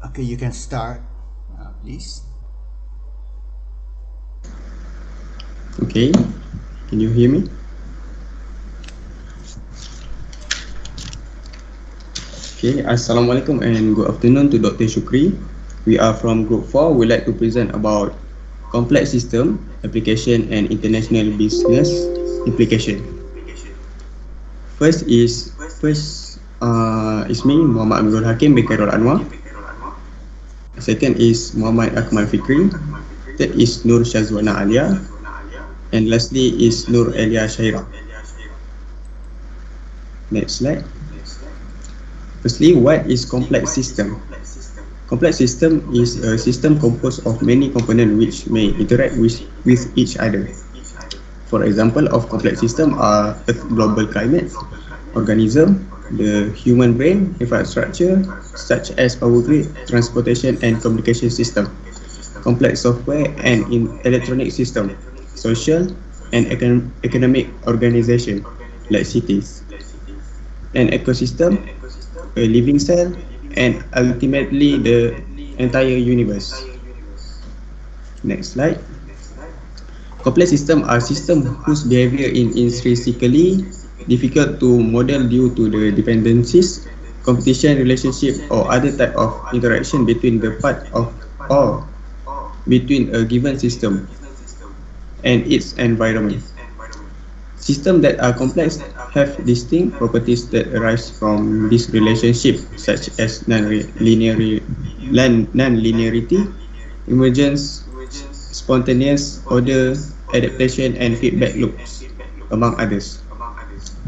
Okay, you can start, please. Okay, can you hear me? Okay, Assalamualaikum and good afternoon to Dr. Shukri. We are from Group 4. We'd like to present about complex system, application and international business implication. First is me, Muhammad Amirul Hakim bin Khairul Anwar. Second is Muhammad Akmal Fikri. Third is Nur Shazwana Alia. And lastly is Nur Elia Shaira. Next slide. Firstly, what is complex system? Complex system is a system composed of many components which may interact with each other. For example of complex system are Earth global climate, organism, the human brain, infrastructure such as power grid, transportation and communication system, complex software and electronic system, social and economic organization like cities, an ecosystem, a living cell, and ultimately the entire universe. Next slide. Complex systems are systems whose behavior is intrinsically difficult to model due to the dependencies, competition, relationship, or other type of interaction between the part of or between a given system and its environment. Systems that are complex have distinct properties that arise from this relationship, such as non-linearity, emergence, spontaneous order, adaptation, and feedback loops, among others.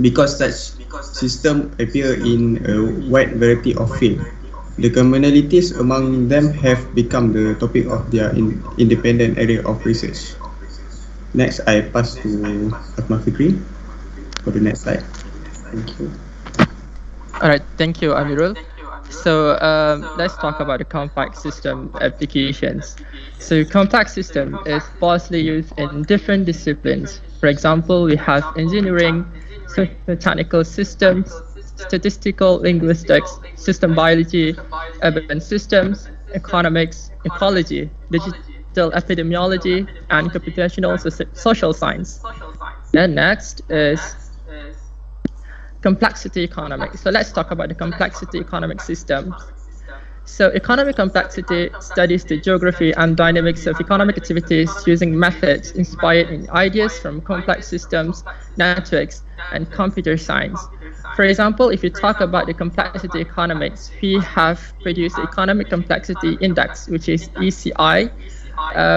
Because such systems appear in a wide variety of fields, the commonalities among them have become the topic of their independent area of research. Next, I pass to Akmal Fikri for the next slide. Thank you. Alright, thank you, Amirul. So let's talk about the complex system applications. So complex system is vastly used in different disciplines. For example, we have engineering, technical systems, statistical linguistics, system biology, urban systems, economics, ecology, digital epidemiology, and computational social science. Then next is complexity economics. So let's talk about the complexity economic systems. So economic complexity studies the geography and dynamics of economic activities using methods inspired in ideas from complex systems, networks, and computer science. For example, if you talk about the complexity economics, we have produced the Economic Complexity Index, which is ECI,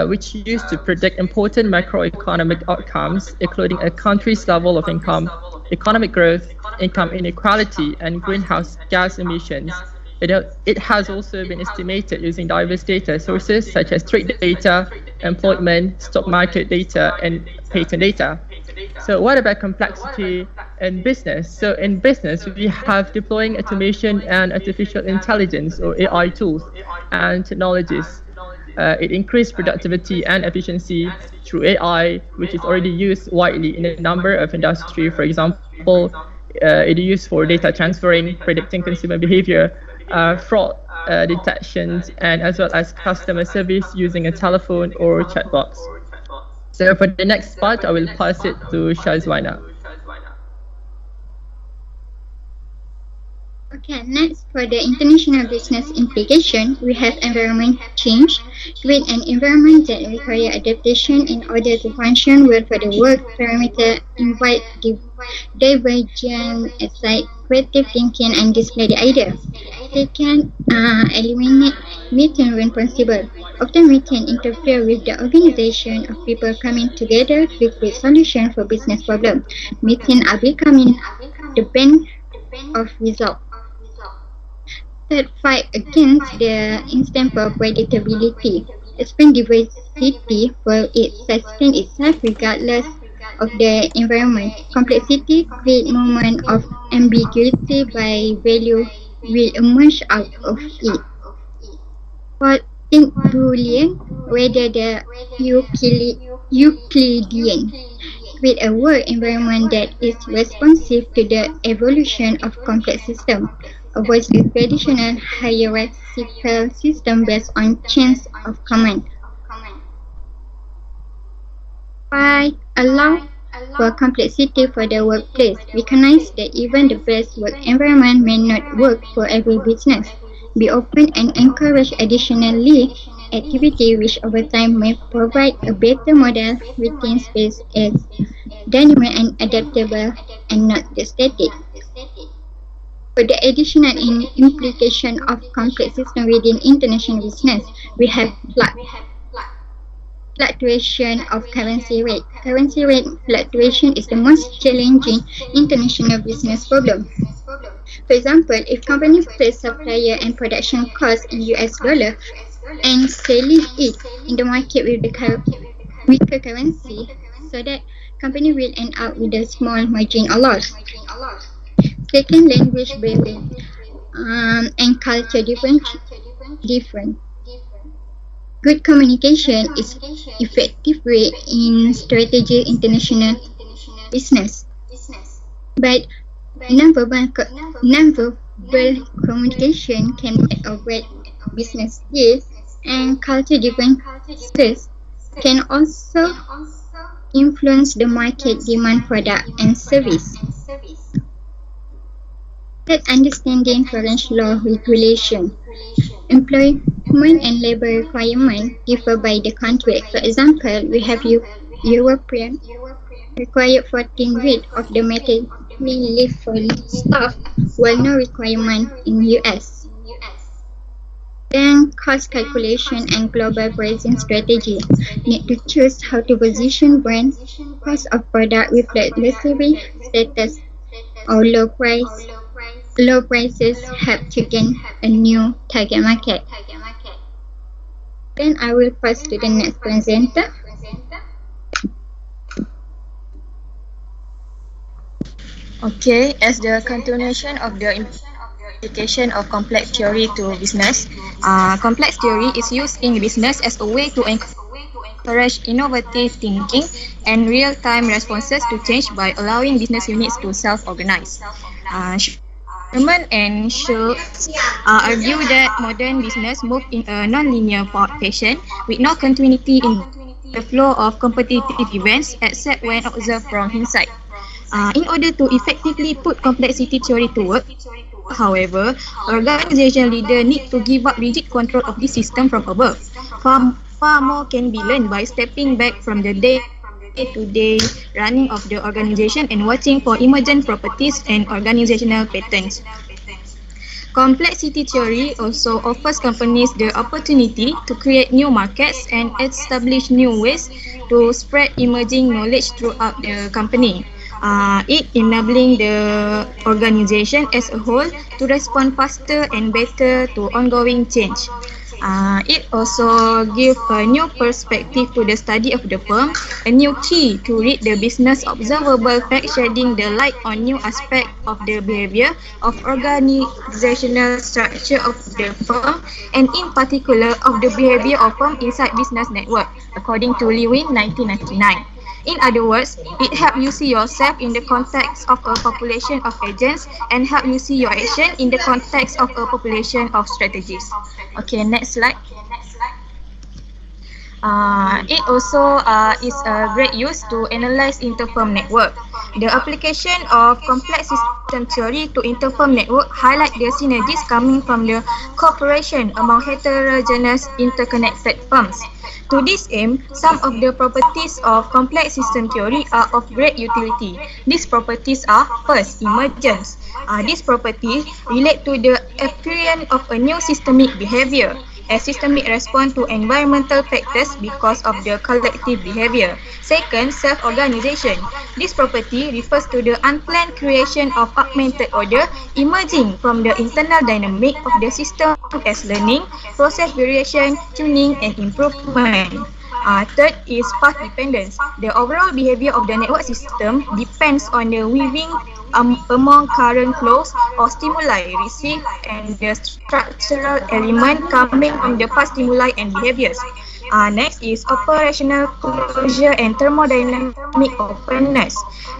which used to predict important macroeconomic outcomes, including a country's level of income, economic growth, income inequality, and greenhouse gas emissions. It has also been estimated using diverse data sources such as trade data, employment, stock market data, and patent data. So what about complexity in business? So in business, we have deploying automation and artificial intelligence or AI tools and technologies. It increased productivity and efficiency through AI, which is already used widely in a number of industries. For example, it is used for data transferring, predicting consumer behavior, fraud detections, and as well as customer service using a telephone or chat box. So for the next part, I will pass it to Shazwana. Okay, next for the international business implication, we have environment change. Create an environment that requires adaptation in order to function well for the work parameter, invite divergent aside creative thinking and display the idea. They can eliminate meeting when possible. Often we can interfere with the organization of people coming together to create solutions for business problems. Meetings are becoming the bane of result. Third, fight against the instant predictability. Expand diversity will it sustain itself regardless of the environment. Complexity create moment of ambiguity by value will emerge out of it. Fourth, think Boolean, whether the Euclidean. Create a work environment that is responsive to the evolution of complex systems. avoids the traditional hierarchical system based on chains of command. 5. Allow for complexity for the workplace. Recognize that even the best work environment may not work for every business. Be open and encourage additionally activity which over time may provide a better model within space as dynamic and adaptable and not static. For the additional implication of complex system within international business, we have fluctuation of currency rate. Currency rate fluctuation is the most challenging international business problem. For example, if companies place supplier and production costs in US dollar and selling it in the market with the weaker currency, so that company will end up with a small margin or loss. Second, language barrier and culture different. Good communication is effective way in strategic international business. But non-verbal communication can avoid business skills, and culture differences can also influence the market demand product and service. That understanding foreign law regulation. Employment and labor requirements differ by the country. For example, we have European required 14 weeks of the maternity leave for staff, while no requirement in US. Then cost calculation and global pricing strategy. Need to choose how to position brand, cost of product reflect luxury status or low prices help to gain a new target market. Then I will pass to the next presenter. Okay, as the continuation of the application of complex theory to business, complex theory is used in business as a way to encourage innovative thinking and real-time responses to change by allowing business units to self-organize. Sherman and Schultz argue that modern business moves in a non-linear fashion with no continuity in the flow of competitive events except when observed from inside. In order to effectively put complexity theory to work, however, organization leaders need to give up rigid control of this system from above. Far more can be learned by stepping back from the day-to-day running of the organization and watching for emergent properties and organizational patterns. Complexity theory also offers companies the opportunity to create new markets and establish new ways to spread emerging knowledge throughout the company. It enabling the organization as a whole to respond faster and better to ongoing change. It also gives a new perspective to the study of the firm, a new key to read the business observable fact, shedding the light on new aspects of the behavior of organizational structure of the firm, and in particular of the behavior of firm inside business network, according to Lewin 1999. In other words, it helps you see yourself in the context of a population of agents and help you see your action in the context of a population of strategies. Okay, next slide. It also is a great use to analyze interfirm network. The application of complex system theory to interfirm network highlight the synergies coming from the cooperation among heterogeneous interconnected firms. To this aim, some of the properties of complex system theory are of great utility. These properties are, first, emergence. These properties relate to the appearance of a new systemic behavior. A systemic response to environmental factors because of the collective behavior. Second, self-organization. This property refers to the unplanned creation of augmented order emerging from the internal dynamic of the system as learning, process variation, tuning, and improvement. Third is path dependence. The overall behavior of the network system depends on the weaving among current flows or stimuli received and the structural element coming from the past stimuli and behaviors. Next is operational closure and thermodynamic openness.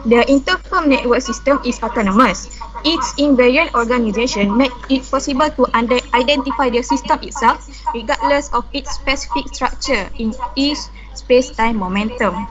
The interfirm network system is autonomous. Its invariant organization makes it possible to identify the system itself regardless of its specific structure in each space-time momentum.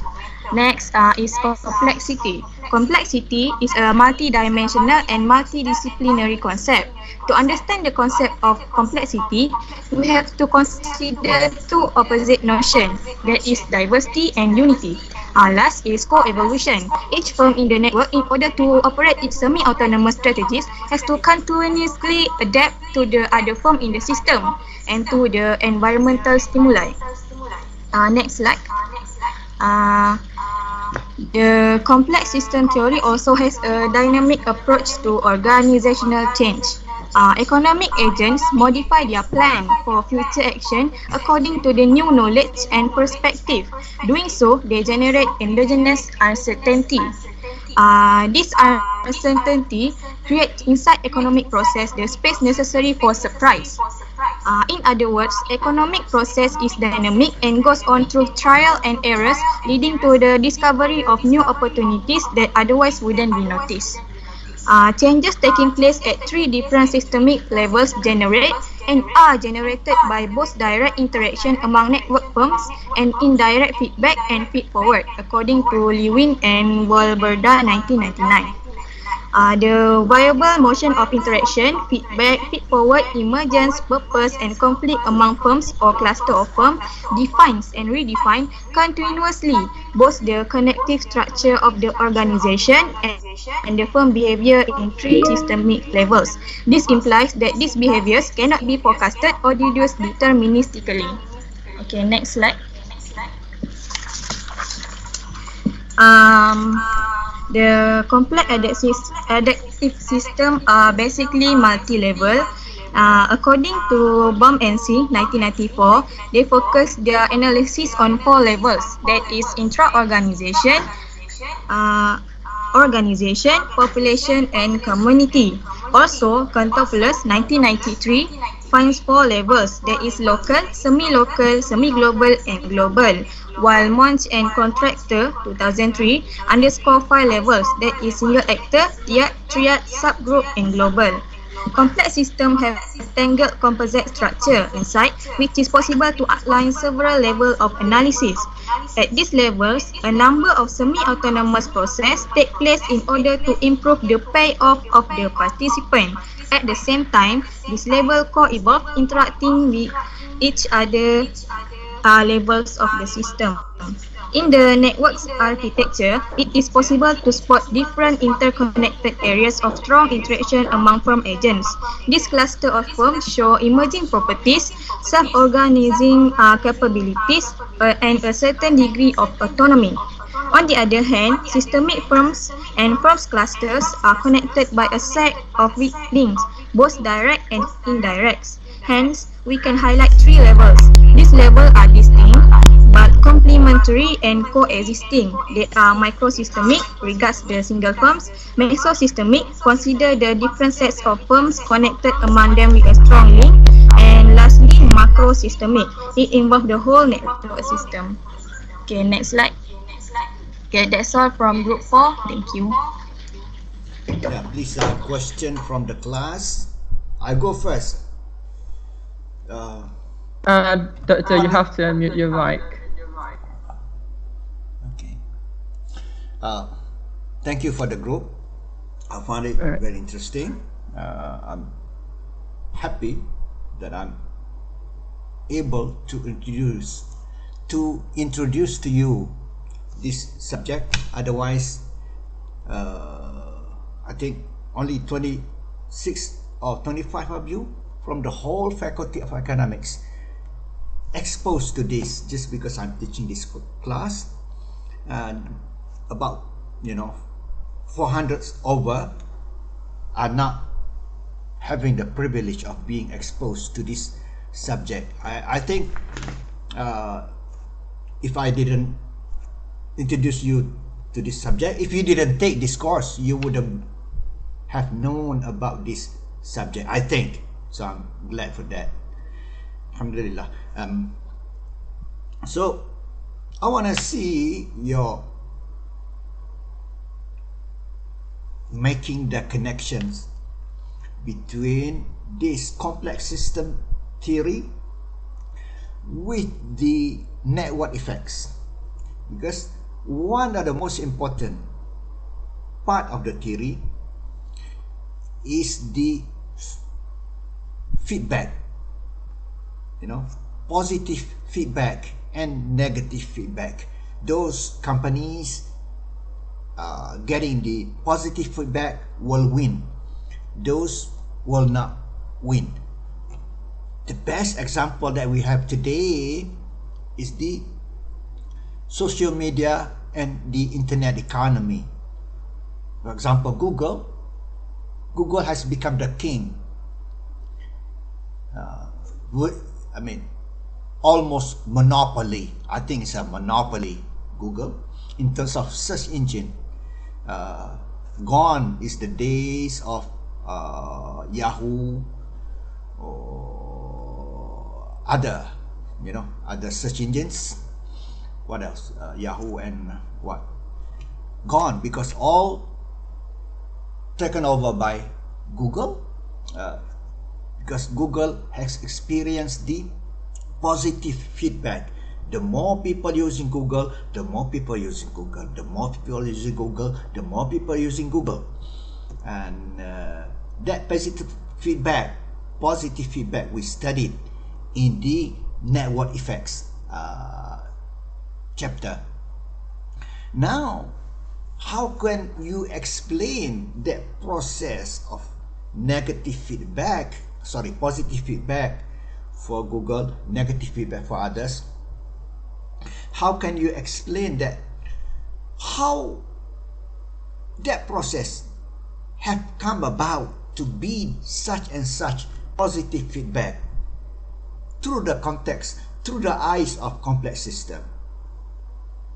Next is complexity. Complexity is a multidimensional and multidisciplinary concept. To understand the concept of complexity, we have to consider two opposite notions, that is diversity and unity. Last is co-evolution. Each firm in the network, in order to operate its semi-autonomous strategies, has to continuously adapt to the other firm in the system and to the environmental stimuli. Next slide. The complex system theory also has a dynamic approach to organizational change. Economic agents modify their plan for future action according to the new knowledge and perspective. Doing so, they generate endogenous uncertainty. This uncertainty creates inside economic process the space necessary for surprise. In other words, economic process is dynamic and goes on through trial and errors, leading to the discovery of new opportunities that otherwise wouldn't be noticed. Changes taking place at three different systemic levels generate and are generated by both direct interaction among network firms and indirect feedback and feed-forward, according to Lewin and Valberda 1999. The viable motion of interaction, feedback, feed-forward, emergence, purpose and conflict among firms or cluster of firms defines and redefines continuously both the connective structure of the organization and the firm behavior in three systemic levels. This implies that these behaviors cannot be forecasted or deduced deterministically. Okay, next slide. The complex adaptive system are basically multi-level. According to Baum and C, 1994, they focus their analysis on four levels, that is intra-organization, organization, population and community. Also, Kantopoulos, 1993, finds four levels, that is local, semi-local, semi-global and global. While Monch and Contractor 2003 underscore 5 levels, that is single actor, triad, subgroup and global. Complex systems have tangled composite structure inside, which is possible to outline several levels of analysis. At these levels, a number of semi-autonomous processes take place in order to improve the payoff of the participant. At the same time, this level co-evolve, interacting with each other levels of the system. In the network's architecture, it is possible to spot different interconnected areas of strong interaction among firm agents. This cluster of firms show emerging properties, self-organizing capabilities, and a certain degree of autonomy. On the other hand, systemic firms and firms clusters are connected by a set of weak links, both direct and indirect. Hence, we can highlight three levels. These levels are distinct but complementary and coexisting. They are microsystemic, regards the single firms; mesosystemic, consider the different sets of firms connected among them with a strong link; and lastly, macrosystemic. It involves the whole network system. Okay, next slide. Okay, that's all from group 4. Thank you. Yeah, please question from the class. I go first. Doctor, you have to unmute your mic. Okay. Thank you for the group. I found it very interesting. I'm happy that I'm able to introduce to you this subject. Otherwise, I think only 26 or 25 of you from the whole Faculty of Economics exposed to this, just because I'm teaching this class, and about 400 over are not having the privilege of being exposed to this subject. I think if I didn't introduce you to this subject, if you didn't take this course, you would have have known about this subject, I think. So I'm glad for that. Alhamdulillah. So I want to see your making the connections between this complex system theory with the network effects, because one of the most important part of the theory is the feedback, positive feedback and negative feedback. Those companies getting the positive feedback will win, those will not win. The best example that we have today is the social media and the internet economy. For example, Google has become the king. Almost monopoly. I think it's a monopoly, Google, in terms of search engine. Gone is the days of Yahoo or other search engines. What else? Yahoo and what? Gone, because all taken over by Google, because Google has experienced the positive feedback. The more people using Google, the more people using Google. The more people using Google, the more people using Google. And that positive feedback we studied in the network effects chapter. Now, how can you explain that process of positive feedback for Google, negative feedback for others? How can you explain that? How that process have come about to be such and such positive feedback through the context, through the eyes of complex system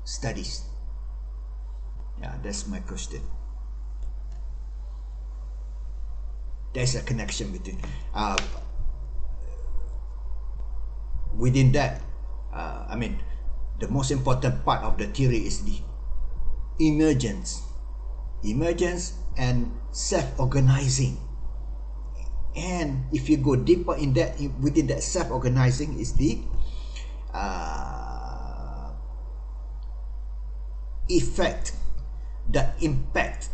studies? Yeah, that's my question. There's a connection between within that. The most important part of the theory is the emergence and self-organizing. And if you go deeper in that, within that self-organizing is the effect, the impact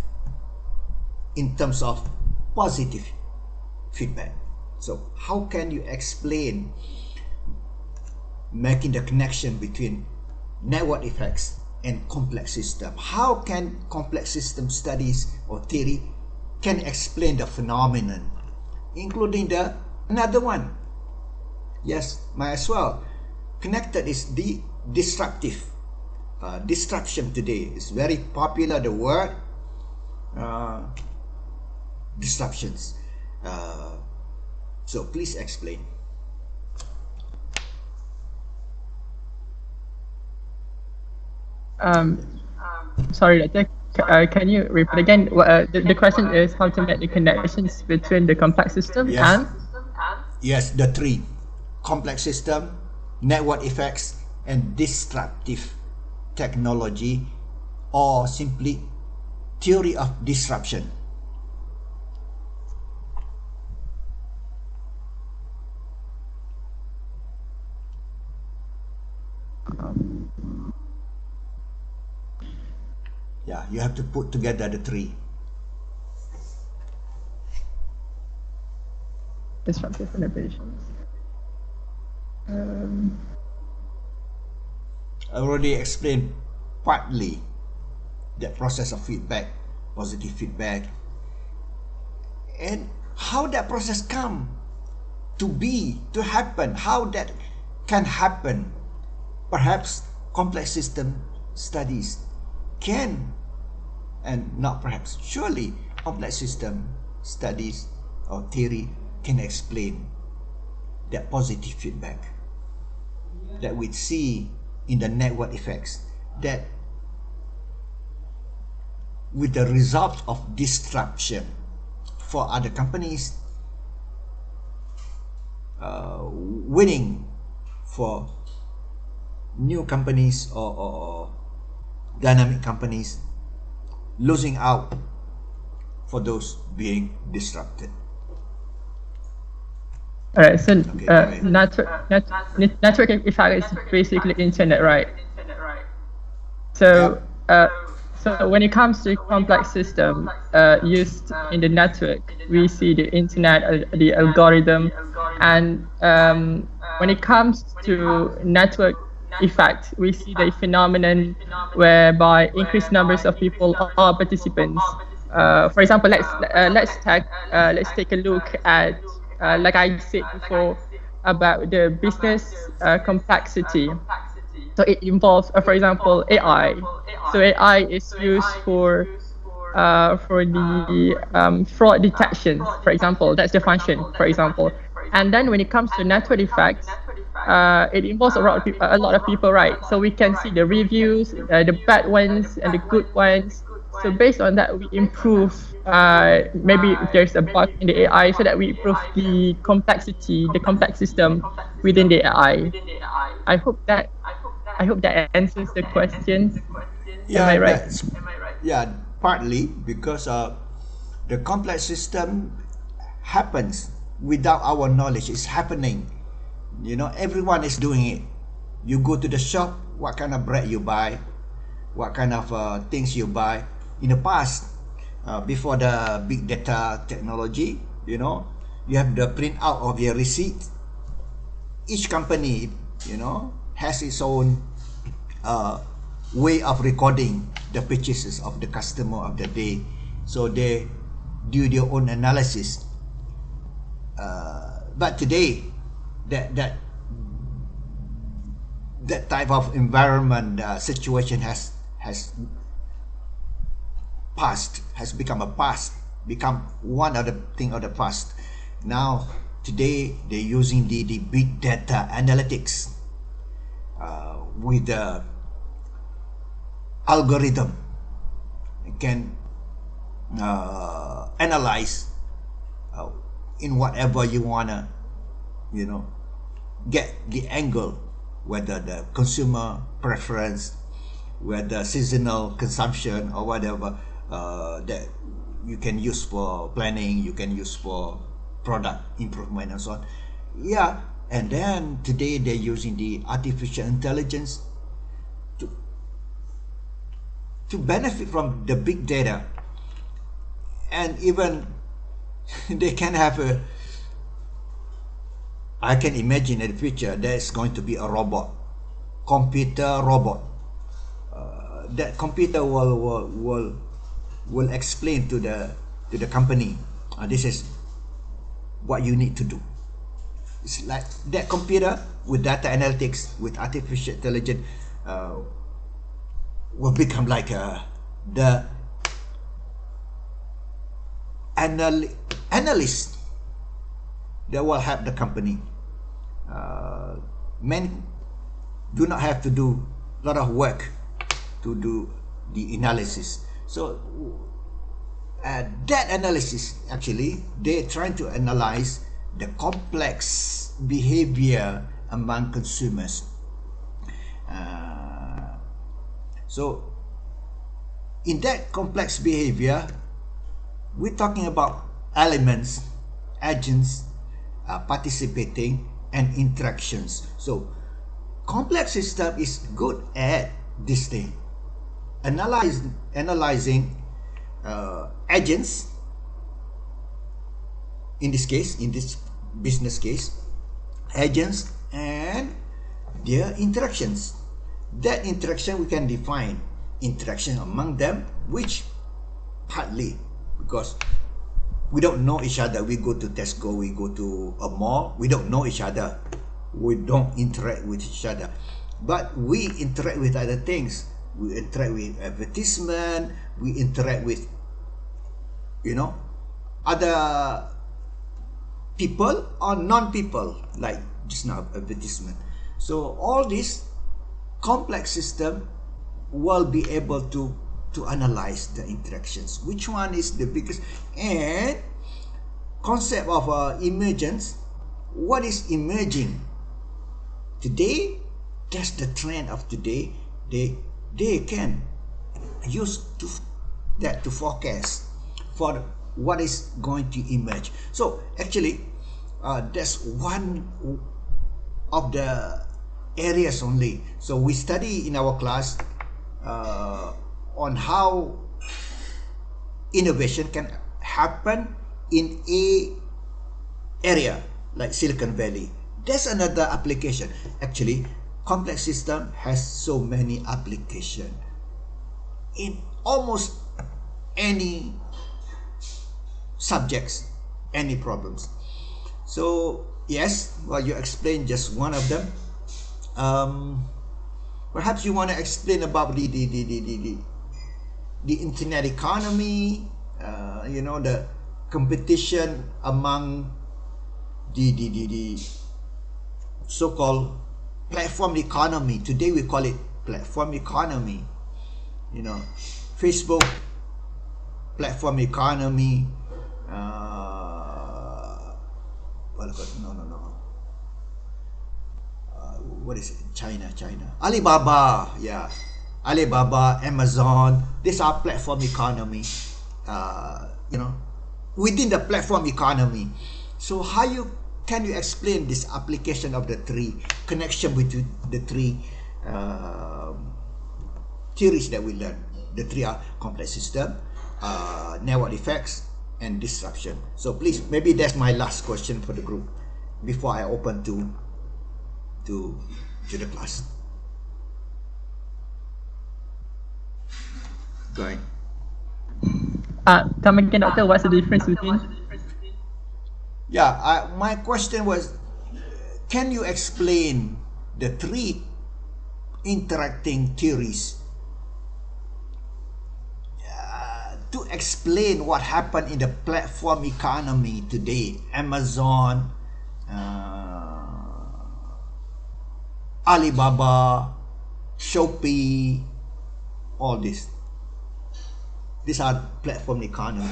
in terms of positive feedback. So how can you explain making the connection between network effects and complex system? How can complex system studies or theory can explain the phenomenon, including the another one? Yes, might as well. Connected is the disruptive. Disruption today is very popular, the word disruptions. So please explain. Sorry, can you repeat again? The question is how to make the connections between the complex system and? Yes, the three: complex system, network effects, and disruptive technology, or simply theory of disruption. Yeah, you have to put together the three. Disruptive innovations. I already explained partly the process of feedback, positive feedback, and how that process come to be, to happen, how that can happen. Perhaps complex system studies can, and not perhaps, surely complex system studies or theory can explain that positive feedback that we see in the network effects, that with the result of disruption, for other companies, winning for new companies or dynamic companies, losing out for those being disrupted. All right, so Okay, network effect is basically internet, right? So, so when it comes to complex system used in the network, we see the internet, the algorithm, and when it comes to network effect, we see the phenomenon whereby increased numbers of people are participants. For example, let's take a look at like I said before about the business complexity. So it involves, for example, AI. So AI is used for the fraud detection, for example. That's the function, for example. And then when it comes to network effects, it involves a lot of people, right? So we can see the reviews, the bad ones and the good ones. So based on that, we improve, maybe if there's a bug in the AI, so that we improve the complexity, the complex system within the AI. I hope that answers the question. yeah, Am I right? Yeah, partly because the complex system happens without our knowledge. It's happening. You know, everyone is doing it. You go to the shop, what kind of bread you buy, what kind of things you buy. In the past, before the big data technology, you know, you have the printout of your receipt. Each company, you know, has its own way of recording the purchases of the customer of the day. So they do their own analysis. But today, that type of environment situation has passed, has become a past, become one of the thing of the past. Now today they're using the big data analytics with the algorithm. It can analyze in whatever you wanna, you know, get the angle, whether the consumer preference, whether seasonal consumption or whatever, that you can use for planning, you can use for product improvement and so on. Yeah, and then today they're using the artificial intelligence to benefit from the big data, and even they can have a, I can imagine in the future there's going to be a robot, computer robot. That computer will explain to the company, this is what you need to do. It's like that computer with data analytics, with artificial intelligence, will become like the analyst that will help the company. Men do not have to do a lot of work to do the analysis. So that analysis, actually, they're trying to analyze the complex behavior among consumers. So in that complex behavior, we're talking about elements, agents, participating, and interactions. So complex system is good at this thing, analyzing agents, in this case, in this business case, agents and their interactions. That interaction we can define interaction among them, which partly because we don't know each other. We go to Tesco, we go to a mall, we don't know each other, we don't interact with each other, but we interact with other things. We interact with advertisement, we interact with, you know, other people or non-people, like just now advertisement. So all this complex system will be able to analyze the interactions, which one is the biggest, and concept of emergence. What is emerging? Today, that's the trend of today. They can use that to forecast for what is going to emerge. So actually, that's one of the areas only. So we study in our class on how innovation can happen in a area like Silicon Valley. That's another application. Actually, complex system has so many applications in almost any subjects, any problems. So yes, well, you explained just one of them. Perhaps you want to explain about the internet economy, you know, the competition among the so-called platform economy. Today we call it platform economy. You know, Facebook, platform economy. What is it? China. Alibaba, yeah. Alibaba, Amazon. These are platform economy. You know, within the platform economy. So how can you explain this application of the three, connection between the three theories that we learned? The three are complex system, network effects, and disruption. So please, maybe that's my last question for the group before I open to the class. Go ahead. Come again, Doctor. What's the difference between? Yeah, my question was, can you explain the three interacting theories to explain what happened in the platform economy today? Amazon, Alibaba, Shopee, all this. These are platform economy.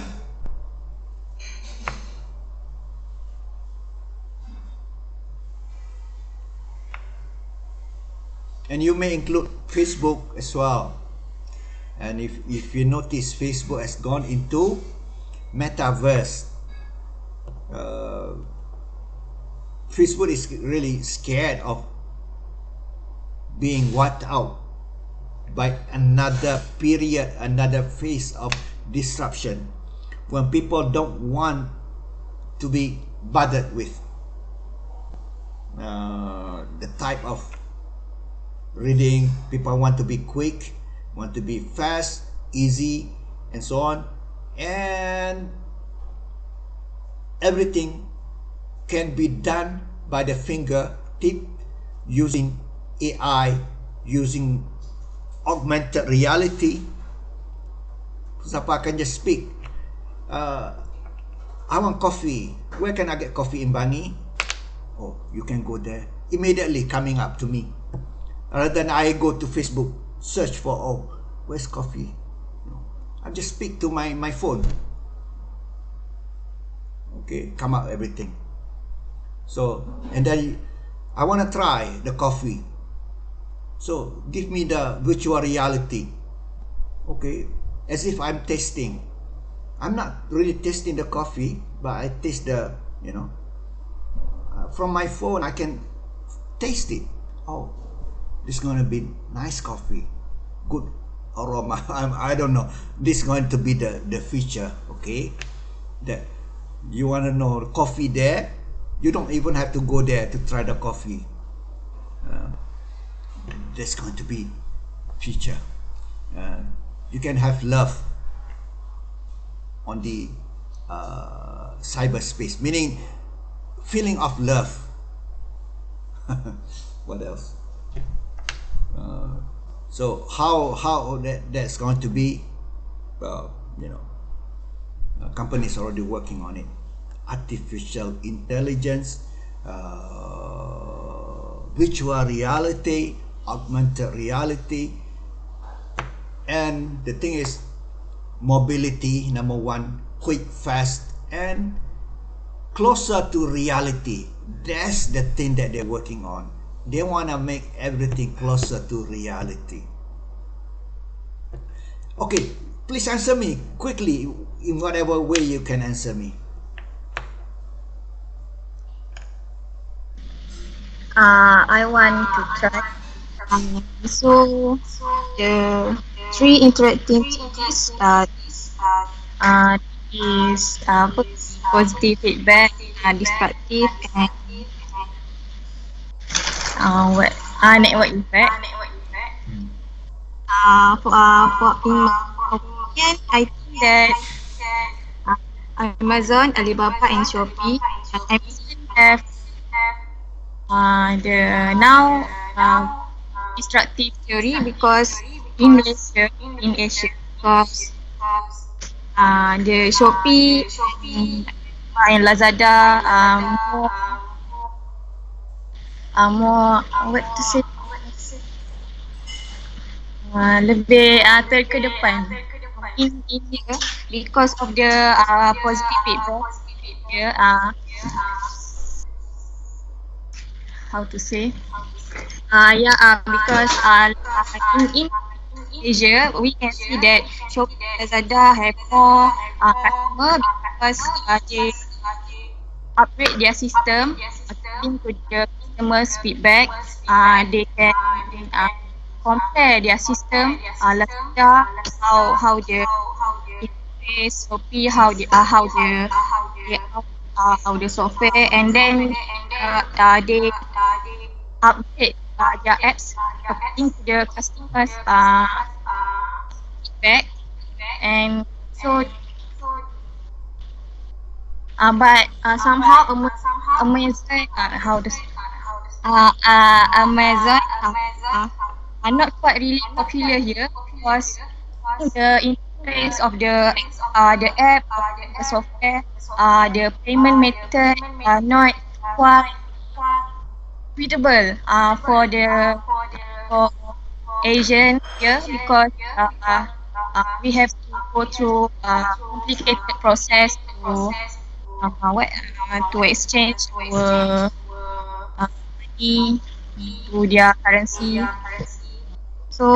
And you may include Facebook as well. And if you notice, Facebook has gone into metaverse. Facebook is really scared of being wiped out by another period, another phase of disruption, when people don't want to be bothered with the type of reading. People want to be quick, want to be fast, easy, and so on, and everything can be done by the fingertip using AI, using augmented reality. Siapa can just speak, I want coffee. Where can I get coffee in Bangi? Oh, you can go there. Immediately coming up to me. Rather than I go to Facebook, search for, oh, where's coffee? I just speak to my phone. Okay, come up everything. So, and then I want to try the coffee. So, give me the virtual reality. Okay, as if I'm tasting. I'm not really tasting the coffee, but I taste the, you know, from my phone I can taste it. Oh, this is going to be nice coffee, good aroma. I don't know. This is going to be the feature. Okay, that you want to know coffee there. You don't even have to go there to try the coffee. That's going to be feature. You can have love on the cyberspace, meaning feeling of love. What else? So how that's going to be? You know, companies are already working on it. Artificial intelligence, virtual reality, augmented reality, and the thing is, mobility, number one, quick, fast, and closer to reality. That's the thing that they're working on. They want to make everything closer to reality. Okay, please answer me quickly in whatever way you can answer me. I want to try. So the three interacting things is positive feedback, destructive, and what network effect. For in my opinion, I think that Amazon, Alibaba, and Shopee, Amazon have the now destructive theory because in Malaysia, in Asia, because the Shopee and Lazada more what to say lebih terkedepan in India because of the positive feedback. How to say? Because in Asia we can see that Shopee and Lazada have more customer because they upgrade their system according to the customers' feedback. They can compare their system. Lazada how the interface, Shopee how the software, and then they upgrade their apps according to the customers' feedback, and so. But somehow Amazon Amazon are not quite really popular here because the interface of the app, the software, the payment method are not quite suitable for Asian here because we have to go through complicated process to exchange our money to their currency. So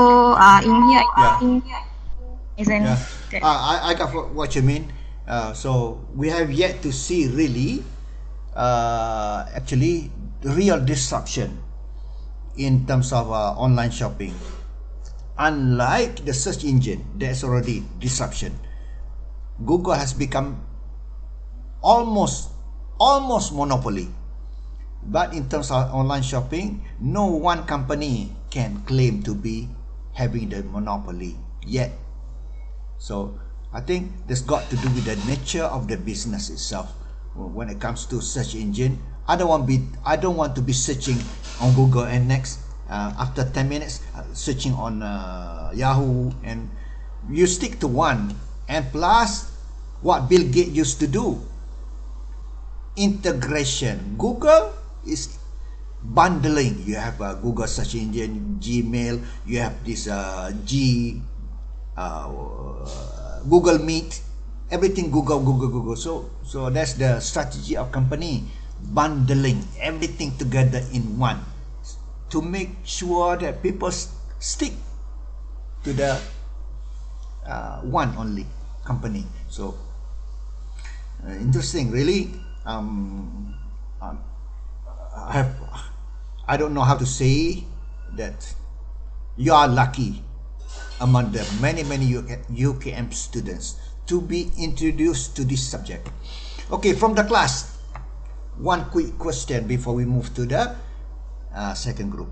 in here, I think isn't that. I got what you mean. So we have yet to see really, actually, real disruption in terms of online shopping. Unlike the search engine, there's already disruption. Google has become almost monopoly. But in terms of online shopping, no one company can claim to be having the monopoly yet. So I think that's got to do with the nature of the business itself. When it comes to search engine, I don't want to be searching on Google and next after 10 minutes searching on Yahoo, and you stick to one. And plus what Bill Gates used to do, integration. Google is bundling. You have Google search engine, Gmail, you have this Google Meet, everything Google. So that's the strategy of company, bundling everything together in one to make sure that people stick to the one only company. So interesting, really. I don't know how to say that you are lucky among the many UKM students to be introduced to this subject. Okay, from the class, one quick question before we move to the second group.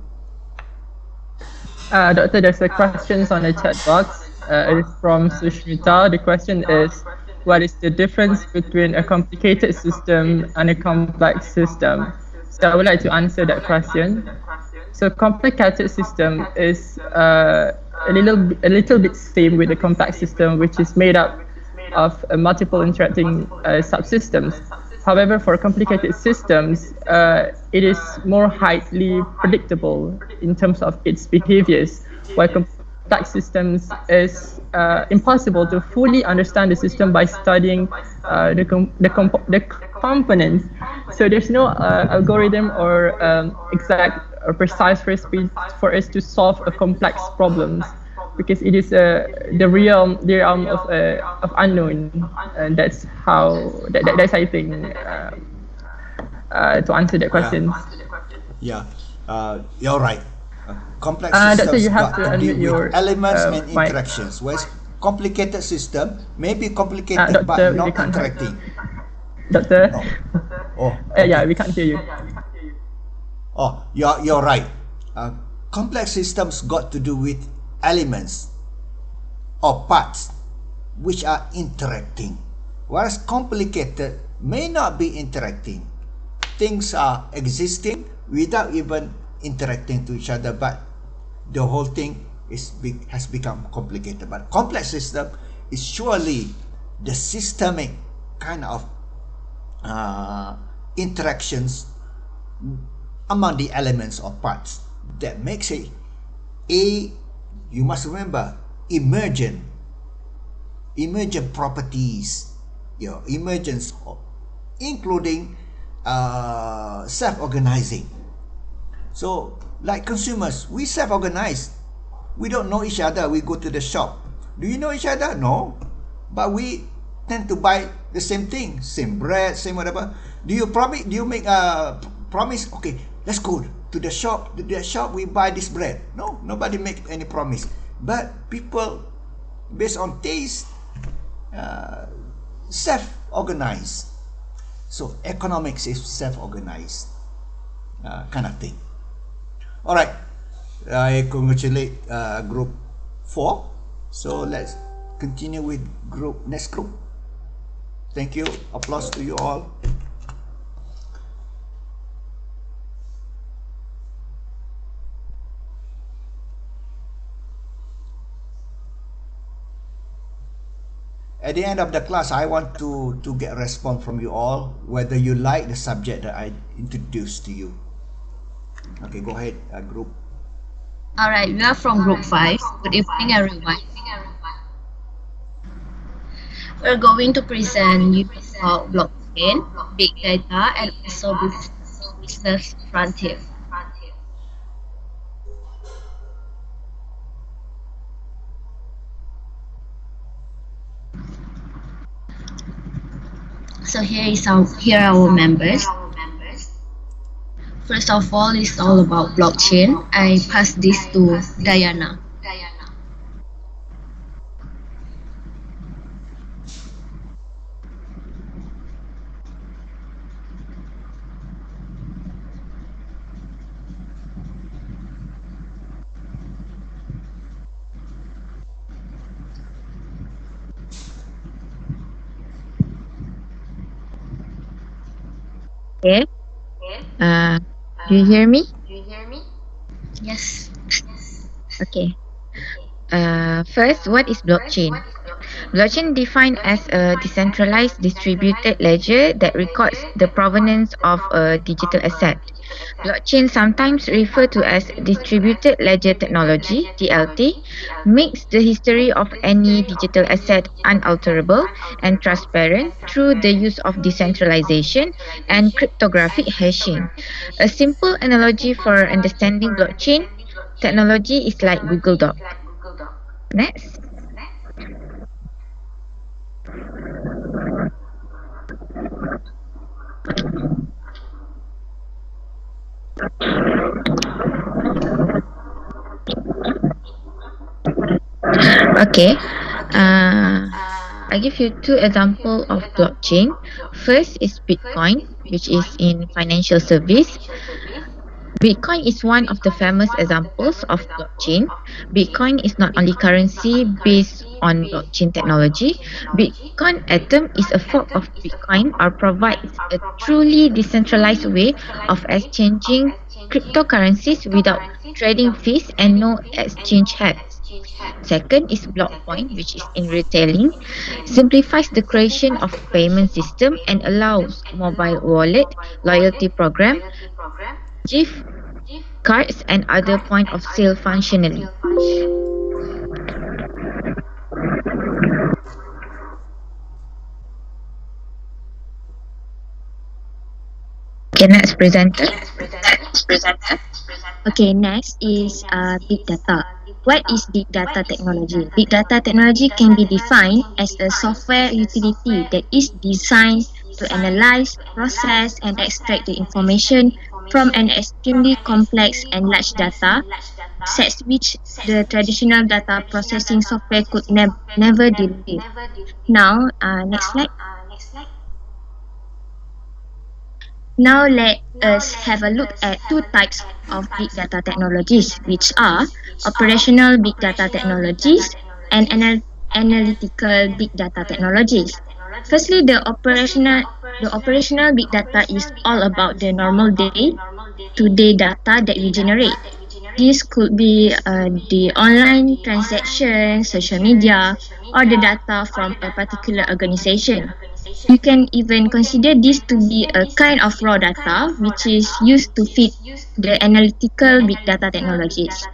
Doctor, there's a question on the chat box. It is from Sushmita. The question is, what is the difference between a complicated system and a complex system? So I would like to answer that question. So complicated system is a little bit same with the complex system, which is made up of multiple interacting subsystems. However, for complicated systems, it is more highly predictable in terms of its behaviors, while complex systems is impossible to fully understand the system by studying the components. So there's no algorithm or exact or precise recipe for us to solve a complex problems, because it is the realm of unknown, and that's how that's I think to answer that question. Yeah, you're right. Complex That's why systems you have got to to deal unmute your with elements and mic. interactions. Whereas complicated system may be complicated Doctor, but we not can't hear. interacting. Doctor. No. Oh, okay. Yeah, we can't hear you. Oh, you're right. Complex systems got to do with elements or parts which are interacting, whereas complicated may not be interacting. Things are existing without even interacting to each other, but the whole thing has become complicated. But complex system is surely the systemic kind of interactions among the elements or parts that makes it you must remember, emergent properties, emergence, including self-organizing. So like consumers, we self-organize. We don't know each other. We go to the shop. Do you know each other? No, but we tend to buy the same thing, same bread, same whatever. Do you make a promise? Okay, let's go to the shop. To the shop, we buy this bread. No, nobody make any promise. But people, based on taste, self-organize. So economics is self-organized kind of thing. All right, I congratulate group 4. So let's continue with next group. Thank you. Applause to you all. At the end of the class, I want to get a response from you all, whether you like the subject that I introduced to you. Okay, go ahead, group. All right, we are from group 5. Good evening, everyone. We're going to present you about blockchain, big data, and also business frontier. So here are our members. First of all, it's all about blockchain. I pass this to Diana. Okay. Do you hear me? Yes. Okay. First, what is blockchain? Blockchain defined as a decentralized distributed ledger that records the provenance of a digital asset. Blockchain, sometimes referred to as distributed ledger technology (DLT), makes the history of any digital asset unalterable and transparent through the use of decentralization and cryptographic hashing. A simple analogy for understanding blockchain technology is like Google Doc. Next. Okay. I give you 2 examples of blockchain. First is Bitcoin, which is in financial service. Bitcoin is one of the famous examples of blockchain. Bitcoin is not only currency based on blockchain technology. Bitcoin Atom is a fork of Bitcoin or provides a truly decentralized way of exchanging cryptocurrencies without trading fees and no exchange hacks. Second is Blockpoint, which is in retailing, simplifies the creation of payment system and allows mobile wallet, loyalty program, gift cards and other point of sale functionally. Okay, next presenter. Okay, next is big data. What is big data technology? Big data technology can be defined as a software utility that is designed to analyze, process, and extract the information from an extremely complex and large data sets which the traditional data processing software could never deal with. Now, next slide. Now let us have a look at two types of big data technologies, which are operational big data technologies and analytical big data technologies. Firstly, the operational big data is all about the normal day-to-day data that we generate. This could be the online transactions, social media, or the data from a particular organization. You can even consider this to be a kind of raw data which is used to feed the analytical big data technologies.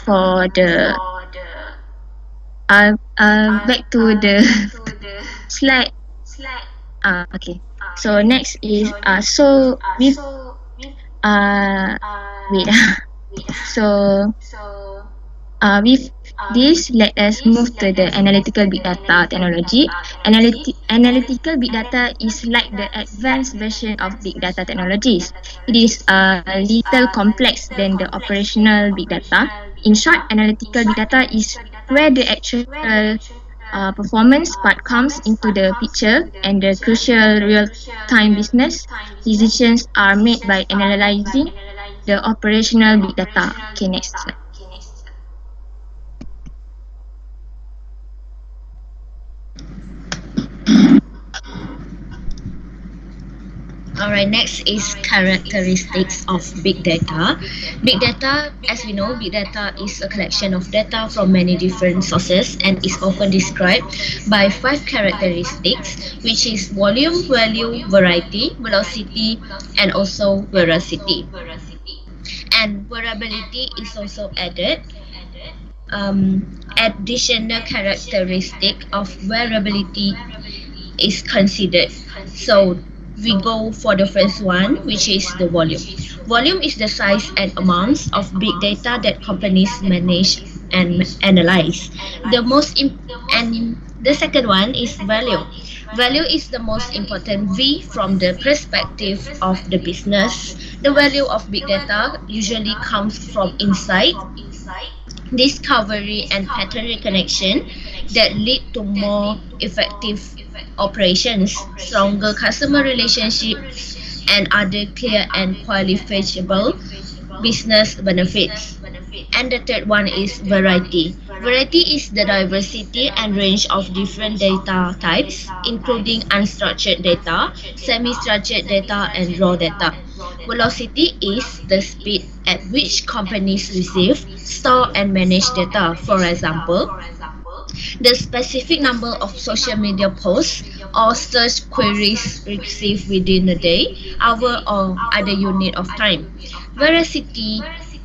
For the back to the slide. Okay. So next is with wait. So with this, let us move to the analytical big data technology. Analytical big data is like the advanced version of big data technologies. It is a little complex than the operational big data. In short, analytical big data is where the actual performance part comes into the picture and the crucial real-time business decisions are made by analyzing the operational big data. Okay, next slide. Alright, next is characteristics of big data. Big data, as we know, big data is a collection of data from many different sources and is often described by 5 characteristics, which is volume, value, variety, velocity, and also veracity. And variability is also added. Additional characteristic of variability is considered. So we go for the first one, which is the volume. Volume is the size and amounts of big data that companies manage and analyze. The second one is value. Value is the most important V from the perspective of the business. The value of big data usually comes from insight, discovery, and pattern recognition that lead to more effective operations, stronger customer relationships, and other clear and quantifiable business benefits. And the third one is variety. Variety is the diversity and range of different data types, including unstructured data, semi-structured data, and raw data. Velocity is the speed at which companies receive, store, and manage data. For example, the specific number of social media posts or search queries received within a day, hour, or other unit of time. Veracity,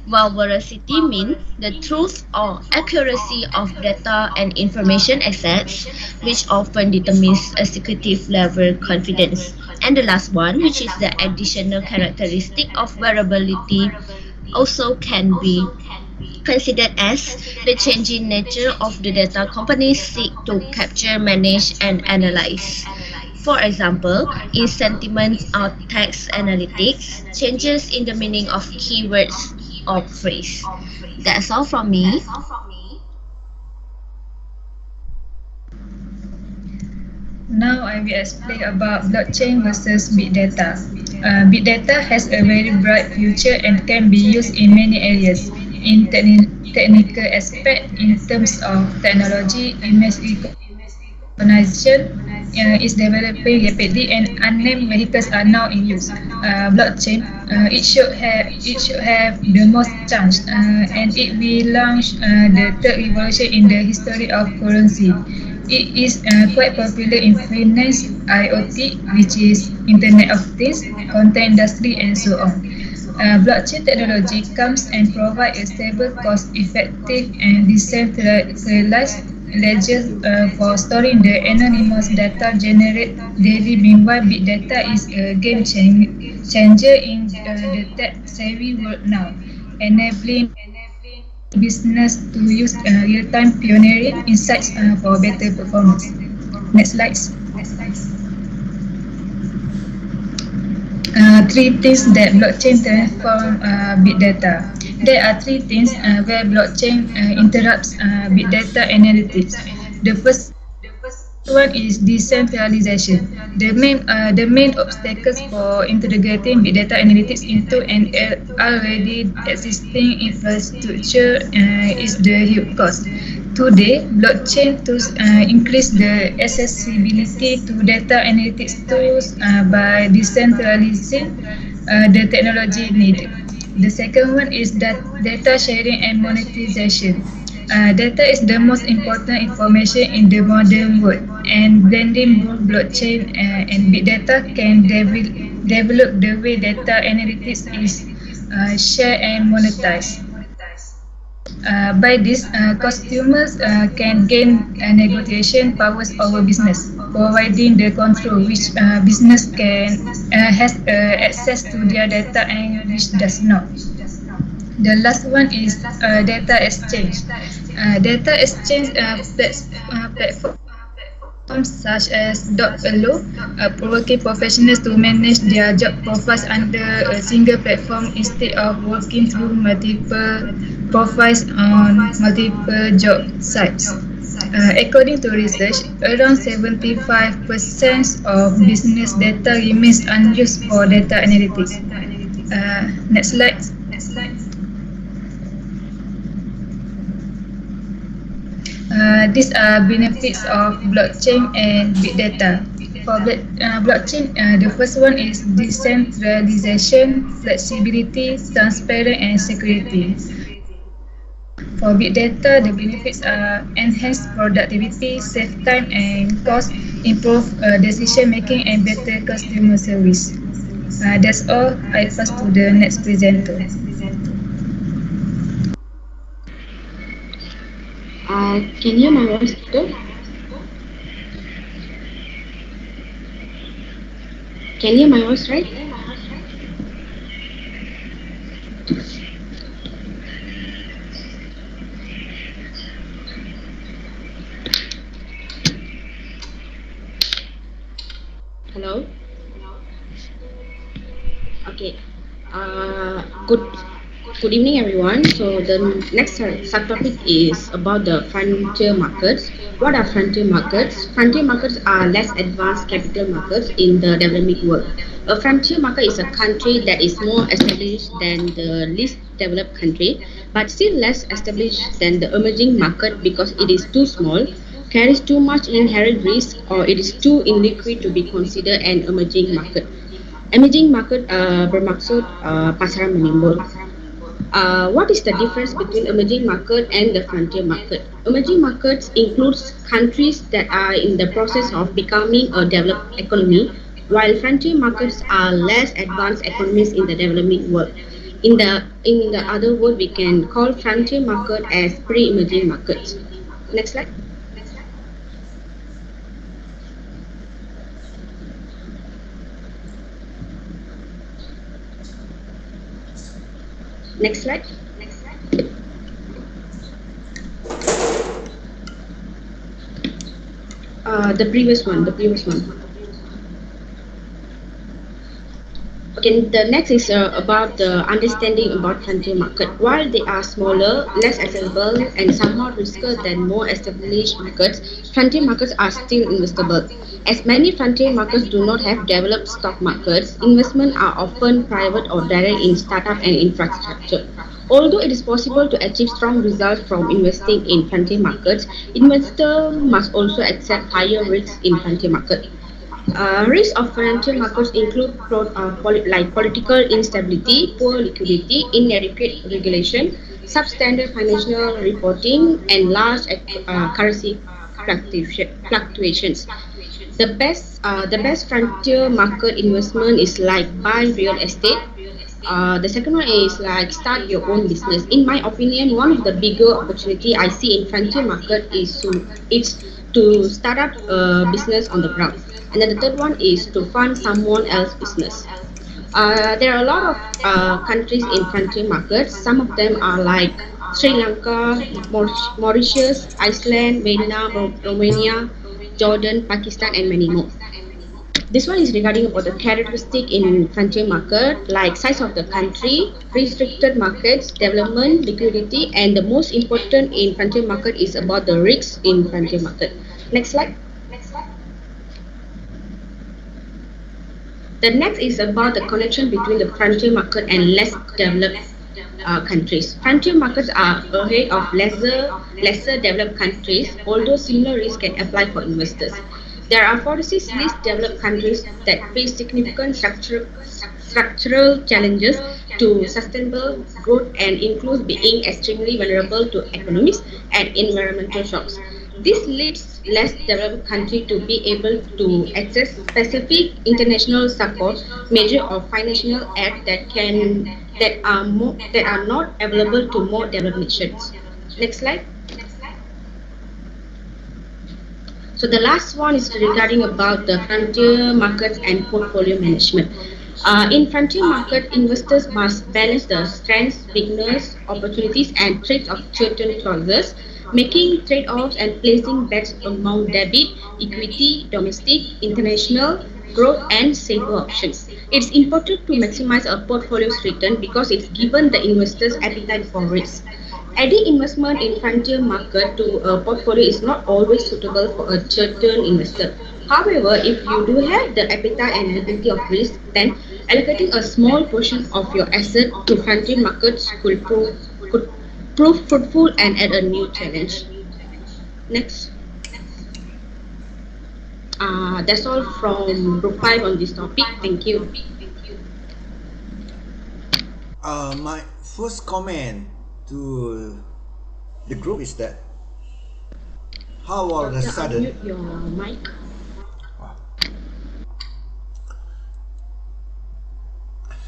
while veracity means the truth or accuracy of data and information assets, which often determines executive level confidence. And the last one, which is the additional characteristic of variability, also can be considered as the changing nature of the data companies seek to capture, manage, and analyze. For example, in sentiment or text analytics, changes in the meaning of keywords or phrase. That's all from me. Now I will explain about blockchain versus big data. Big data has a very bright future and can be used in many areas. In technical aspect, in terms of technology, image recognition is developing rapidly and unnamed vehicles are now in use. Blockchain, it should have the most chance and it will launch the third revolution in the history of currency. It is quite popular in finance, IoT, which is Internet of Things, content industry, and so on. Blockchain technology comes and provides a stable, cost-effective, and decentralized ledgers for storing the anonymous data generated daily. Meanwhile, big data is a game changer in the tech-savvy world now, enabling business to use real-time pioneering insights for better performance. Next slide. Three things that blockchain transform big data. There are three things where blockchain interrupts big data analytics. The first one is decentralization. The main obstacles for integrating big data analytics into an already existing infrastructure is the huge cost. Today, blockchain tools increase the accessibility to data analytics tools by decentralizing the technology needed. The second one is that data sharing and monetization. Data is the most important information in the modern world, and blending both blockchain and big data can develop the way data analytics is shared and monetized. By this, customers can gain negotiation powers over business, providing the control which business can has access to their data and which does not. The last one is data exchange. Data exchange platforms such as .allo working professionals to manage their job profiles under a single platform instead of working through multiple profiles on multiple job sites. According to research, around 75% of business data remains unused for data analytics. Next slide. These are benefits of blockchain and big data. For blockchain, the first one is decentralization, flexibility, transparency, and security. For big data, the benefits are enhanced productivity, save time and cost, improve decision making, and better customer service. That's all. I pass to the next presenter. Can you hear my voice too? Can you hear my voice, right? Hello? Okay. Good evening, everyone. So the next subtopic is about the frontier markets. What are frontier markets? Frontier markets are less advanced capital markets in the developing world. A frontier market is a country that is more established than the least developed country, but still less established than the emerging market because it is too small, carries too much inherent risk, or it is too illiquid to be considered an emerging market. Emerging market bermaksud pasaran menimbul. What is the difference between emerging market and the frontier market? Emerging markets includes countries that are in the process of becoming a developed economy, while frontier markets are less advanced economies in the developing world. In the other word, we can call frontier market as pre-emerging markets. Next slide. Next slide. The previous one. Okay, the next is about the understanding about frontier market. While they are smaller, less accessible, and somewhat riskier than more established markets, frontier markets are still investable. As many frontier markets do not have developed stock markets, investment are often private or direct in startup and infrastructure. Although it is possible to achieve strong results from investing in frontier markets, investors must also accept higher risks in frontier market. Risks of frontier markets include political instability, poor liquidity, inadequate regulation, substandard financial reporting, and large currency fluctuations. The best frontier market investment is like buy real estate, The second one is like start your own business. In my opinion, one of the bigger opportunity I see in frontier market is to start up a business on the ground. And then the third one is to fund someone else's business. There are a lot of countries in frontier markets. Some of them are like Sri Lanka, Mauritius, Iceland, Vietnam, Romania, Jordan, Pakistan, and many more. This one is regarding about the characteristic in frontier market, like size of the country, restricted markets, development, liquidity, and the most important in frontier market is about the risks in frontier market. Next slide. The next is about the connection between the frontier market and less developed countries. Frontier markets are ahead of lesser developed countries, although similar risks can apply for investors. There are 46 least developed countries that face significant structural challenges to sustainable growth and include being extremely vulnerable to economic and environmental shocks. This leads less developed countries to be able to access specific international support, measure of financial aid that are not available to more developed nations. Next slide. So the last one is regarding about the frontier markets and portfolio management. In frontier market, investors must balance the strengths, weaknesses, opportunities, and threats of certain choices, making trade-offs and placing bets among debit, equity, domestic, international, growth, and safer options. It's important to maximize a portfolio's return because it's given the investors appetite for risk. Adding investment in frontier market to a portfolio is not always suitable for a certain investor. However, if you do have the appetite and ability of risk, then allocating a small portion of your asset to frontier markets could prove fruitful and add a new challenge. Next. That's all from Group 5 on this topic. Thank you. My first comment to the group is that how all of a sudden Unmute your mic.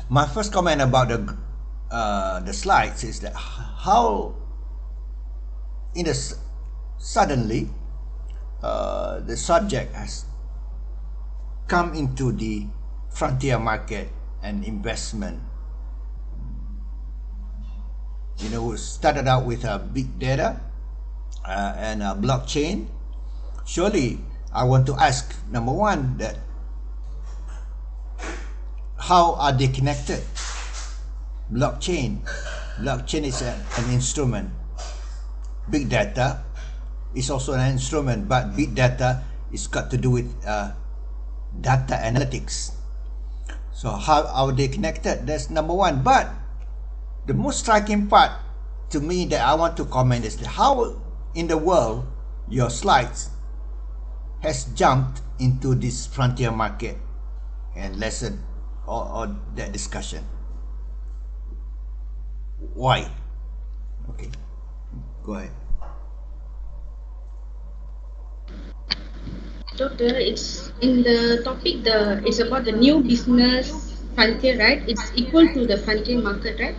my first comment about the slides is that how suddenly the subject has come into the frontier market and investment. We started out with big data and blockchain. Surely, I want to ask, number one, that how are they connected? Blockchain is an instrument. Big data is also an instrument, but big data is got to do with data analytics. So how are they connected? That's number one. But the most striking part to me that I want to comment is how in the world your slides has jumped into this frontier market and lesson or that discussion. Why? Okay, go ahead. Doctor, it's in the topic, it's about the new business frontier, right? It's equal to the frontier market, right?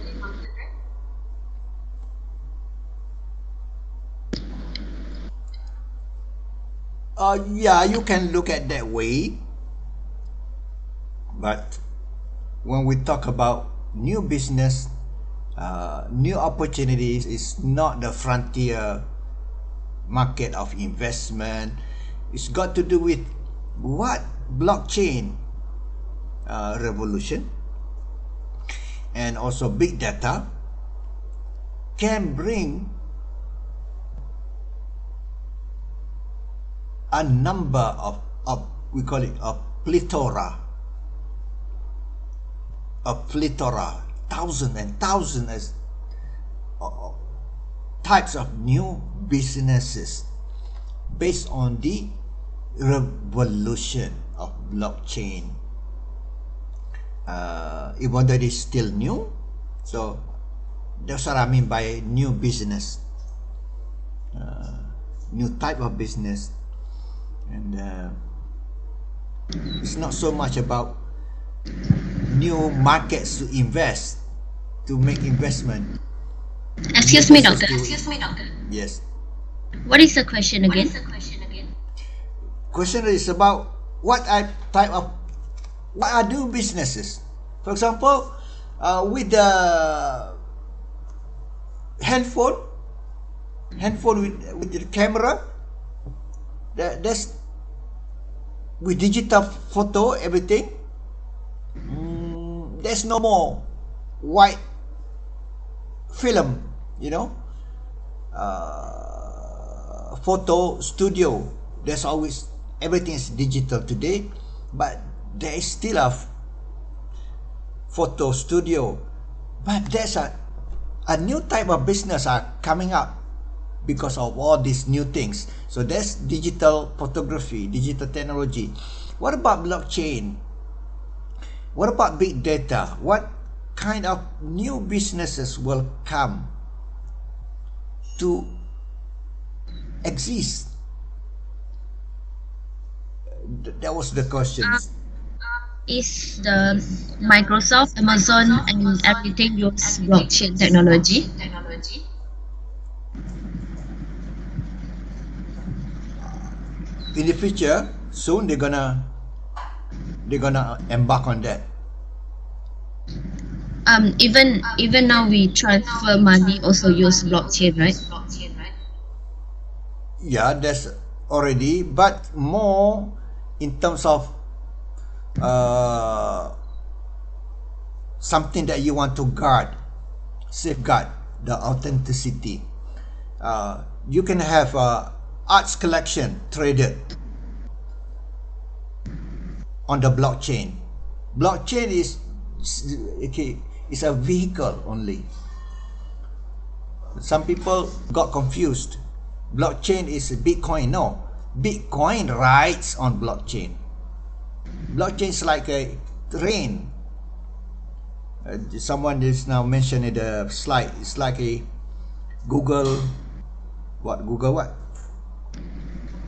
Yeah, you can look at that way. But when we talk about new business, new opportunities is not the frontier market of investment. It's got to do with what blockchain revolution and also big data can bring a number of we call it a plethora, thousands and thousands types of new businesses based on the revolution of blockchain. Even though it is still new, so that's what I mean by new business, new type of business. And it's not so much about new markets to invest, to make investment. Excuse me, doctor. Yes. What is the question again? Question is about what are new businesses. For example, with the handphone with the camera, that's with digital photo, everything. There's no more white film, photo studio. There's always, everything is digital today, but there is still a photo studio. But there's a new type of business are coming up because of all these new things. So there's digital photography, digital technology. What about blockchain? What about big data? What kind of new businesses will come to exist? That was the question. Is the Microsoft, Amazon, and everything use blockchain technology? In the future, soon they're gonna embark on that. Even now we transfer money also use blockchain, right? Yeah, that's already, but more in terms of something that you want to safeguard the authenticity. You can have arts collection traded on the blockchain. Blockchain is a vehicle only. Some people got confused. Blockchain is Bitcoin. No, Bitcoin rides on blockchain. Blockchain is like a train. Someone is now mentioned in the slide. It's like a Google what?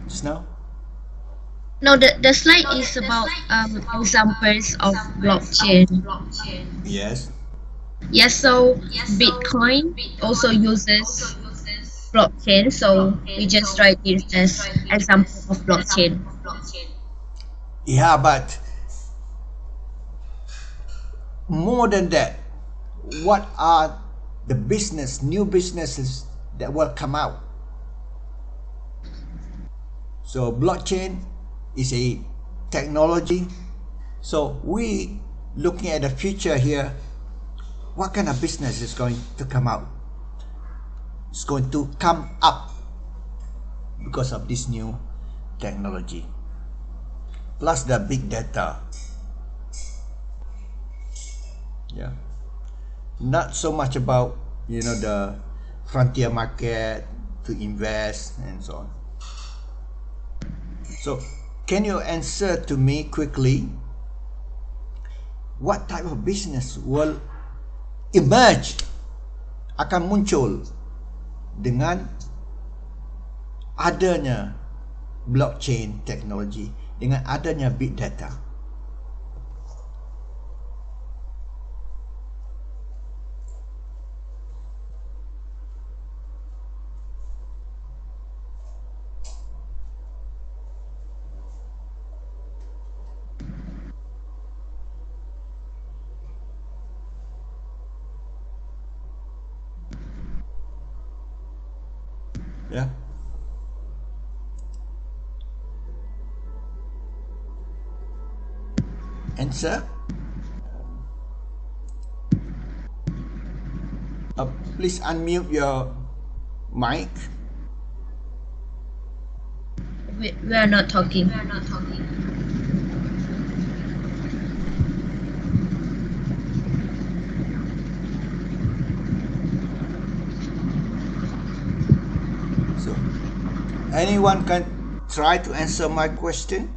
Just now? No, the slide is about examples of blockchain. Yes. Yes, so Bitcoin also uses blockchain, so we just write it as example of blockchain. Yeah, but more than that, what are the new businesses that will come out? So blockchain is a technology. So we looking at the future here, what kind of business is going to come out? It's going to come up because of this new technology. Plus the big data. Yeah. Not so much about, the frontier market to invest and so on. So, can you answer to me quickly what type of business will emerge, akan muncul dengan adanya blockchain technology, dengan adanya big data? Yeah. Answer. Please unmute your mic. We are not talking. So, anyone can try to answer my question?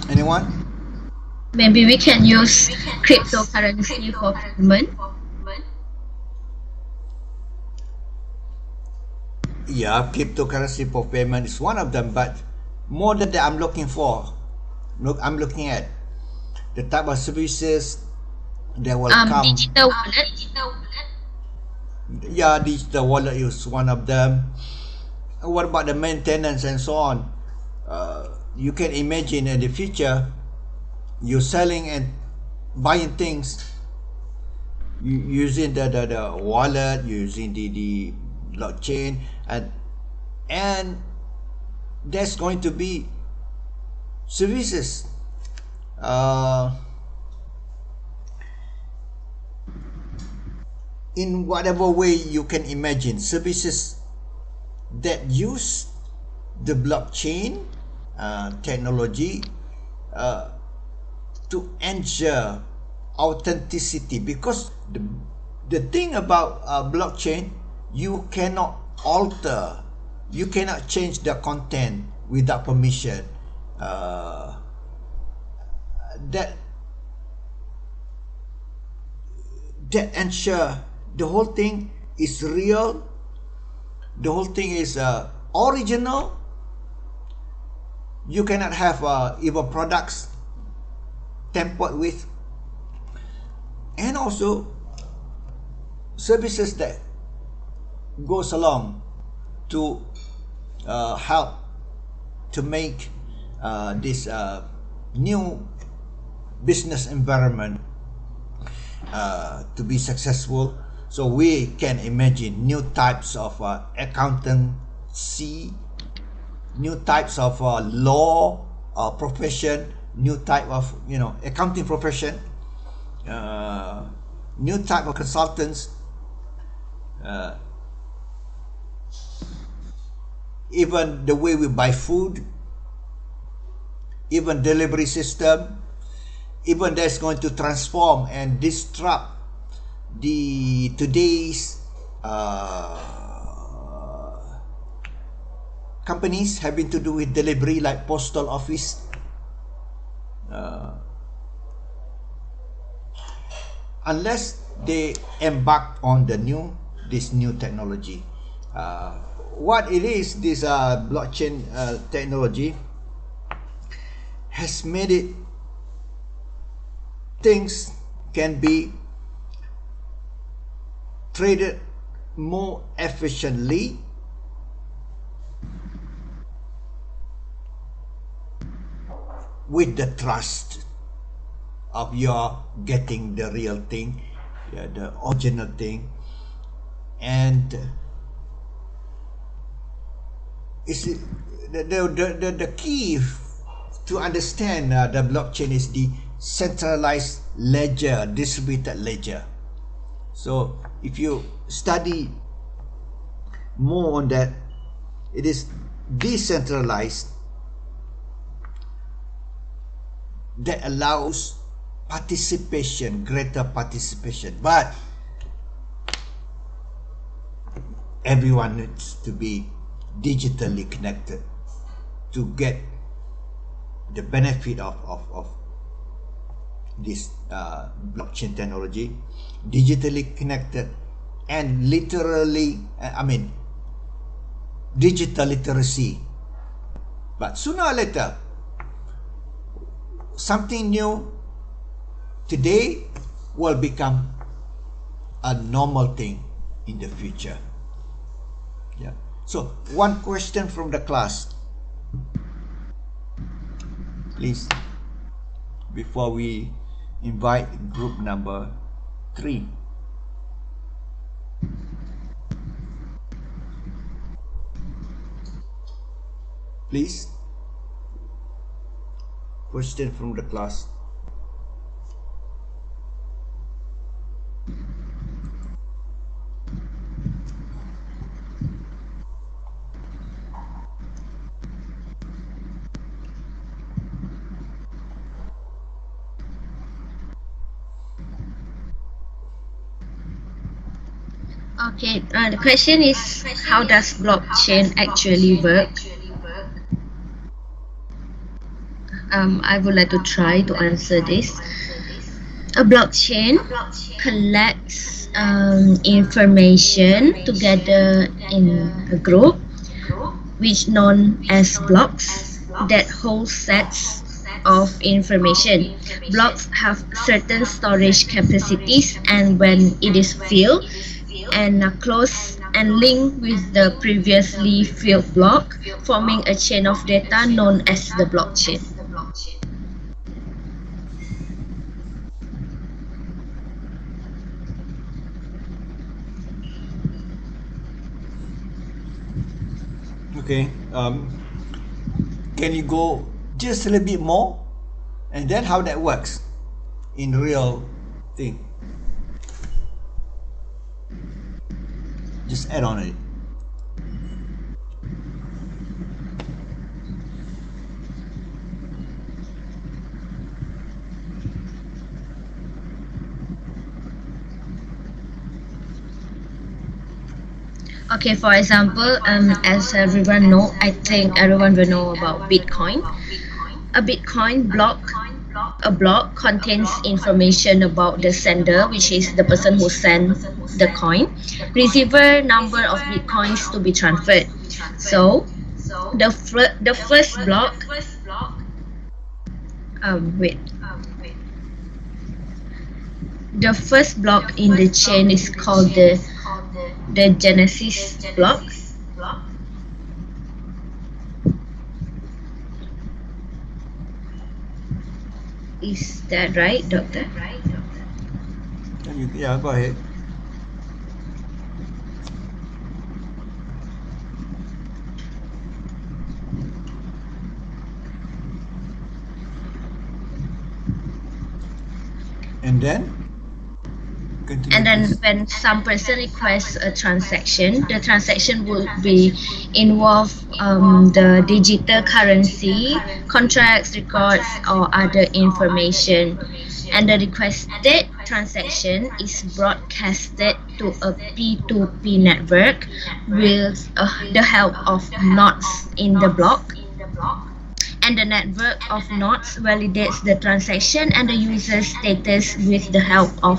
Anyone? Maybe we can use cryptocurrency for payment. Yeah, cryptocurrency for payment is one of them, but more than that, I'm looking at the type of services that will come. Digital wallet. Yeah, digital wallet is one of them. What about the maintenance and so on? You can imagine in the future, you're selling and buying things using the wallet, using the blockchain, and there's going to be services. In whatever way you can imagine, services that use the blockchain technology to ensure authenticity, because the thing about blockchain, you cannot alter, you cannot change the content without permission. That ensure the whole thing is real, the whole thing is original. You cannot have even products tampered with, and also services that goes along to help to make this new business environment to be successful. So we can imagine new types of accountancy, new types of law profession, new type of accounting profession, new type of consultants, even the way we buy food, even delivery system, even that's going to transform and disrupt the today's companies having to do with delivery, like postal office. Unless they embark on this new technology. What it is, this blockchain technology has made it, things can be traded more efficiently, with the trust of your getting the real thing, the original thing. And is the key to understand the blockchain is the centralized ledger, distributed ledger. So if you study more on that, it is decentralized, that allows participation, greater participation, but everyone needs to be digitally connected to get the benefit of this blockchain technology. Digitally connected and literally, digital literacy. But sooner or later, something new today will become a normal thing in the future. Yeah. So one question from the class, please, before we invite group number 3. Please, question from the class. Okay, the question is, how does blockchain actually work? I would like to try to answer this. A blockchain collects information together in a group, which known as blocks, that hold sets of information. Blocks have certain storage capacities, and when it is filled and closed and linked with the previously filled block, forming a chain of data known as the blockchain. Okay. Can you go just a little bit more, and then how that works in real thing? Just add on it. Okay, for example, as everyone know, I think everyone will know about Bitcoin. A Bitcoin block, a block contains information about the sender, which is the person who sent the coin, receiver, number of Bitcoins to be transferred. So, the first block, the first block in the chain is called the Genesis block. Is that right, Doctor? Yeah, go ahead. And then? Continue, and then please. when some person requests a transaction, the transaction will be involve the digital currency, contracts, records, or other information, and the requested transaction is broadcasted to a P2P network with the help of nodes in the block. And the network of nodes validates the transaction and the user status with the help of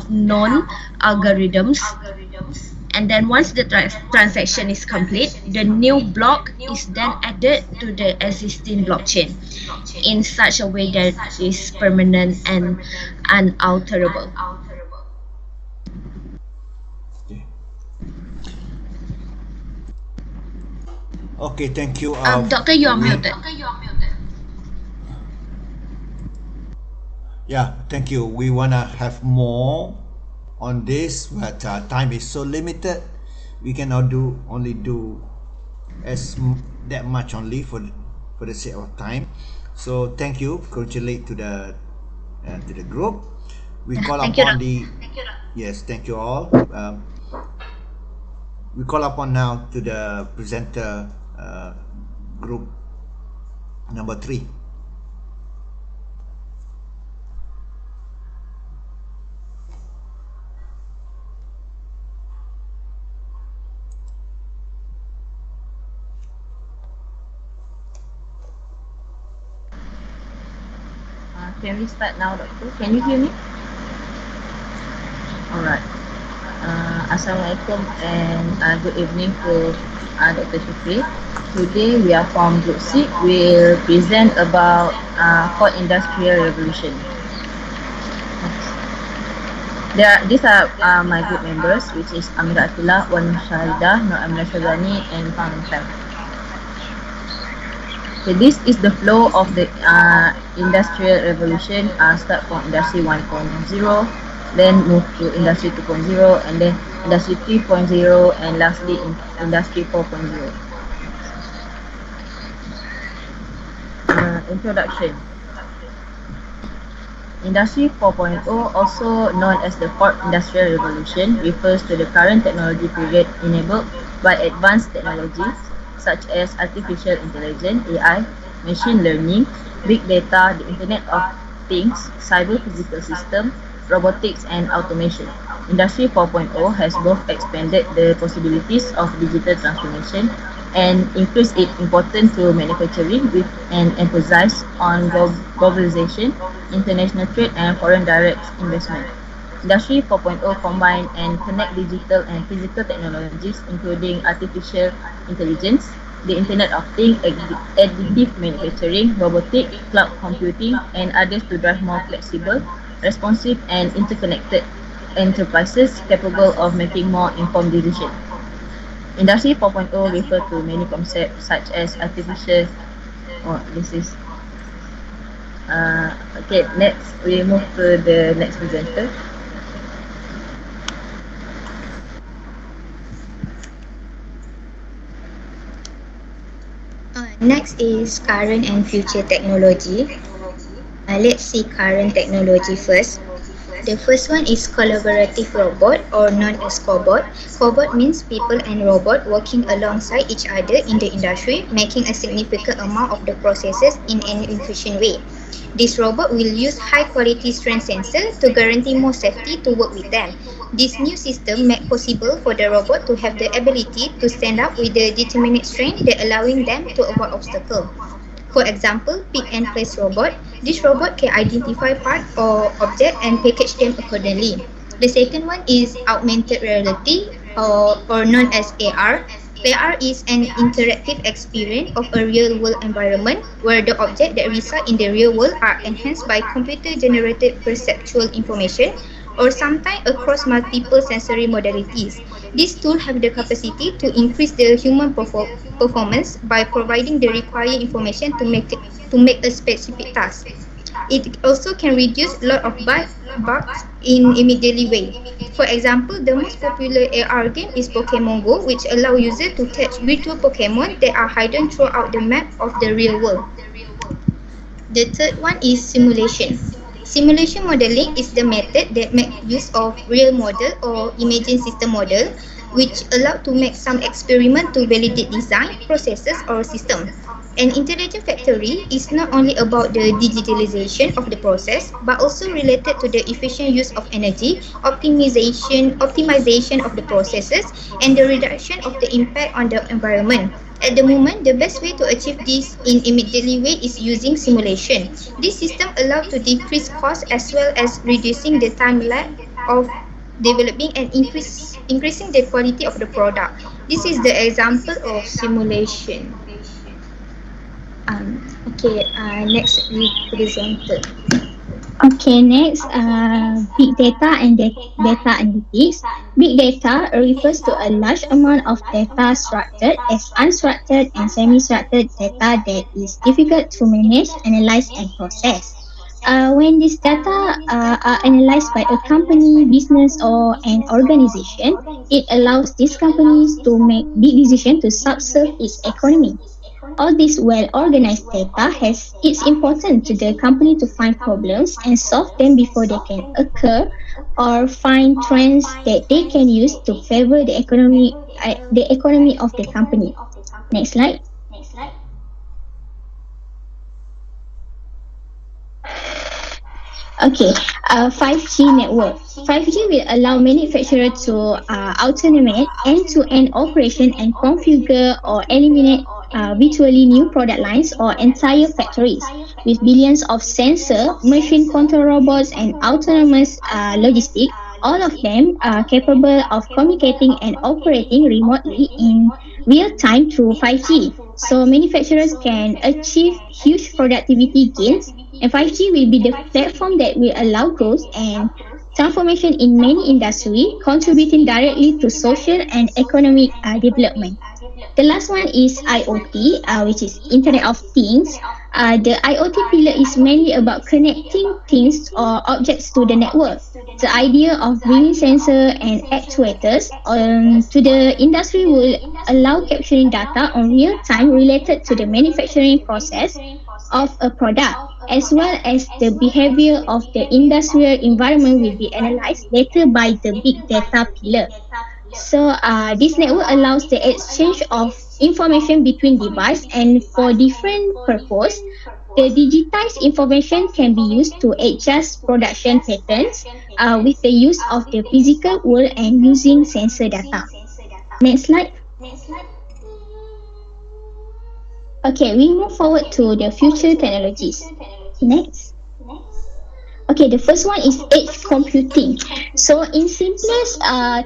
known algorithms. And then once the transaction is complete, the new block is then added to the existing blockchain in such a way that it is permanent and unalterable. Okay, thank you. Doctor, you are muted. Yeah, thank you. We wanna have more on this, but time is so limited. We cannot only do that much only for the sake of time. So thank you. Congratulate to the group. We call upon the yes. Thank you all. We call upon now to the presenter group number 3. Can we start now, Doctor? Can you hear me? Alright. Assalamualaikum and good evening to Dr. Shukri. Today we are from Group 6. We'll present about 4th Industrial Revolution. These are my group members, which is Amira Atullah, Wan Shahidah, Nur Amina Shazani, and Fahmi Tan. Okay, this is the flow of the Industrial Revolution. Start from Industry 1.0, then move to Industry 2.0, and then Industry 3.0, and lastly Industry 4.0. Introduction. Industry 4.0, also known as the 4th Industrial Revolution, refers to the current technology period enabled by advanced technologies such as artificial intelligence, AI, machine learning, big data, the Internet of Things, cyber physical system, robotics, and automation. Industry 4.0 has both expanded the possibilities of digital transformation and increase its importance to manufacturing with an emphasis on globalization, international trade, and foreign direct investment. Industry 4.0 combine and connect digital and physical technologies, including artificial intelligence, the Internet of Things, additive manufacturing, robotics, cloud computing, and others to drive more flexible, responsive, and interconnected enterprises capable of making more informed decisions. Industry 4.0 refers to many concepts such as artificial. Okay, next we move to the next presenter. Next is current and future technology. Let's see current technology first. The first one is collaborative robot or known as cobot. Cobot means people and robot working alongside each other in the industry, making a significant amount of the processes in an efficient way. This robot will use high quality strength sensor to guarantee more safety to work with them. This new system made possible for the robot to have the ability to stand up with the determinate strength that allowing them to avoid obstacles. For example, pick and place robot. This robot can identify part or object and package them accordingly. The second one is augmented reality or known as AR. AR is an interactive experience of a real-world environment where the objects that reside in the real world are enhanced by computer-generated perceptual information or sometimes across multiple sensory modalities. These tools have the capacity to increase the human performance by providing the required information to make a specific task. It also can reduce a lot of bugs in immediately way. For example, the most popular AR game is Pokemon Go, which allow users to catch virtual Pokemon that are hidden throughout the map of the real world. The third one is simulation. Simulation modeling is the method that makes use of real model or imaging system model, which allow to make some experiment to validate design, processes, or system. An intelligent factory is not only about the digitalization of the process, but also related to the efficient use of energy, optimization of the processes, and the reduction of the impact on the environment. At the moment, the best way to achieve this in immediately way is using simulation. This system allows to decrease cost as well as reducing the time lag of developing and increasing the quality of the product. This is the example of simulation. Next we presenter. Okay, next, big data and data analytics. Big data refers to a large amount of data structured as unstructured and semi-structured data that is difficult to manage, analyze, and process. When this data are analyzed by a company, business, or an organization, it allows these companies to make big decisions to subserve its economy. All this well-organized data it's important to the company to find problems and solve them before they can occur, or find trends that they can use to favor the economy of the company. Next slide. Okay, 5G network. 5G will allow manufacturers to automate end-to-end operation and configure or eliminate virtually new product lines or entire factories with billions of sensor, machine control robots, and autonomous logistics. All of them are capable of communicating and operating remotely in real time through 5G. So manufacturers can achieve huge productivity gains, and 5G will be the platform that will allow growth and transformation in many industries, contributing directly to social and economic development. The last one is IoT, which is Internet of Things. The IoT pillar is mainly about connecting things or objects to the network. The idea of bringing sensors and actuators to the industry will allow capturing data on real time related to the manufacturing process of a product, as well as the behavior of the industrial environment will be analyzed later by the big data pillar. So this network allows the exchange of information between devices, and for different purposes, the digitized information can be used to adjust production patterns with the use of the physical world and using sensor data. Next slide. Okay, we move forward to the future technologies. Next. Okay, the first one is edge computing. So in simplest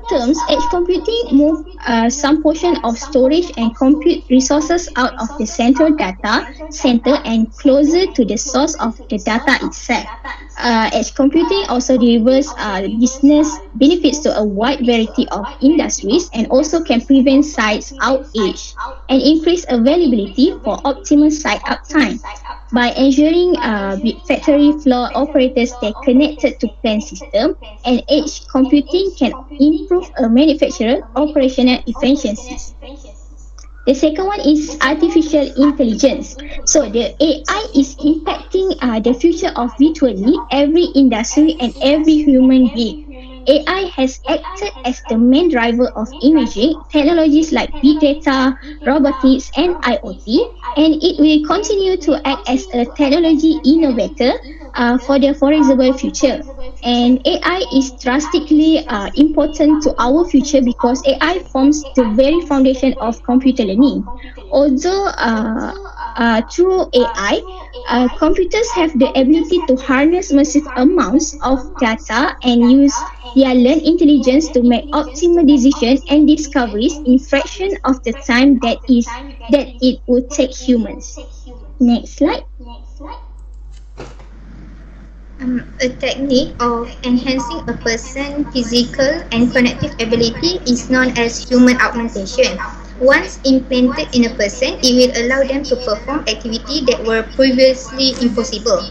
terms, edge computing move some portion of storage and compute resources out of the central data center and closer to the source of the data itself. Edge computing also delivers business benefits to a wide variety of industries and also can prevent sites outage and increase availability for optimal site uptime by ensuring factory floor operators stay connected to plant system, and edge computing can improve a manufacturer operational efficiencies. The second one is artificial intelligence. So the AI is impacting the future of virtually every industry and every human being. AI has acted as the main driver of imaging technologies like big data, robotics, and IoT, and it will continue to act as a technology innovator for the foreseeable future. And AI is drastically important to our future because AI forms the very foundation of computer learning. Although through AI, computers have the ability to harness massive amounts of data and use their learned intelligence to make optimal decisions and discoveries in fraction of the time that it would take humans. Next slide. A technique of enhancing a person's physical and cognitive ability is known as human augmentation. Once implanted in a person, it will allow them to perform activities that were previously impossible.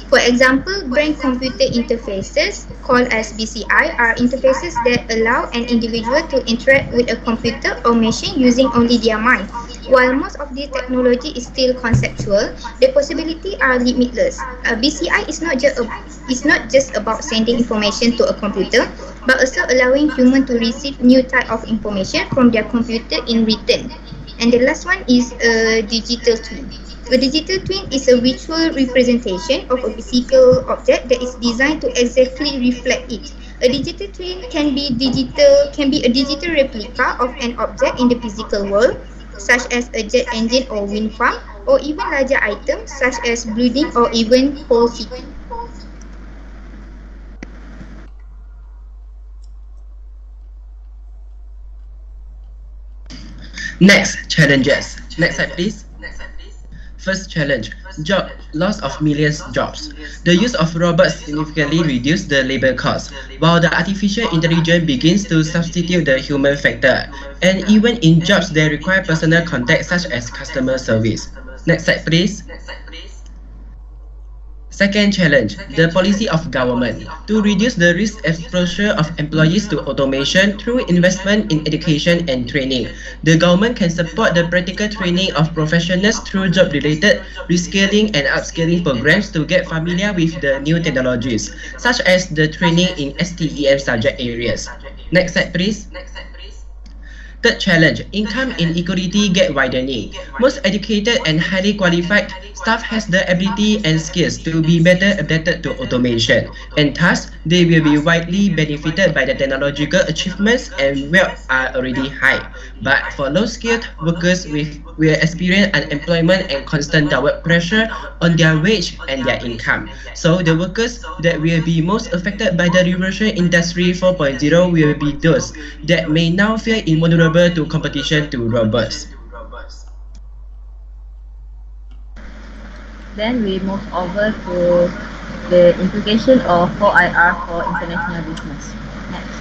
For example, brain-computer interfaces, called as BCI, are interfaces that allow an individual to interact with a computer or machine using only their mind. While most of this technology is still conceptual, the possibilities are limitless. BCI is not just about sending information to a computer, but also allowing humans to receive new type of information from their computer in return. And the last one is a digital twin. A digital twin is a virtual representation of a physical object that is designed to exactly reflect it. A digital twin can be a digital replica of an object in the physical world, such as a jet engine or wind farm, or even larger items such as building or even whole city. Next, challenges. Next slide, please. First challenge, job loss of millions jobs. The use of robots significantly reduces the labor cost, while the artificial intelligence begins to substitute the human factor, and even in jobs that require personal contact such as customer service. Next slide, please. Second challenge, the policy of government. To reduce the risk exposure of employees to automation through investment in education and training, the government can support the practical training of professionals through job-related reskilling and upskilling programs to get familiar with the new technologies, such as the training in STEM subject areas. Next slide, please. Third challenge, income inequality get widening. Most educated and highly qualified staff has the ability and skills to be better adapted to automation, and thus they will be widely benefited by the technological achievements and wealth are already high. But for low-skilled workers will experience unemployment and constant downward pressure on their wage and their income. So the workers that will be most affected by the revolution industry 4.0 will be those that may now feel invulnerable to competition to robots. Then we move over to the implication of 4IR for international business. Next.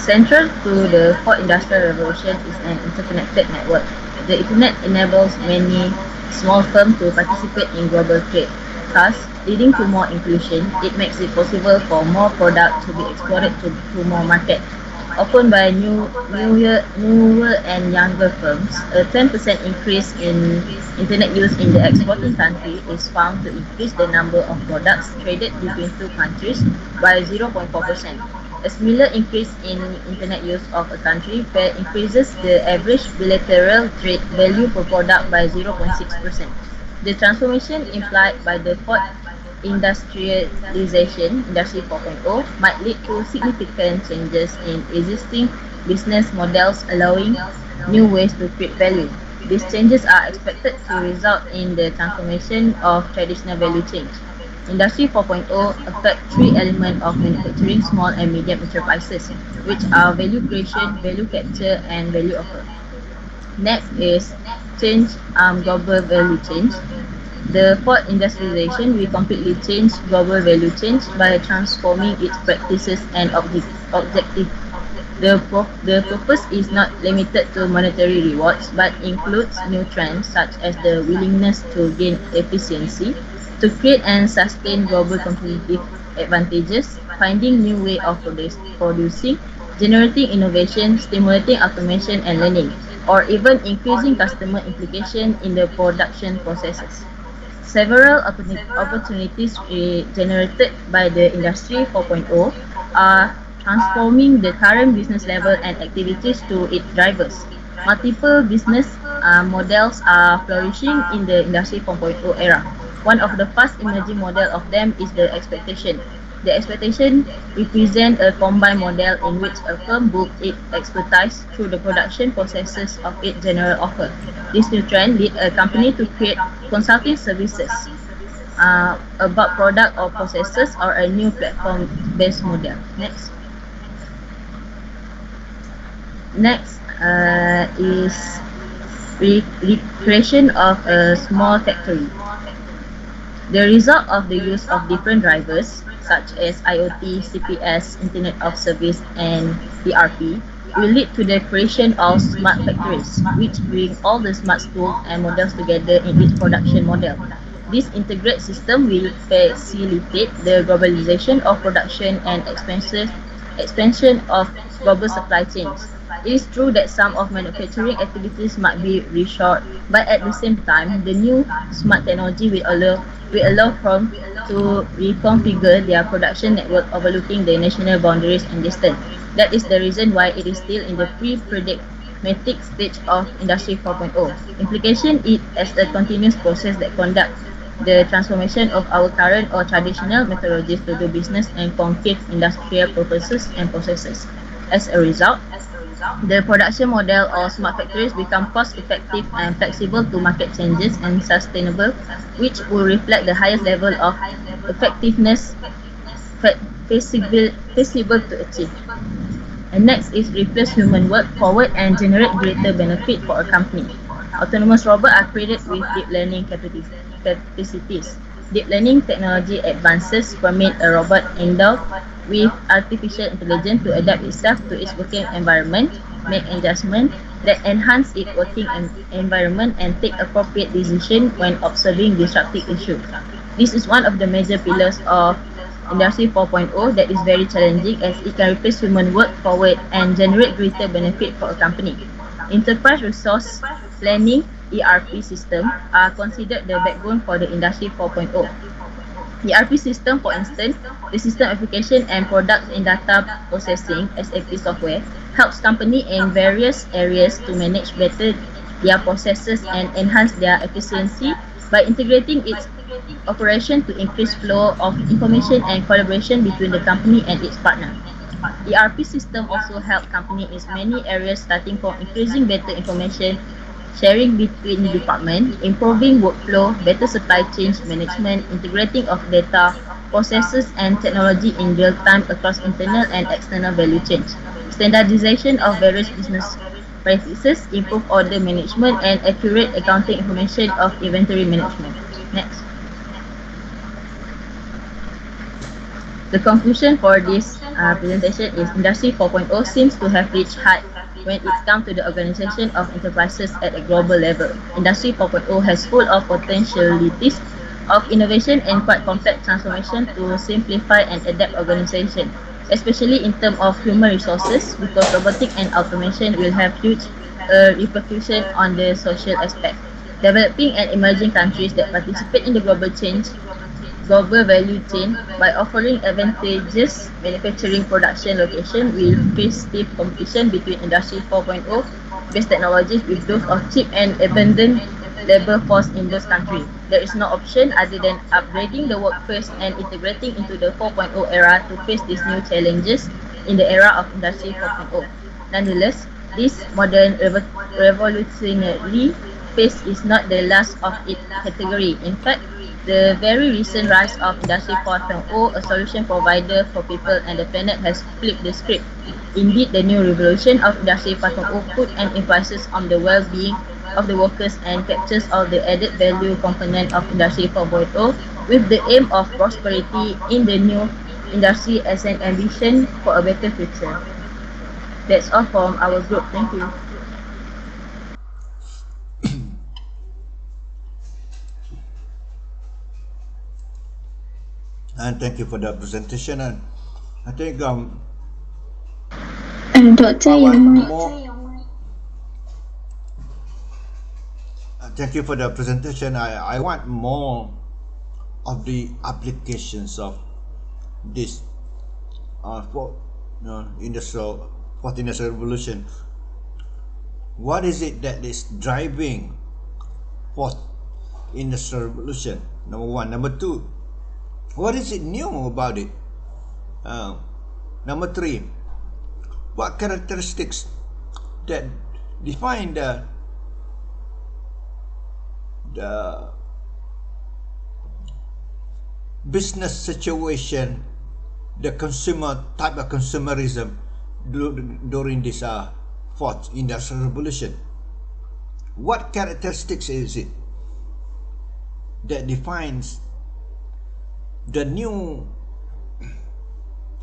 Central to the fourth industrial revolution is an interconnected network. The internet enables many small firms to participate in global trade. Thus, leading to more inclusion, it makes it possible for more products to be exported to more markets. Often by newer and younger firms, a 10% increase in internet use in the exporting country is found to increase the number of products traded between two countries by 0.4%. A similar increase in internet use of a country increases the average bilateral trade value per product by 0.6%. The transformation implied by the fourth industrialization, Industry 4.0, might lead to significant changes in existing business models allowing new ways to create value. These changes are expected to result in the transformation of traditional value chains. Industry 4.0 affect three elements of manufacturing small and medium enterprises, which are value creation, value capture, and value offer. Next is change global value change. The fourth industrialization will completely change global value change by transforming its practices and objective. The purpose is not limited to monetary rewards but includes new trends such as the willingness to gain efficiency, to create and sustain global competitive advantages, finding new way of producing, generating innovation, stimulating automation and learning, or even increasing customer implication in the production processes. Several opportunities generated by the Industry 4.0 are transforming the current business level and activities to its drivers. Multiple business models are flourishing in the Industry 4.0 era. One of the fast emerging model of them is the expectation. The expectation represents a combined model in which a firm books its expertise through the production processes of its general offer. This new trend leads a company to create consulting services about product or processes or a new platform-based model. Next is recreation of a small factory. The result of the use of different drivers such as IoT, CPS, Internet of Service, and ERP will lead to the creation of smart factories, which bring all the smart tools and models together in its production model. This integrated system will facilitate the globalization of production and expansion of global supply chains. It is true that some of manufacturing activities might be reshored, but at the same time, the new smart technology will allow firms to reconfigure their production network overlooking the national boundaries and distance. That is the reason why it is still in the pre-pragmatic stage of Industry 4.0. Implication is as a continuous process that conducts the transformation of our current or traditional methodologies to do business and complete industrial purposes and processes. As a result, the production model of smart factories become cost-effective and flexible to market changes and sustainable, which will reflect the highest level of effectiveness feasible to achieve. And next is replace human work forward and generate greater benefit for a company. Autonomous robots are created with deep learning capacities. Deep learning technology advances permit a robot endowed with artificial intelligence to adapt itself to its working environment, make adjustments that enhance its working environment, and take appropriate decisions when observing disruptive issues. This is one of the major pillars of Industry 4.0 that is very challenging as it can replace human work forward and generate greater benefit for a company. Enterprise resource planning ERP system are considered the backbone for the Industry 4.0. ERP system, for instance, the system application and products in data processing (SAP software) helps companies in various areas to manage better their processes and enhance their efficiency by integrating its operation to increase flow of information and collaboration between the company and its partner. ERP system also help companies in many areas, starting from increasing better information sharing between departments, improving workflow, better supply chain management, integrating of data, processes and technology in real time across internal and external value chains, standardization of various business practices, improve order management and accurate accounting information of inventory management. Next. The conclusion for this presentation is Industry 4.0 seems to have reached height when it comes to the organization of enterprises at a global level. Industry 4.0 has full of potentialities of innovation and quite complex transformation to simplify and adapt organization, especially in terms of human resources, because robotic and automation will have huge repercussion on the social aspect. Developing and emerging countries that participate in the global value chain by offering advantageous manufacturing production location will face stiff competition between Industry 4.0 based technologies with those of cheap and abundant labor force in those countries. There is no option other than upgrading the workforce and integrating into the 4.0 era to face these new challenges in the era of Industry 4.0. Nonetheless, this modern revolutionary phase is not the last of its category. In fact, the very recent rise of Industry 4.0, a solution provider for people and the planet, has flipped the script. Indeed, the new revolution of Industry 4.0 put an emphasis on the well-being of the workers and captures all the added value component of Industry 4.0 with the aim of prosperity in the new industry as an ambition for a better future. That's all from our group. Thank you. And thank you for the presentation. And I think Doctor, I your want mic. more. Thank you for the presentation. I want more of the applications of this fourth industrial revolution. What is it that is driving fourth industrial revolution? Number one. Number two, what is it new about it? Number three, what characteristics that define the business situation, the consumer type of consumerism during this fourth industrial revolution? What characteristics is it that defines the new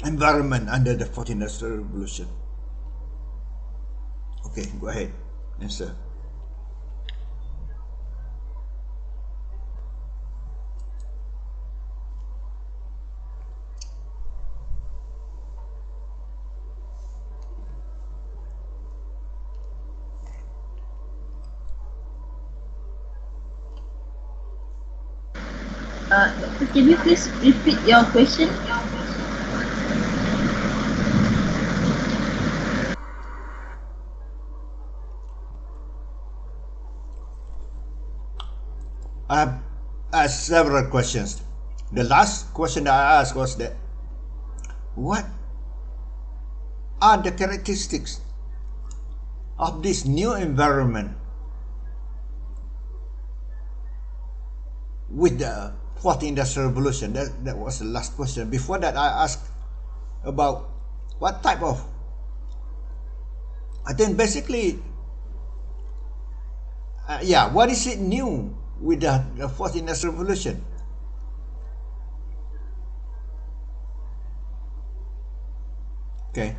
environment under the fourth industrial revolution? Okay, go ahead, answer. Doctor, can you please repeat your question? I have asked several questions. The last question that I asked was that what are the characteristics of this new environment with the fourth industrial revolution? That was the last question. Before that, I asked about what type of, I think basically, what is it new with the fourth industrial revolution? Okay.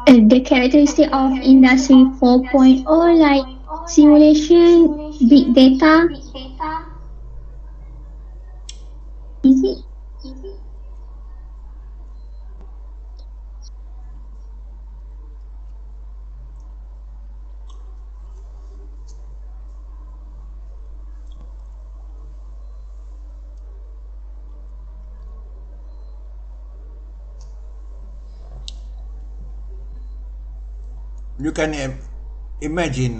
The characteristic of Industry 4.0, like simulation, big data. Is it? You can imagine,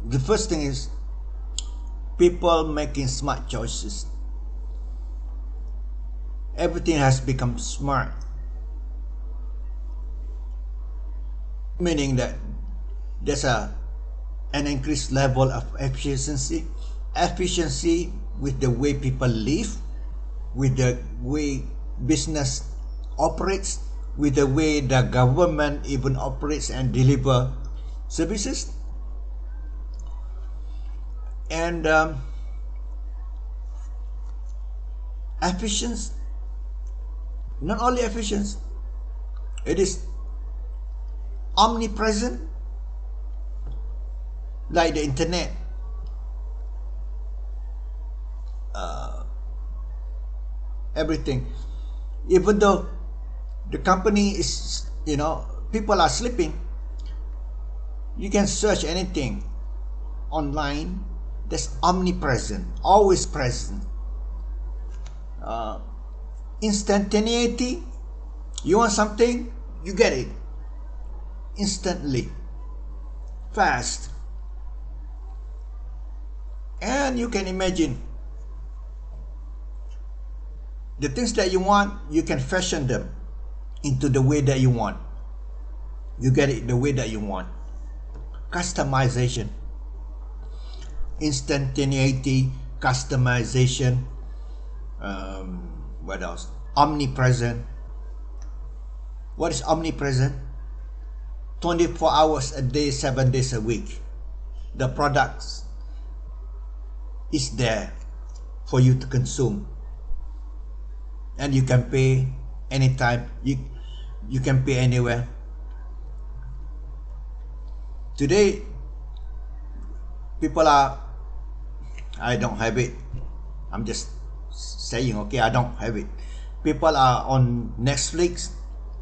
the first thing is people making smart choices. Everything has become smart, meaning that there's an increased level of efficiency with the way people live, with the way business operates, with the way the government even operates and deliver services. And efficiency not only efficient, it is omnipresent, like the internet. Everything, even though the company is, people are sleeping, you can search anything online. That's omnipresent, always present. Instantaneity, you want something, you get it instantly, fast. And you can imagine the things that you want, you can fashion them into the way that you want. You get it the way that you want. Customization, instantaneity, customization. What else? Omnipresent. What is omnipresent? 24 hours a day, 7 days a week. The products is there for you to consume. And you can pay anytime, you can pay anywhere. Today, people are, I don't have it. I'm just saying, okay, I don't have it. People are on Netflix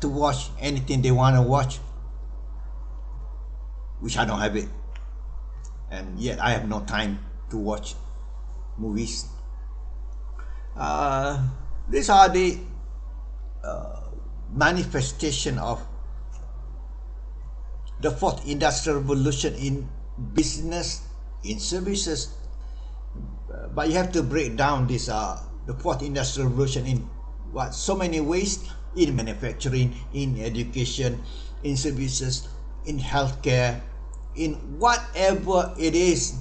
to watch anything they want to watch, which I don't have it. And yet I have no time to watch movies. These are the manifestation of the fourth industrial revolution in business, in services. But you have to break down this the fourth industrial revolution in so many ways: in manufacturing, in education, in services, in healthcare, in whatever it is,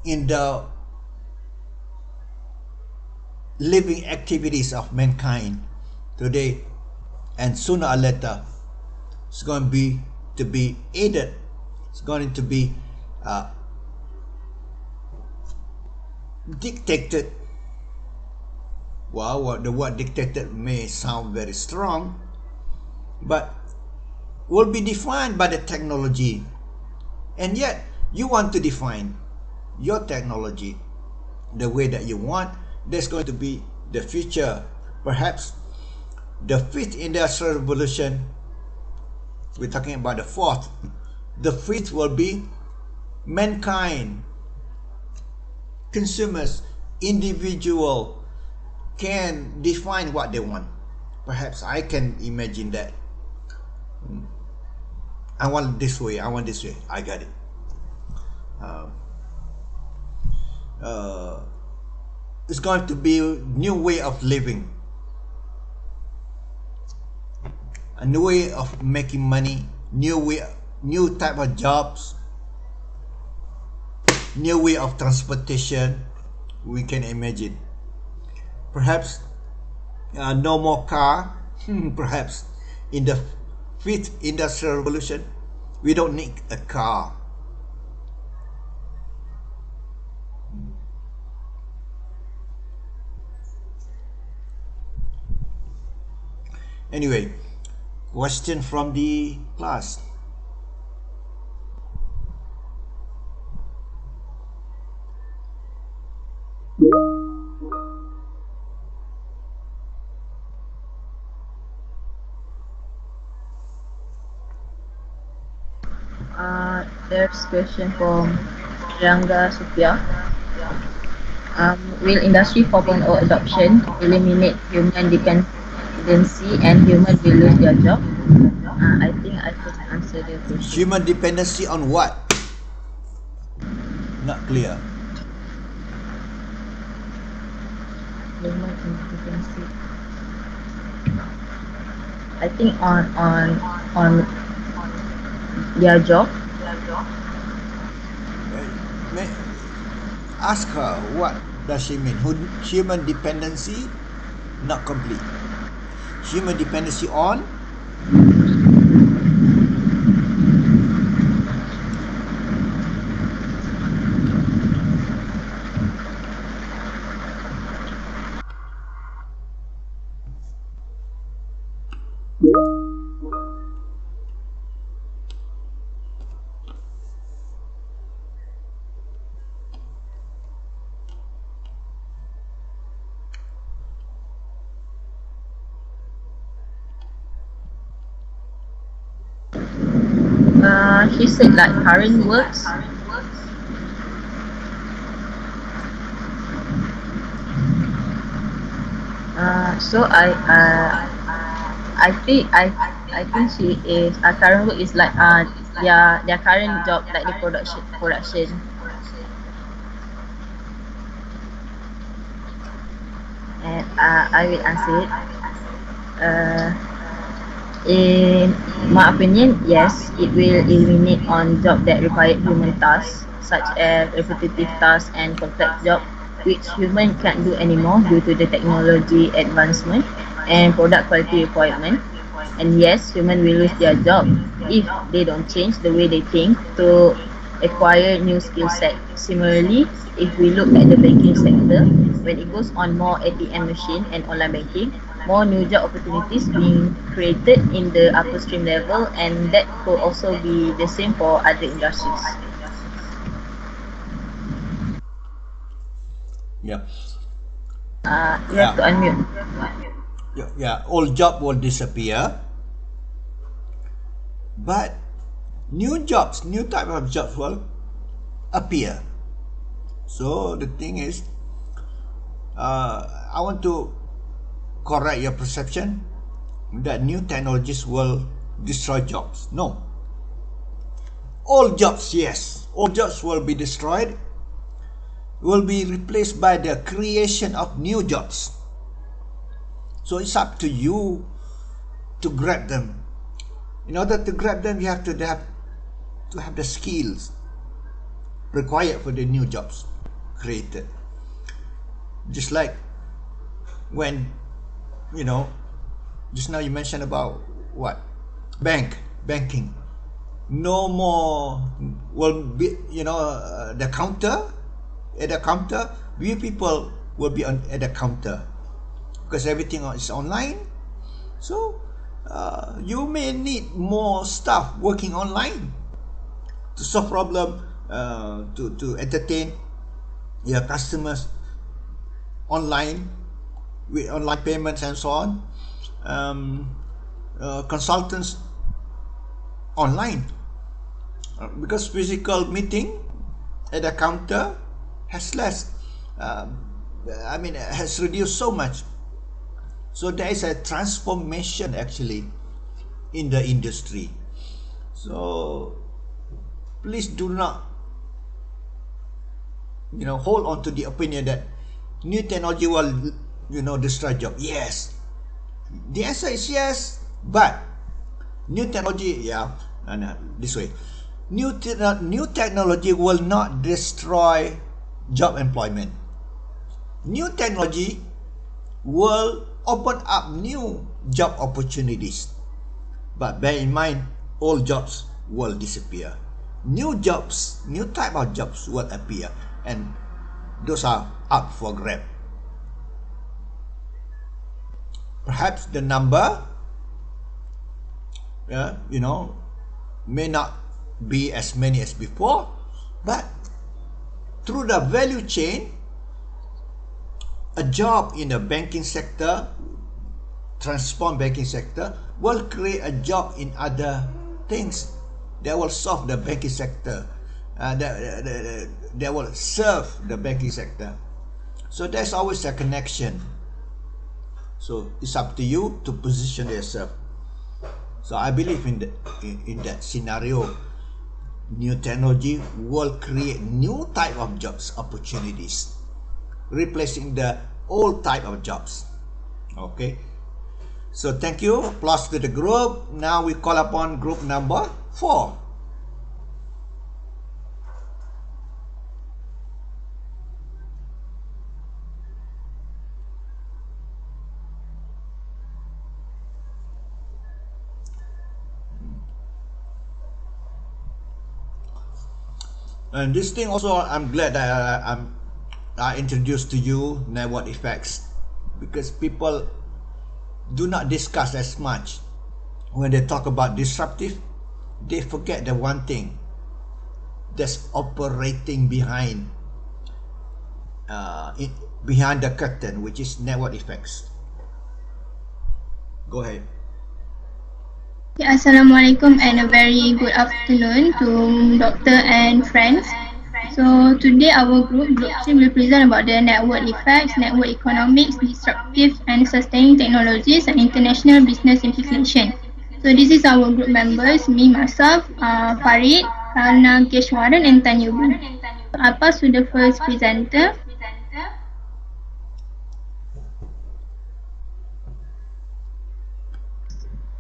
in the living activities of mankind today. And sooner or later, it's going to be aided. It's going to be dictated. Well, the word dictated may sound very strong, but will be defined by the technology. And yet, you want to define your technology the way that you want. There's going to be the future. Perhaps the fifth industrial revolution, we're talking about the fourth. The fifth will be mankind, consumers, individual can define what they want. Perhaps I can imagine that. I want this way, I want this way, I got it. It's going to be a new way of living, a new way of making money, new type of jobs, new way of transportation. We can imagine. Perhaps no more car. Perhaps in the fifth industrial revolution, we don't need a car. Anyway, question from the class. There's question from Rangga Supia. Will Industry 4.0 adoption eliminate human dependency and human will lose their job? I think I could answer the question. Human dependency on what? Not clear. Human dependency. I think on their job. Ask her, what does she mean? Human dependency? Not complete. Human dependency on? He said like current works. So I think she is current work is like their current job, like the production. And I will answer it. In my opinion, yes, it will eliminate on jobs that require human tasks, such as repetitive tasks and complex jobs, which human can't do anymore due to the technology advancement and product quality requirement. And yes, human will lose their job if they don't change the way they think to acquire new skill set. Similarly, if we look at the banking sector, when it goes on more ATM machine and online banking, more new job opportunities being created in the upper stream level, and that could also be the same for other industries. Yeah. You have to unmute. Yeah, all job will disappear, but new jobs, new type of jobs will appear. So the thing is, I want to correct your perception that new technologies will destroy jobs. No. All jobs, yes, all jobs will be destroyed, will be replaced by the creation of new jobs. So it's up to you to grab them. In order to grab them, you have to have the skills required for the new jobs created. Just like when, just now you mentioned about what? Banking. No more will be, the counter. At the counter, we people will be at the counter because everything is online. So you may need more staff working online to solve problem, to entertain your customers online with online payments and so on. Consultants online, because physical meeting at the counter has less. Has reduced so much. So there is a transformation actually in the industry. So please do not, hold on to the opinion that new technology will, destroy job. Yes, the answer is yes, but new technology, this way, new technology will not destroy job employment. New technology will open up new job opportunities, but bear in mind, all jobs will disappear. New jobs, new type of jobs will appear, and those are up for grab. Perhaps the number, may not be as many as before, but through the value chain, a job in the banking sector, transform banking sector, will create a job in other things that will solve the banking sector, that will serve the banking sector. So there's always a connection. So it's up to you to position yourself. So I believe in that scenario, new technology will create new type of jobs opportunities, replacing the old type of jobs. Okay. So thank you. Applause to the group. Now we call upon group number 4. And this thing also, I'm glad that I introduced to you network effects, because people do not discuss as much. When they talk about disruptive, they forget the one thing that's operating behind behind the curtain, which is network effects. Go ahead. Assalamualaikum and a very good afternoon to doctor and friends. So today our group team will present about the network effects, network economics, disruptive and sustaining technologies and international business implication. So this is our group members, me myself, Farid, Karna Keshwaran and Tanyubi. I'll pass to the first presenter.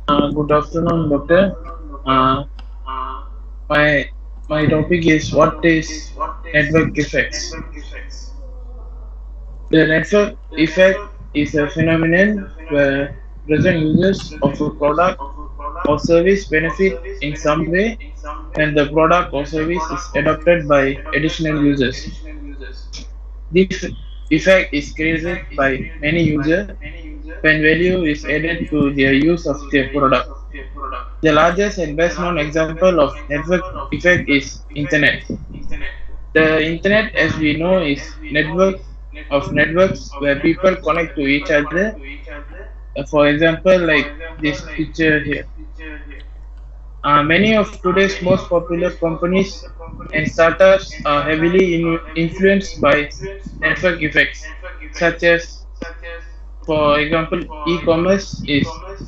Good afternoon, doctor. My my topic is what is network effects. The network effect is a phenomenon where present users of a product or service benefit in some way when the product or service is adopted by additional users. This effect is created by many users when value is added to their use of their product. The largest and best known example of network effect is Internet. The Internet, as we know, is network of networks where people connect to each other. For example, like this picture here. Many of today's most popular companies and startups are heavily influenced by network effects, such as, for example, e-commerce is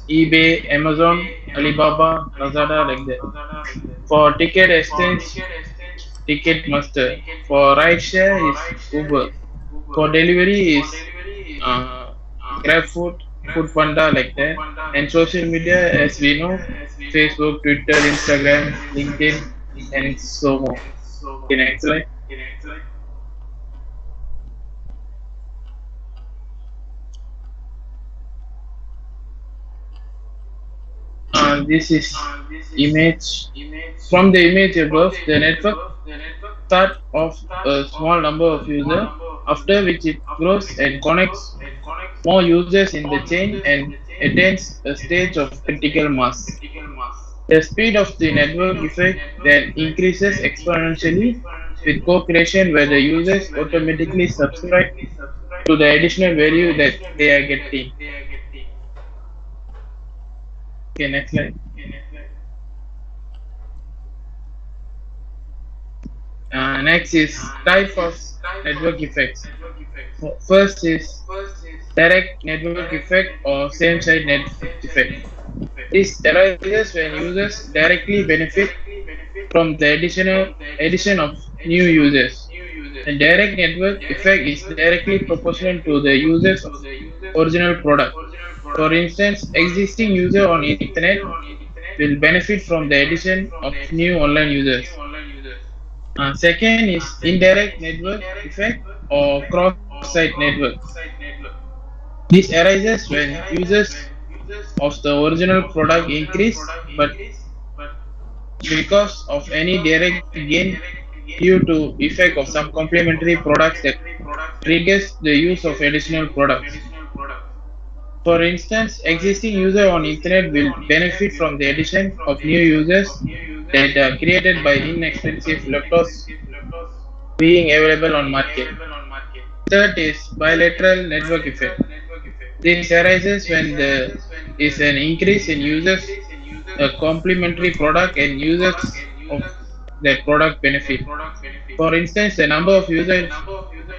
eBay, Amazon, Alibaba, Lazada, like that. For ticket exchange, Ticketmaster. For rideshare is Uber. For delivery is uh, GrabFood, Foodpanda, like that. And social media, as we know, Facebook, Twitter, Instagram, LinkedIn, and so on. Okay, next slide. This is image. From the image above, the network start off a small number of users, after which it grows and connects more users in the chain and attains a stage of critical mass. The speed of the network effect then increases exponentially with co-creation where the users automatically subscribe to the additional value that they are getting. Okay, next slide. Next is type of network effects. First is direct network effect or same-side network effect. This arises when users directly benefit from the addition of new users. The direct network effect is directly proportional to the users of original product. For instance, existing user on internet will benefit from the addition of new online users. Second is indirect network effect or cross-site network. This arises when users of the original product increase, but because of any direct gain due to effect of some complementary products that triggers the use of additional products. For instance, existing user on internet will benefit from the addition of new users that are created by inexpensive laptops being available on market. Third is bilateral network effect. This arises when there is an increase in users, a complementary product and users of that product benefit. For instance, the number of users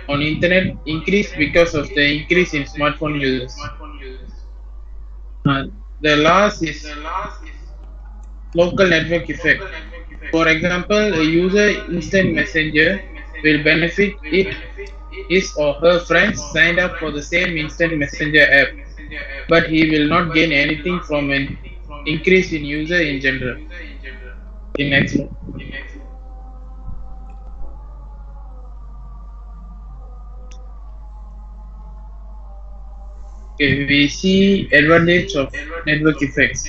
on internet increase because of the increase in smartphone users. The last is local network effect. For example, a user instant messenger will benefit it his or her friends signed up for the same instant messenger app, but he will not gain anything from an increase in user in general. In next one. Okay, we see advantage of network effects.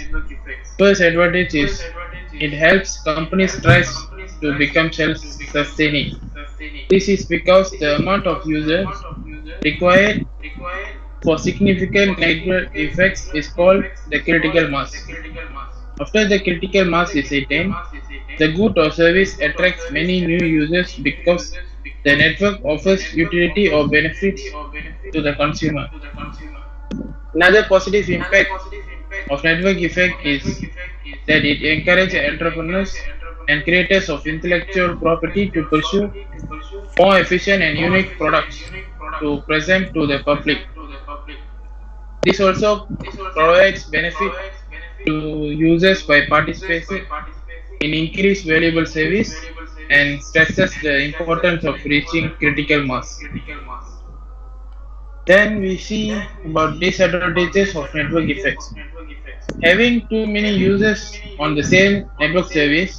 First advantage is it helps companies try to become self-sustaining. This is because the amount of users required for significant network effects is called the critical mass. After the critical mass is attained, the good or service attracts many new users because the network offers utility or benefits to the consumer. Another positive impact of network effect is that it encourages entrepreneurs and creators of intellectual property to pursue more efficient and unique products to present to the public. This also provides benefit to users by participating in increased valuable service and stresses the importance of reaching critical mass. Then we see about disadvantages of network effects. Having too many users on the same network service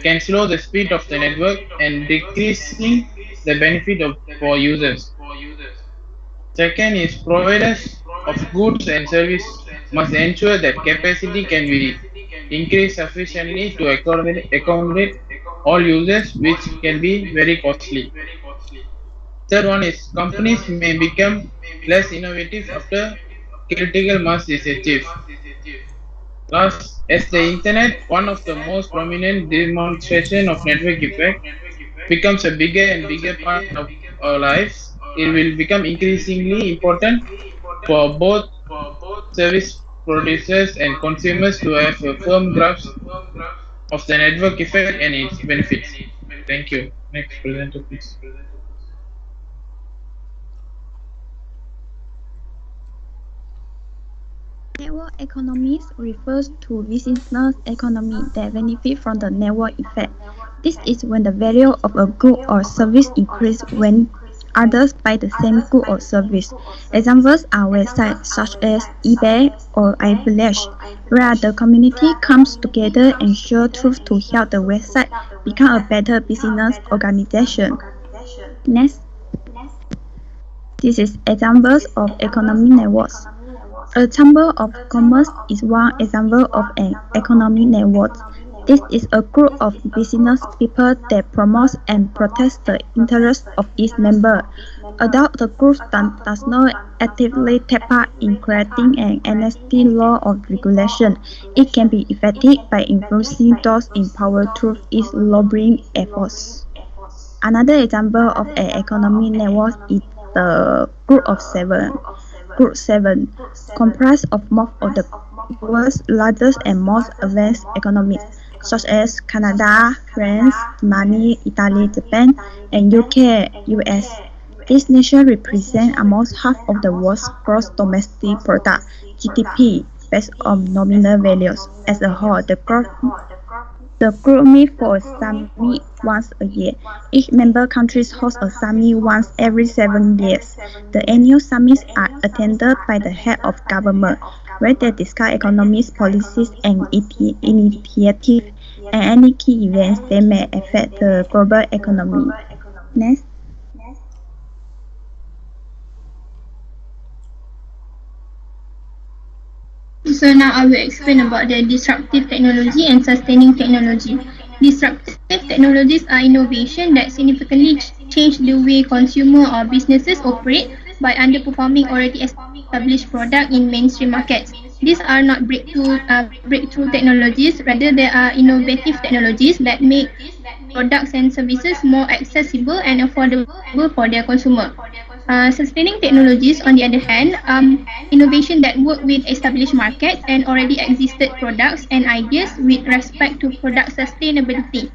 can slow the speed of the network and decreasing the benefit for users. Second is providers of goods and service must ensure that capacity can be increased sufficiently to accommodate all users, which can be very costly. Third one is companies may become less innovative after critical mass is achieved. Last, as the internet, one of the most prominent demonstration of network effect, becomes a bigger and bigger part of our lives, it will become increasingly important for both service producers and consumers to have a firm grasp of the network effect and its benefits. Thank you. Next presenter, please. Network economies refers to business economy that benefit from the network effect. This is when the value of a good or service increase when others buy the same good or service. Examples are websites such as eBay or iVillage, where the community comes together and share truth to help the website become a better business organization. Next. This is examples of economic networks. A chamber of commerce is one example of an economic network. This is a group of business people that promotes and protects the interests of its members. Although the group does not actively take part in creating an NST law or regulation, it can be effective by influencing those in power through its lobbying efforts. Another example of an economic network is the Group of Seven. Group 7 comprised of most of the world's largest and most advanced economies, such as Canada, France, Germany, Italy, Japan, and UK, US. These nations represent almost half of the world's gross domestic product, GDP, based on nominal values. As a whole, the group meets for a summit once a year. Each member country hosts a summit once every 7 years. The annual summits are attended by the head of government, where they discuss economic policies and initiatives and any key events that may affect the global economy. Next. So now I will explain about the disruptive technology and sustaining technology. Disruptive technologies are innovation that significantly change the way consumer or businesses operate by underperforming already established products in mainstream markets. These are not breakthrough technologies, rather they are innovative technologies that make products and services more accessible and affordable for their consumer. Sustaining technologies, on the other hand, innovation that work with established markets and already existed products and ideas with respect to product sustainability.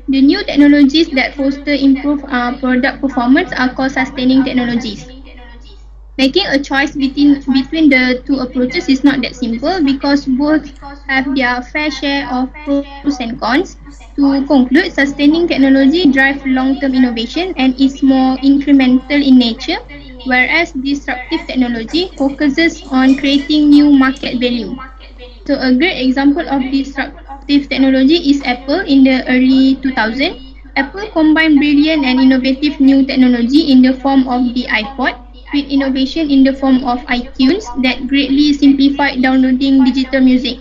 The new technologies that foster improved product performance are called sustaining technologies. Making a choice between the two approaches is not that simple because both have their fair share of pros and cons. To conclude, sustaining technology drives long-term innovation and is more incremental in nature, whereas disruptive technology focuses on creating new market value. So a great example of disruptive technology is Apple in the early 2000s. Apple combined brilliant and innovative new technology in the form of the iPod with innovation in the form of iTunes that greatly simplified downloading digital music.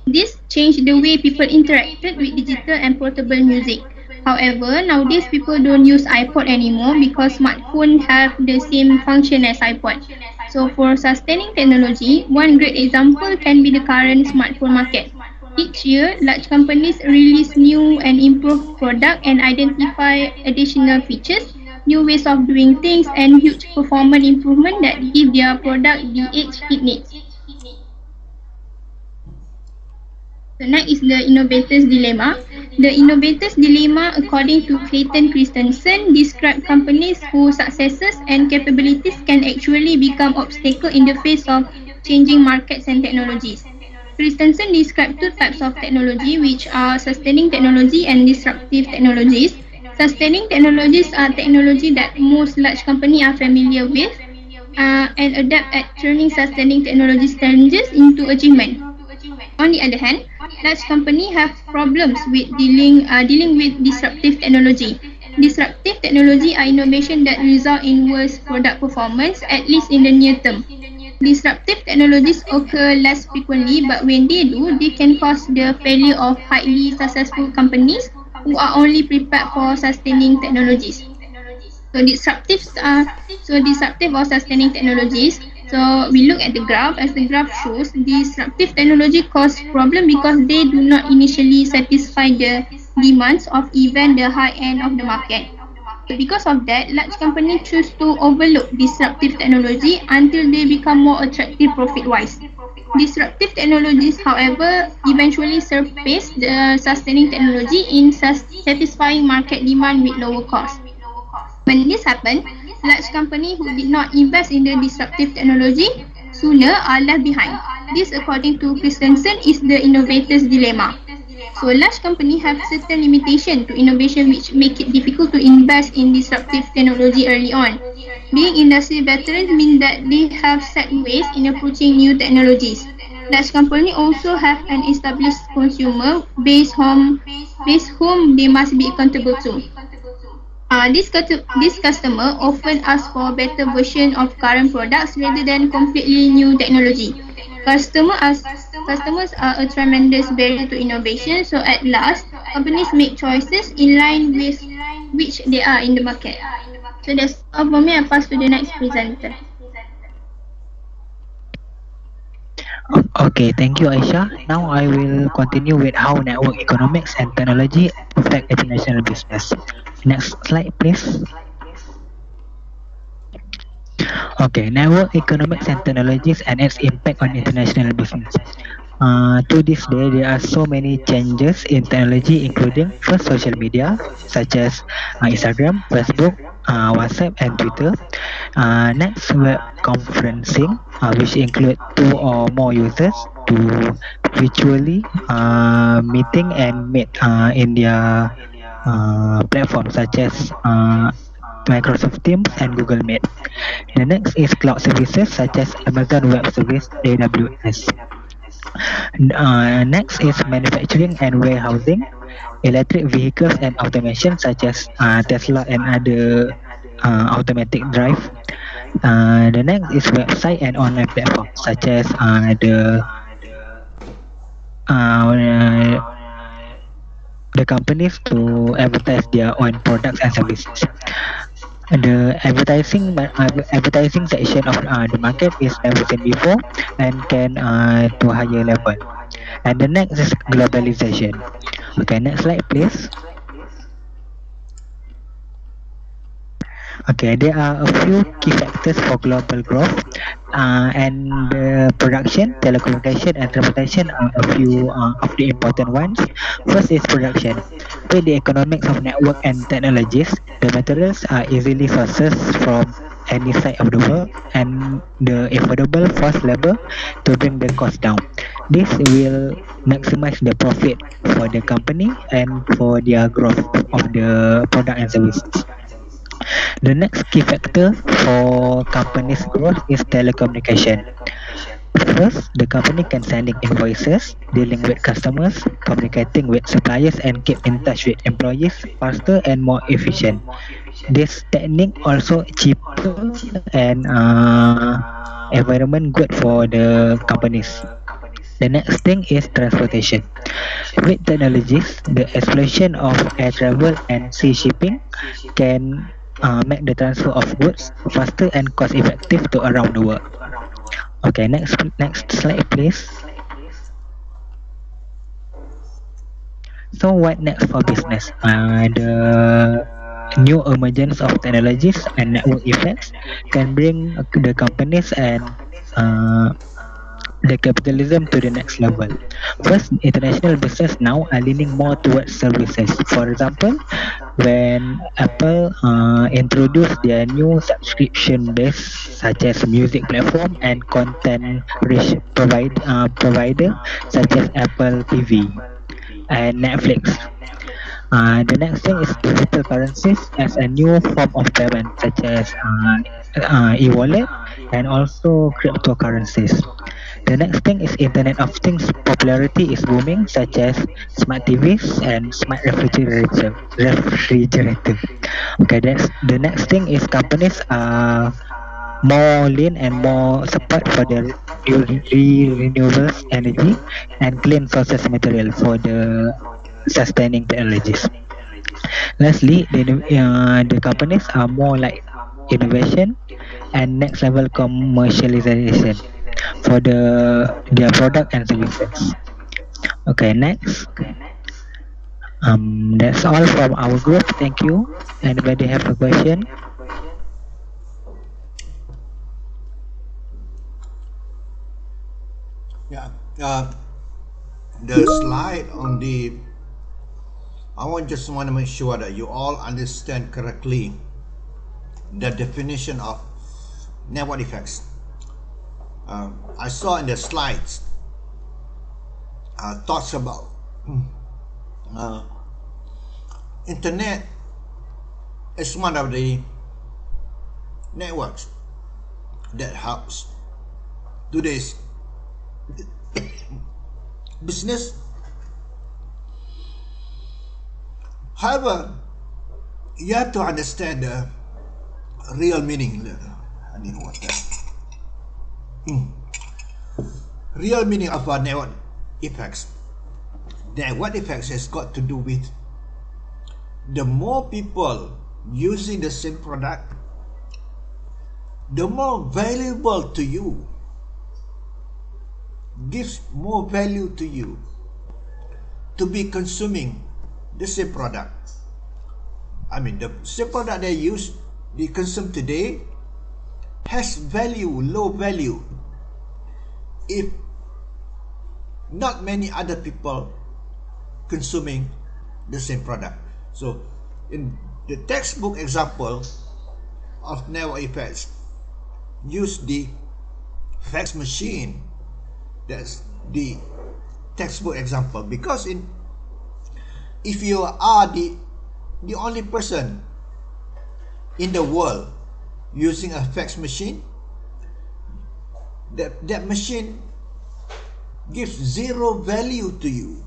This changed the way people interacted with digital and portable music. However, nowadays people don't use iPod anymore because smartphones have the same function as iPod. So for sustaining technology, one great example can be the current smartphone market. Each year, large companies release new and improved products and identify additional features, new ways of doing things, and huge performance improvement that give their product the edge it needs. So next is the innovator's dilemma. The innovator's dilemma, according to Clayton Christensen, describe companies whose successes and capabilities can actually become obstacle in the face of changing markets and technologies. Christensen described two types of technology, which are sustaining technology and disruptive technologies. Sustaining technologies are technology that most large companies are familiar with and adapt at turning sustaining technology challenges into achievement. On the other hand, large companies have problems with dealing with disruptive technology. Disruptive technology are innovation that result in worse product performance, at least in the near term. Disruptive technologies occur less frequently, but when they do, they can cause the failure of highly successful companies who are only prepared for sustaining technologies. So disruptive or sustaining technologies. So we look at the graph. As the graph shows, disruptive technology cause problem because they do not initially satisfy the demands of even the high end of the market. So because of that, large companies choose to overlook disruptive technology until they become more attractive profit-wise. Disruptive technologies, however, eventually surpass the sustaining technology in satisfying market demand with lower cost. When this happens, large companies who did not invest in the disruptive technology sooner are left behind. This, according to Christensen, is the innovator's dilemma. So large companies have certain limitations to innovation which make it difficult to invest in disruptive technology early on. Being industry veterans means that they have set ways in approaching new technologies. Large companies also have an established consumer base whom they must be accountable to. This customer often ask for a better version of current products rather than completely new technology. Customers are a tremendous barrier to innovation, so at last, companies make choices in line with which they are in the market. So that's all for me. I pass to the next presenter. Okay, thank you, Aisha. Now I will continue with how network economics and technology affect international business. Next slide, please. Okay, network economics and technologies and its impact on international business. To this day, there are so many changes in technology, including first social media, such as Instagram, Facebook, WhatsApp, and Twitter. Next, web conferencing, which include two or more users to virtually meeting and meet in their platforms, such as Microsoft Teams and Google Meet. The next is cloud services such as Amazon Web Service (AWS). Next is manufacturing and warehousing, electric vehicles and automation such as Tesla and other automatic drive. The next is website and online platforms such as the companies to advertise their own products and services. The advertising section of the market is never seen before and can to higher level. And the next is globalization. Okay, next slide, please. Okay, there are a few key factors for global growth, and production, telecommunication, and transportation are a few of the important ones. First is production. With the economics of network and technologies, the materials are easily sourced from any side of the world, and the affordable forced labor to bring the cost down. This will maximize the profit for the company and for their growth of the product and services. The next key factor for companies' growth is telecommunication. First, the company can sending invoices, dealing with customers, communicating with suppliers, and keep in touch with employees faster and more efficient. This technique also cheaper and environment good for the companies. The next thing is transportation. With technologies, the explosion of air travel and sea shipping can make the transfer of goods faster and cost effective to around the world. Okay, next slide, please. So what next for business? The new emergence of technologies and network effects can bring the companies and the capitalism to the next level. First, international business now are leaning more towards services. For example, when Apple introduced their new subscription base such as music platform and content provider such as Apple TV and Netflix. The next thing is digital currencies as a new form of payment such as e-wallet and also cryptocurrencies. The next thing is Internet of Things popularity is booming, such as smart TVs and smart refrigerator. Okay, that's the next thing is companies are more lean and more support for the renewables energy and clean sources material for the sustaining technologies. Lastly, the companies are more like innovation and next level commercialization for their product and services. Okay, next. That's all from our group. Thank you. Anybody have a question? Yeah. The slide on the. Just want to make sure that you all understand correctly the definition of network effects. I saw in the slides talks about internet is one of the networks that helps today's business. However, you have to understand the real meaning. I need water. Real meaning of our network effects. Network effects has got to do with the more people using the same product, the more valuable to you, gives more value to you to be consuming the same product. I mean, the same product they consume today has value, low value, if not many other people consuming the same product. So, in the textbook example of network effects, use the fax machine. That's the textbook example, because if you are the only person in the world using a fax machine, that machine gives zero value to you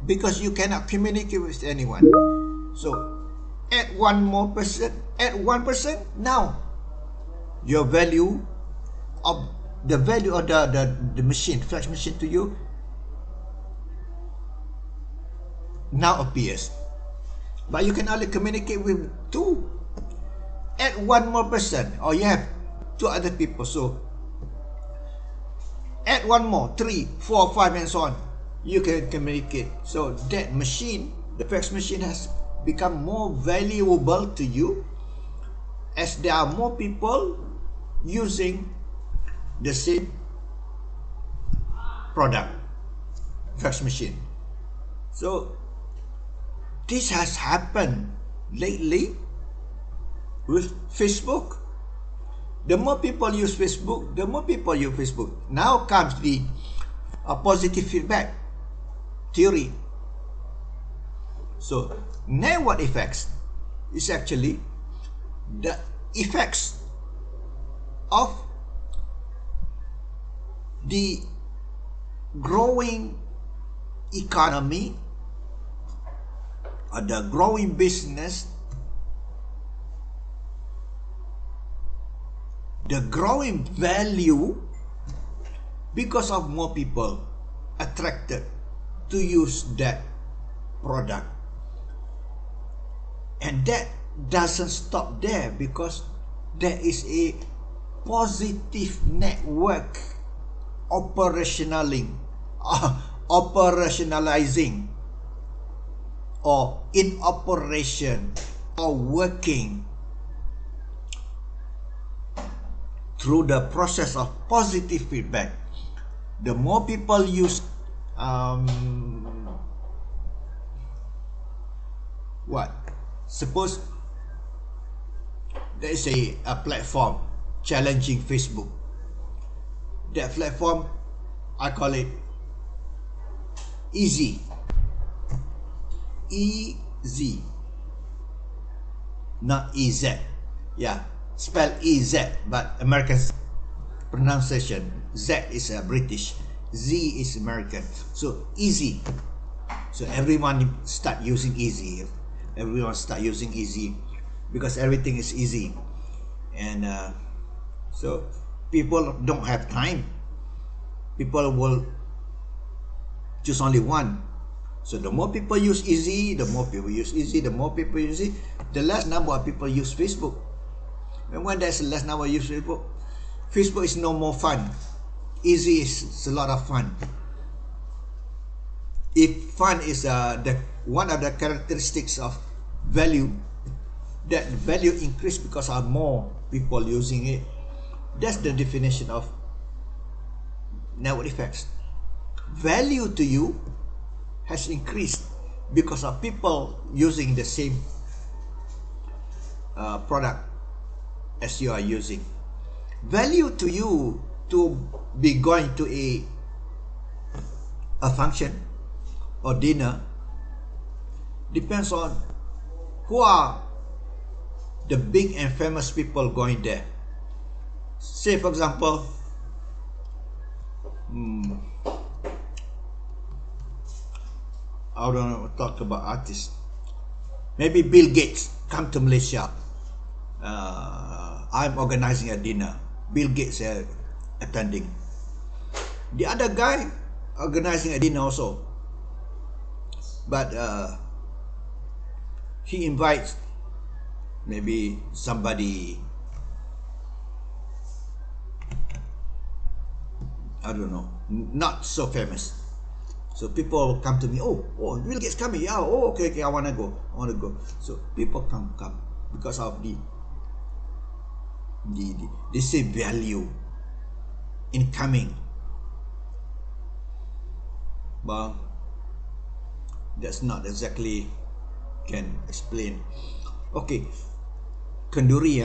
because you cannot communicate with anyone. So add one person, now your value of the machine, fax machine to you now appears. But you can only communicate with two. Add one more person, or you have two other people. So add one more, 3, 4, 5, and so on. You can communicate. So that machine, the fax machine, has become more valuable to you as there are more people using the same product, fax machine. So this has happened lately with Facebook. The more people use Facebook, the more people use Facebook. Now comes the positive feedback theory. So network effects is actually the effects of the growing economy or the growing business, the growing value, because of more people attracted to use that product. And that doesn't stop there, because there is a positive network operationalizing or in operation or working through the process of positive feedback. the more people use what? Suppose there is a platform challenging Facebook. That platform, I call it easy. Easy. Not EZ. Yeah, spell EZ, but American pronunciation. Z is British. Z is American. So easy. So everyone start using easy. Everyone start using easy because everything is easy. And so people don't have time. People will choose only one. So the more people use easy, the more people use easy, the more people use it, the less number of people use Facebook. And when there's less number use Facebook, Facebook is no more fun. Easy is a lot of fun. If fun is the one of the characteristics of value, that value increase because of more people using it. That's the definition of network effects. Value to you has increased because of people using the same product as you are using. Value to you to be going to a function or dinner depends on who are the big and famous people going there. Say for example, I don't know, talk about artists. Maybe Bill Gates come to Malaysia. I'm organizing a dinner. Bill Gates attending. The other guy organizing a dinner also. But he invites maybe somebody, I don't know, not so famous. So people come to me, oh, Bill Gates coming, yeah, okay, I wanna go. So people come because of the they say value in coming. Well, that's not exactly can explain. Okay, kenduri.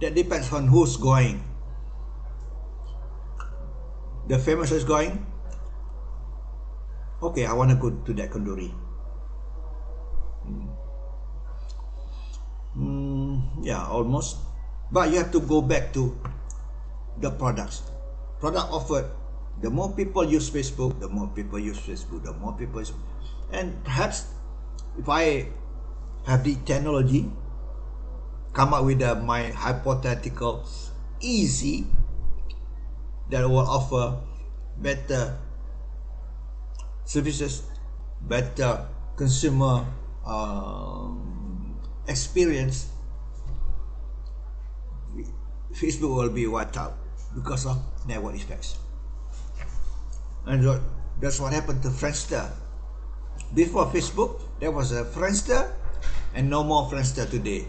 That depends on who's going. The famous is going. Okay, I want to go to that kenduri. Yeah, almost. But you have to go back to the products. Product offered. The more people use Facebook, the more people use Facebook, the more people use. And perhaps if I have the technology, come up with my hypothetical easy that will offer better services, better consumer experience, Facebook will be wiped out because of network effects. And that's what happened to Friendster. Before Facebook, there was a Friendster and no more Friendster today.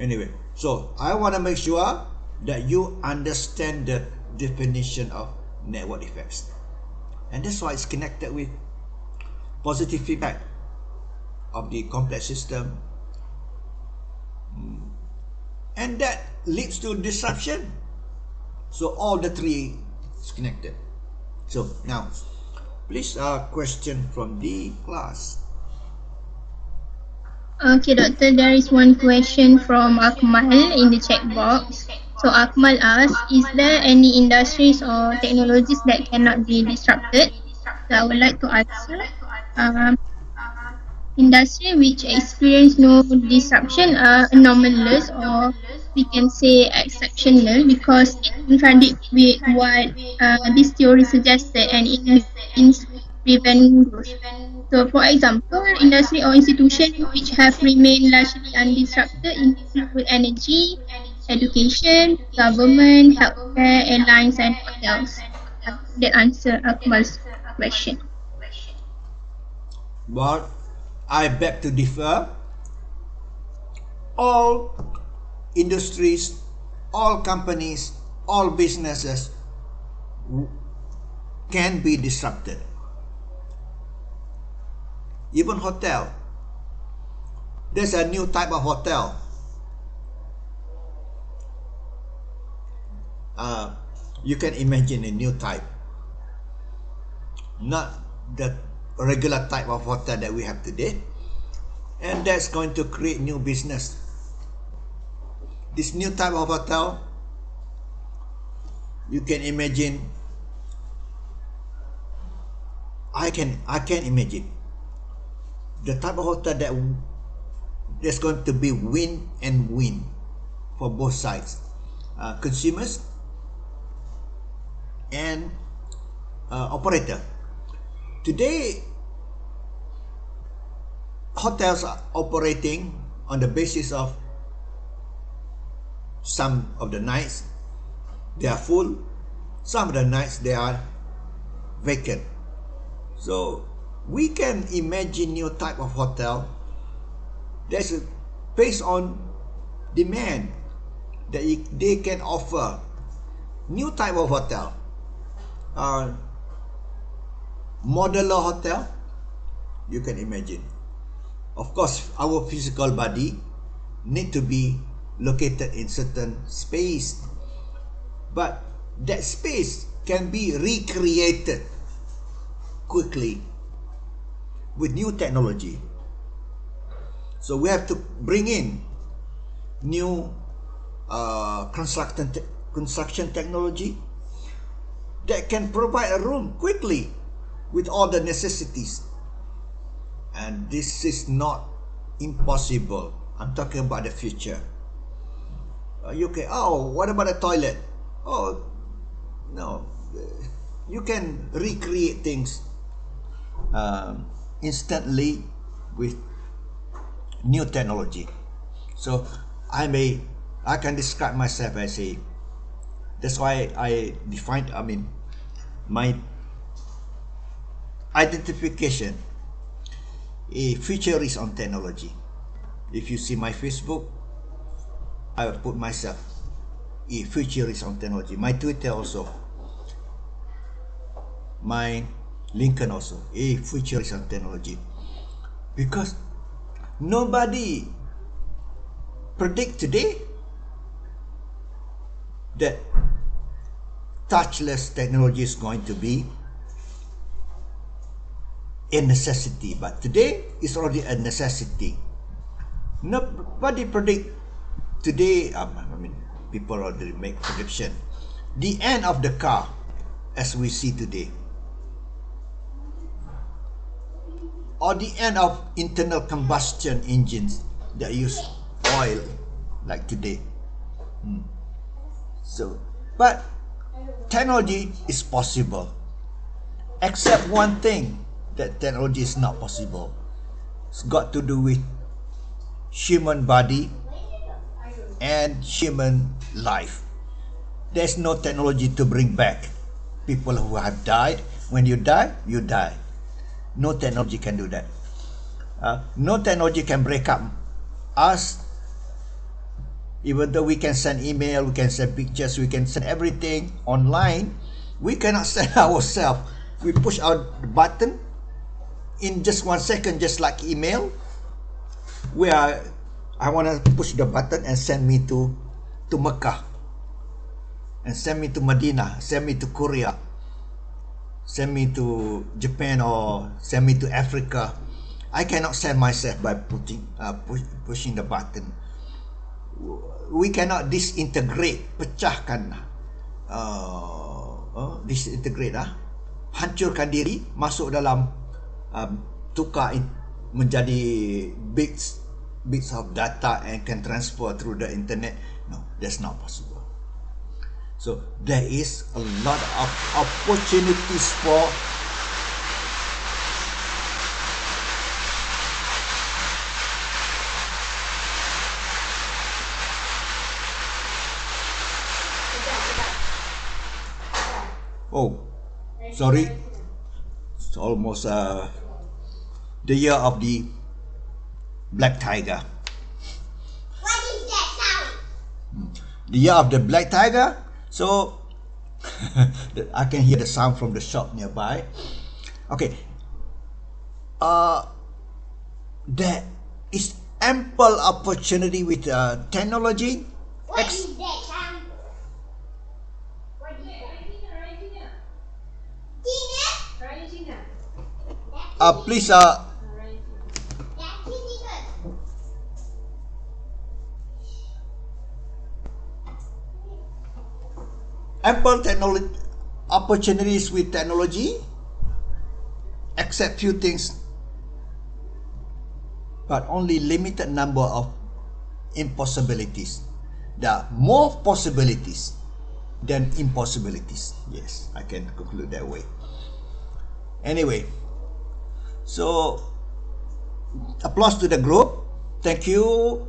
Anyway, so I want to make sure that you understand the definition of network effects. And that's why it's connected with positive feedback of the complex system. And that leads to disruption. So all the three is connected. So now, please question from the class. Okay, Doctor, there is one question from Akmal in the chat box. So Akmal asks, is there any industries or technologies that cannot be disrupted? So I would like to answer. Industry which experience no disruption are anomalous, or we can say exceptional, because it contradicts with what this theory suggested and it prevent growth. So for example, industry or institution which have remained largely undisrupted include energy, education, government, healthcare, airlines and hotels. That answer Akmal's question. But I beg to differ. All industries all companies, all businesses can be disrupted. Even hotel. There's a new type of hotel. You can imagine a new type. Not the regular type of hotel that we have today. And that's going to create new business. This new type of hotel, you can imagine, I can imagine the type of hotel that there's going to be win and win for both sides, consumers and operator. Today, hotels are operating on the basis of some of the nights they are full, some of the nights they are vacant. So we can imagine new type of hotel that's based on demand, that they can offer new type of hotel, modular hotel. You can imagine. Of course, our physical body need to be located in certain space, but that space can be recreated quickly with new technology. So we have to bring in new construction technology that can provide a room quickly with all the necessities. And this is not impossible. I'm talking about the future. You can, oh, what about the toilet? Oh, no. You can recreate things instantly with new technology. So I can describe myself as a, that's why I defined, my identification, a futurist on technology. If you see my Facebook, I will put myself a futurist on technology. My Twitter also, my LinkedIn also, a futurist on technology. Because nobody predict today that touchless technology is going to be a necessity, but today it's already a necessity. Nobody predict today. People already make prediction. The end of the car, as we see today, or the end of internal combustion engines that use oil, like today. So, but technology is possible, except one thing, that technology is not possible. It's got to do with human body and human life. There's no technology to bring back people who have died. When you die, you die. No technology can do that. No technology can break up us. Even though we can send email, we can send pictures, we can send everything online, we cannot send ourselves. We push our button in just 1 second, just like email. I want to push the button and send me to Mecca, and send me to Medina, send me to Korea, send me to Japan, or send me to Africa. I cannot send myself by pushing the button. We cannot disintegrate, pecahkan, disintegrate, hancurkan diri, masuk dalam, tukar menjadi bits of data and can transfer through the internet. No, that's not possible. So there is a lot of opportunities for sorry, it's almost the year of the black tiger. What is that sound? the year of the black tiger. So I can hear the sound from the shop nearby. Okay. There is ample opportunity with technology. Please ample technology opportunities with technology, except few things, but only limited number of impossibilities. There are more possibilities than impossibilities. Yes, I can conclude that way. Anyway, so applause to the group. Thank you.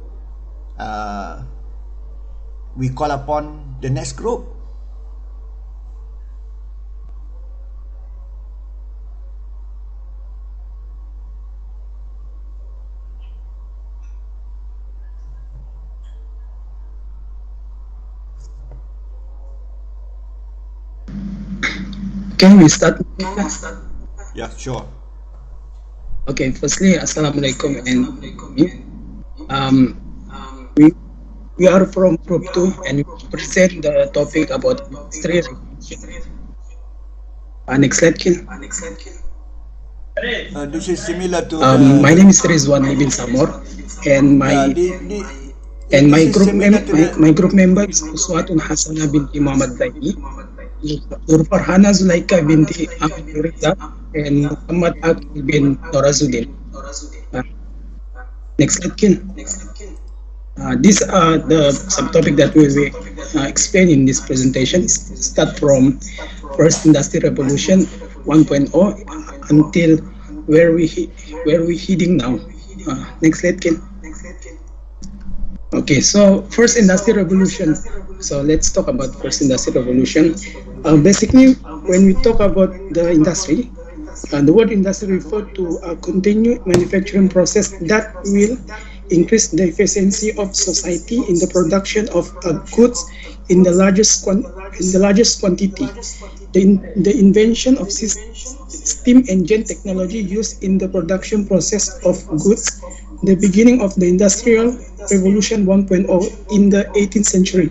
We call upon the next group. Can we start? Yeah, sure. Okay, firstly, Assalamualaikum and we are from Group 2 and we present the topic about industry regulation. Next slide, Kin. This is similar to my name is Rizwan Ibn Samor and my group member is Uswatun Hasanah binti Muhammad Zaini, Farhana Zulaika binti Ahmad Nurita, and Muhammad Akil bin Norazuddin. Next slide, Kin. These are the subtopic that we will explain in this presentation. Start from first industrial revolution 1.0 until where we heading now. Next slide, Kin. Okay, so first industrial revolution. So let's talk about first industrial revolution. Basically, when we talk about the industry, the word industry refers to a continued manufacturing process that will increase the efficiency of society in the production of goods in the largest quantity. The invention of steam engine technology used in the production process of goods, the beginning of the Industrial Revolution 1.0 in the 18th century.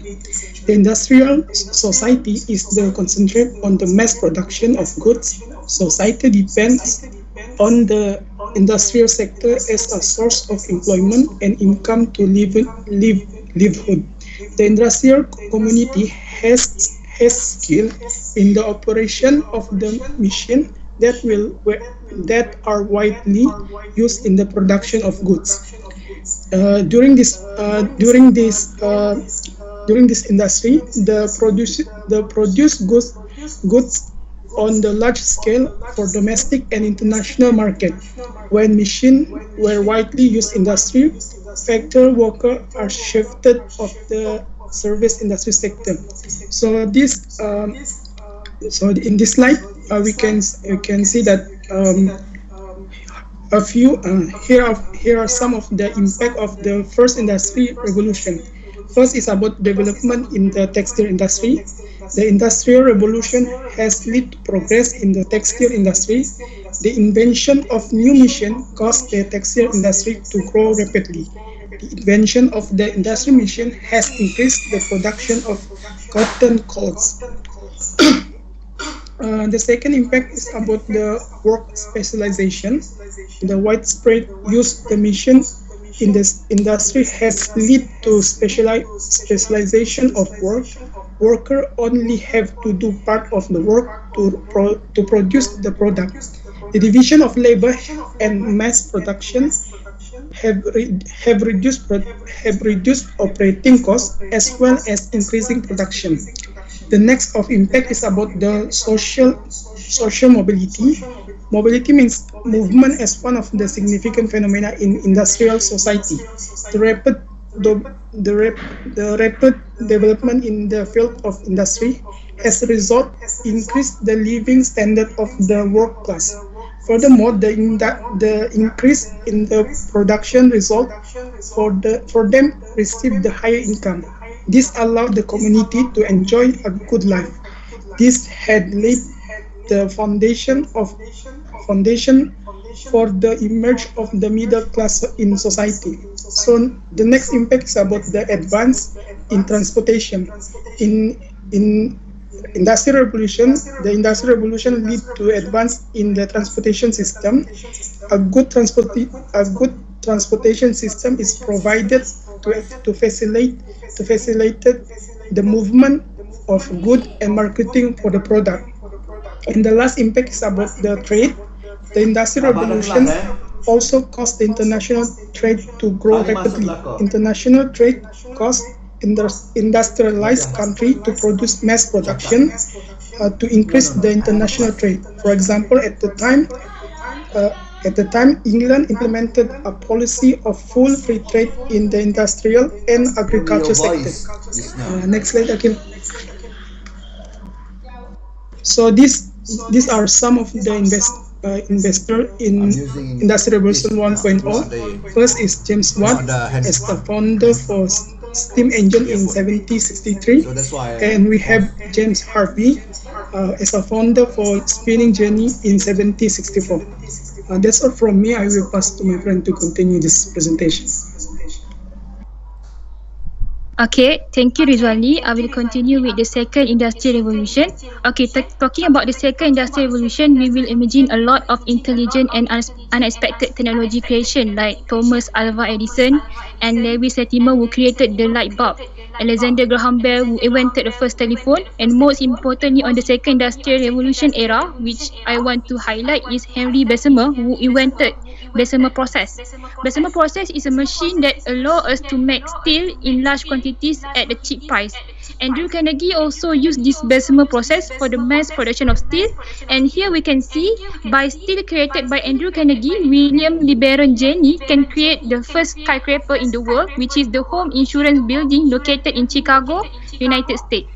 The industrial society is the concentrate on the mass production of goods. Society depends on the industrial sector as a source of employment and income to livelihood. The industrial community has skill in the operation of the machine that are widely used in the production of goods. During this industry, the produced goods on the large scale for domestic and international market. When machines were widely used industry, factory workers are shifted of the service industry sector. So in this slide, we can see that here are some of the impact of the first industry revolution. First is about development in the textile industry. The Industrial Revolution has led to progress in the textile industry. The invention of new machines caused the textile industry to grow rapidly. The invention of the industrial machine has increased the production of cotton clothes. The second impact is about the work specialization. The widespread use of the machine in this industry has led to specialization of work. Workers only have to do part of the work to produce the product. The division of labor and mass production have reduced operating costs as well as increasing production. The next of impact is about the social mobility. Mobility means movement as one of the significant phenomena in industrial society. The rapid development in the field of industry has resulted increased the living standard of the work class. Furthermore, the increase in the production result for them receive the higher income. This allowed the community to enjoy a good life. This had laid the foundation for the emerge of the middle class in society. So the next impact is about the advance in transportation. In Industrial Revolution, the Industrial Revolution lead to advance in the transportation system. A good transportation system is provided to facilitate the movement of goods and marketing for the product. And the last impact is about the trade. The Industrial Revolution also caused the international trade to grow rapidly. International trade caused industrialized country to produce mass production to increase the international trade. For example, at the time, England implemented a policy of full free trade in the industrial and agriculture sector. Next slide, Akhil. So these are some of the investor in Industrial Revolution 1.0. First is James Watt as the founder for steam engine in 1763, and we have James Harvey as a founder for spinning jenny in 1764. That's all from me. I will pass to my friend to continue this presentation. Okay, thank you Rizwani. I will continue with the second industrial revolution. Okay, talking about the second industrial revolution, we will imagine a lot of intelligent and unexpected technology creation like Thomas Alva Edison and Lewis Latimer who created the light bulb, Alexander Graham Bell who invented the first telephone, and most importantly on the second industrial revolution era, which I want to highlight, is Henry Bessemer who invented Bessemer process. Bessemer process is a machine that allows us to make steel in large quantities at a cheap price. Andrew Carnegie also used this Bessemer process for the mass production of steel, and here we can see by steel created by Andrew Carnegie, William LeBaron Jenney can create the first skyscraper in the world, which is the home insurance building located in Chicago, United States.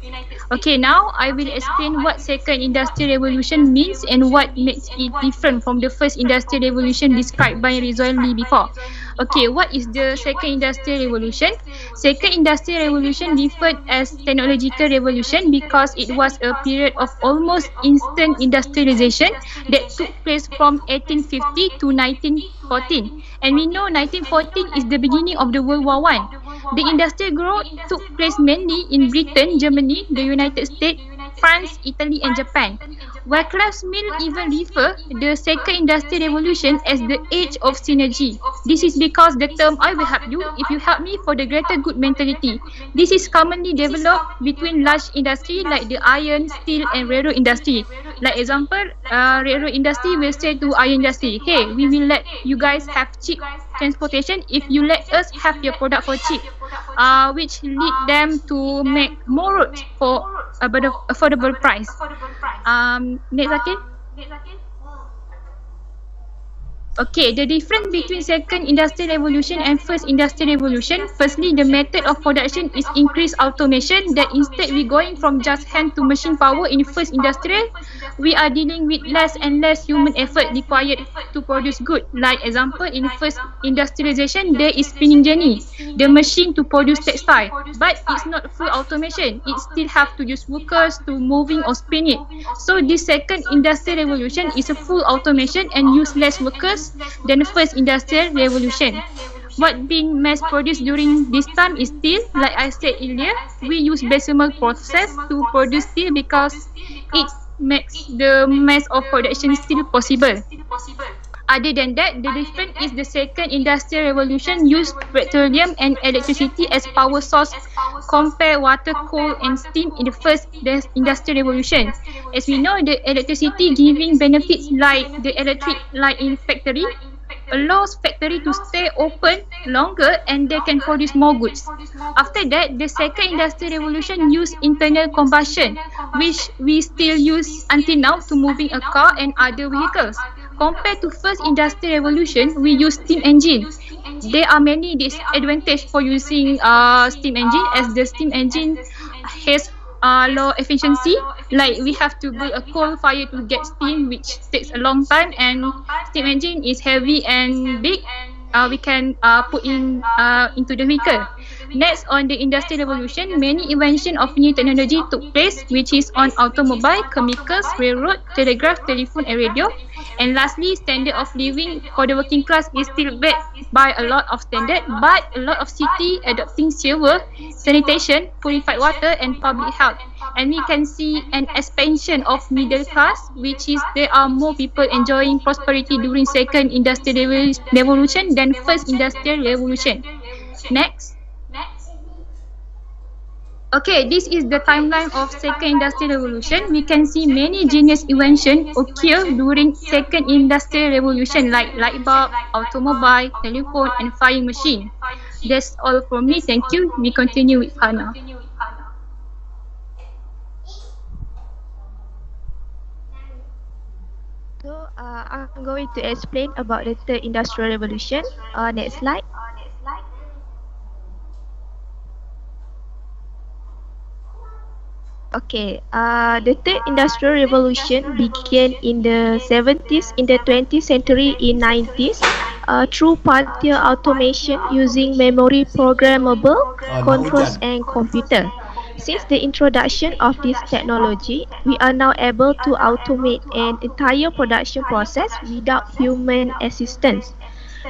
Okay, now I will explain what second industrial revolution means and what makes it different from the first industrial revolution described by Rizwan before. Okay, what is the second industrial revolution? Second industrial revolution differed as technological revolution because it was a period of almost instant industrialization that took place from 1850 to 1914. And we know 1914 is the beginning of the World War I. The industrial growth took place mainly in Britain, Germany, the United States, France, Italy and Japan. Wycliffe Smith even refer the second industrial revolution as the age of synergy. This is because the term "I will help you if you help me" for the greater good mentality. This is commonly developed between large industry like the iron, steel and railroad industry. Like example, railroad industry will say to iron industry, "Hey, we will let you guys have cheap transportation if you let us have your product for cheap," which lead them to make more roads for affordable price. Next, Akhil. Okay, the difference between second industrial revolution and first industrial revolution. Firstly, the method of production is increased automation, that instead we going from just hand to machine power in first industrial, we are dealing with less and less human effort required to produce good. Like example, in first industrialization, there is spinning jenny, the machine to produce textile, but it's not full automation. It still have to use workers to moving or spin it. So this second industrial revolution is a full automation and use less workers than the first industrial revolution. What being mass produced during this time is steel. Like I said earlier, we use Bessemer process to produce steel because it makes the mass of production still possible. Other than that, the difference is the second industrial revolution used petroleum and electricity as power source compare water, coal and steam in the first industrial revolution. As we know, the electricity giving benefits like the electric light in factory allows factory to stay open longer and they can produce more goods. After that, the second industrial revolution used internal combustion, which we still use until now to moving a car and other vehicles. Compared to first industrial revolution, we use steam engine. There are many disadvantages for using steam engine, as the steam engine has low efficiency. Like we have to build a coal fire to get steam, which takes a long time, and steam engine is heavy and big. We can put in into the vehicle. Next, on the industrial revolution, many invention of new technology took place, which is on automobile, chemicals, railroad, telegraph, telephone, and radio. And lastly, standard of living for the working class is still bad by a lot of standard, but a lot of city adopting silver, sanitation, purified water, and public health. And we can see an expansion of middle class, which is there are more people enjoying prosperity during second industrial revolution than first industrial revolution. Next. Okay, this is the timeline of second industrial revolution. We can see many genius inventions occur during second industrial revolution like light bulb, automobile, telephone, and flying machine. That's all from me. Thank you. We continue with Hannah. So I'm going to explain about the third industrial revolution. Next slide. Okay, the third industrial revolution began in the 70s, in the 20th century, in 90s, through partial automation using memory programmable controls and computer. Since the introduction of this technology, we are now able to automate an entire production process without human assistance.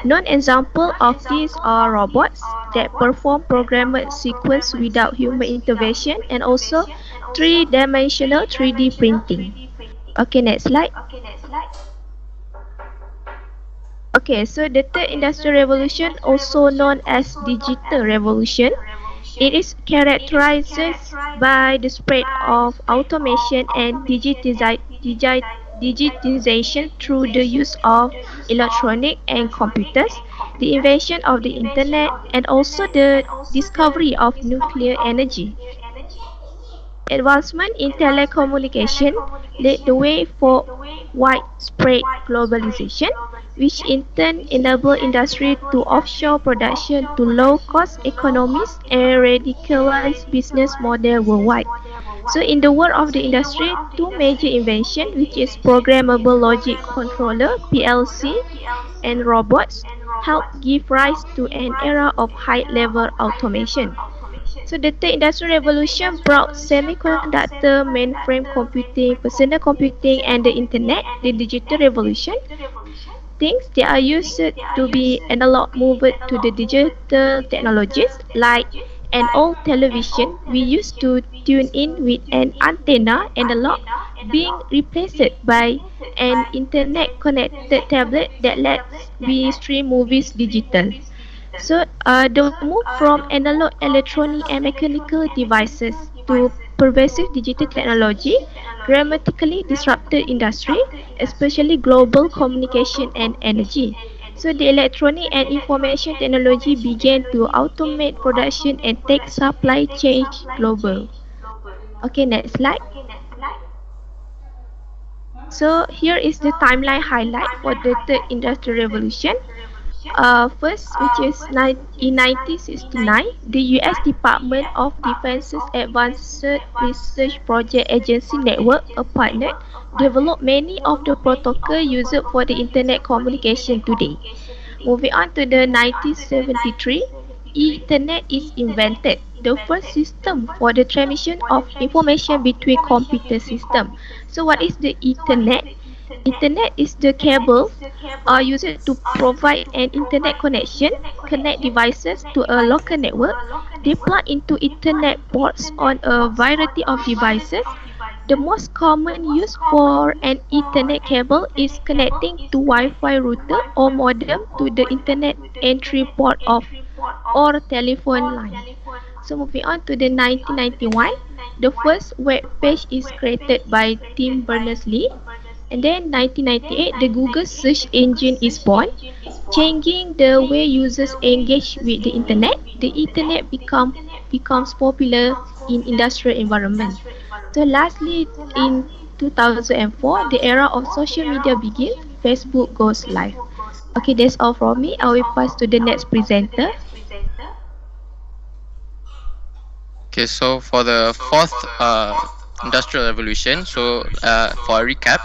Known examples of these are robots that perform programmed sequence without human intervention, and also three-dimensional 3D printing. Okay, next slide. Okay, so the third industrial revolution, also known as digital revolution, it is characterized by the spread of automation and digitization through the use of electronic and computers, the invention of the internet, and also the discovery of nuclear energy. Advancement in telecommunication led the way for widespread globalization, which in turn enabled industry to offshore production to low-cost economies and radicalize business model worldwide. So in the world of the industry, two major inventions, which is programmable logic controller (PLC) and robots, helped give rise to an era of high-level automation. So the third industrial revolution brought semiconductor, mainframe computing, personal computing, and the internet, the digital revolution. Things that are used to be analog moved to the digital technologies, like an old television we used to tune in with an antenna analog, being replaced by an internet connected tablet that lets we stream movies digital. So the move from analog electronic and mechanical devices to pervasive digital technology dramatically disrupted industry, especially global communication and energy. So the electronic and information technology began to automate production and take supply chain global. Okay, next slide. So here is the timeline highlight for the third industrial revolution. First, which is in 1969, the U.S. Department of Defense's Advanced Research Project Agency Network, a partner, developed many of the protocols used for the internet communication today. Moving on to the 1973, Ethernet is invented, the first system for the transmission of information between computer systems. So what is the Ethernet? Ethernet is the cable used to provide an internet connection, connect devices to a local network. They plug into Ethernet ports on a variety of devices. The most common use for an Ethernet cable is connecting to Wi-Fi router or modem to the Internet entry port of or telephone line. So moving on to the 1991, the first web page is created by Tim Berners-Lee. And then 1998, the Google search engine is born, changing the way users engage with the internet. The internet becomes popular in industrial environment. So lastly, in 2004, the era of social media begins. Facebook goes live. Okay, that's all from me. I will pass to the next presenter. Okay, so for the fourth industrial revolution, so for a recap,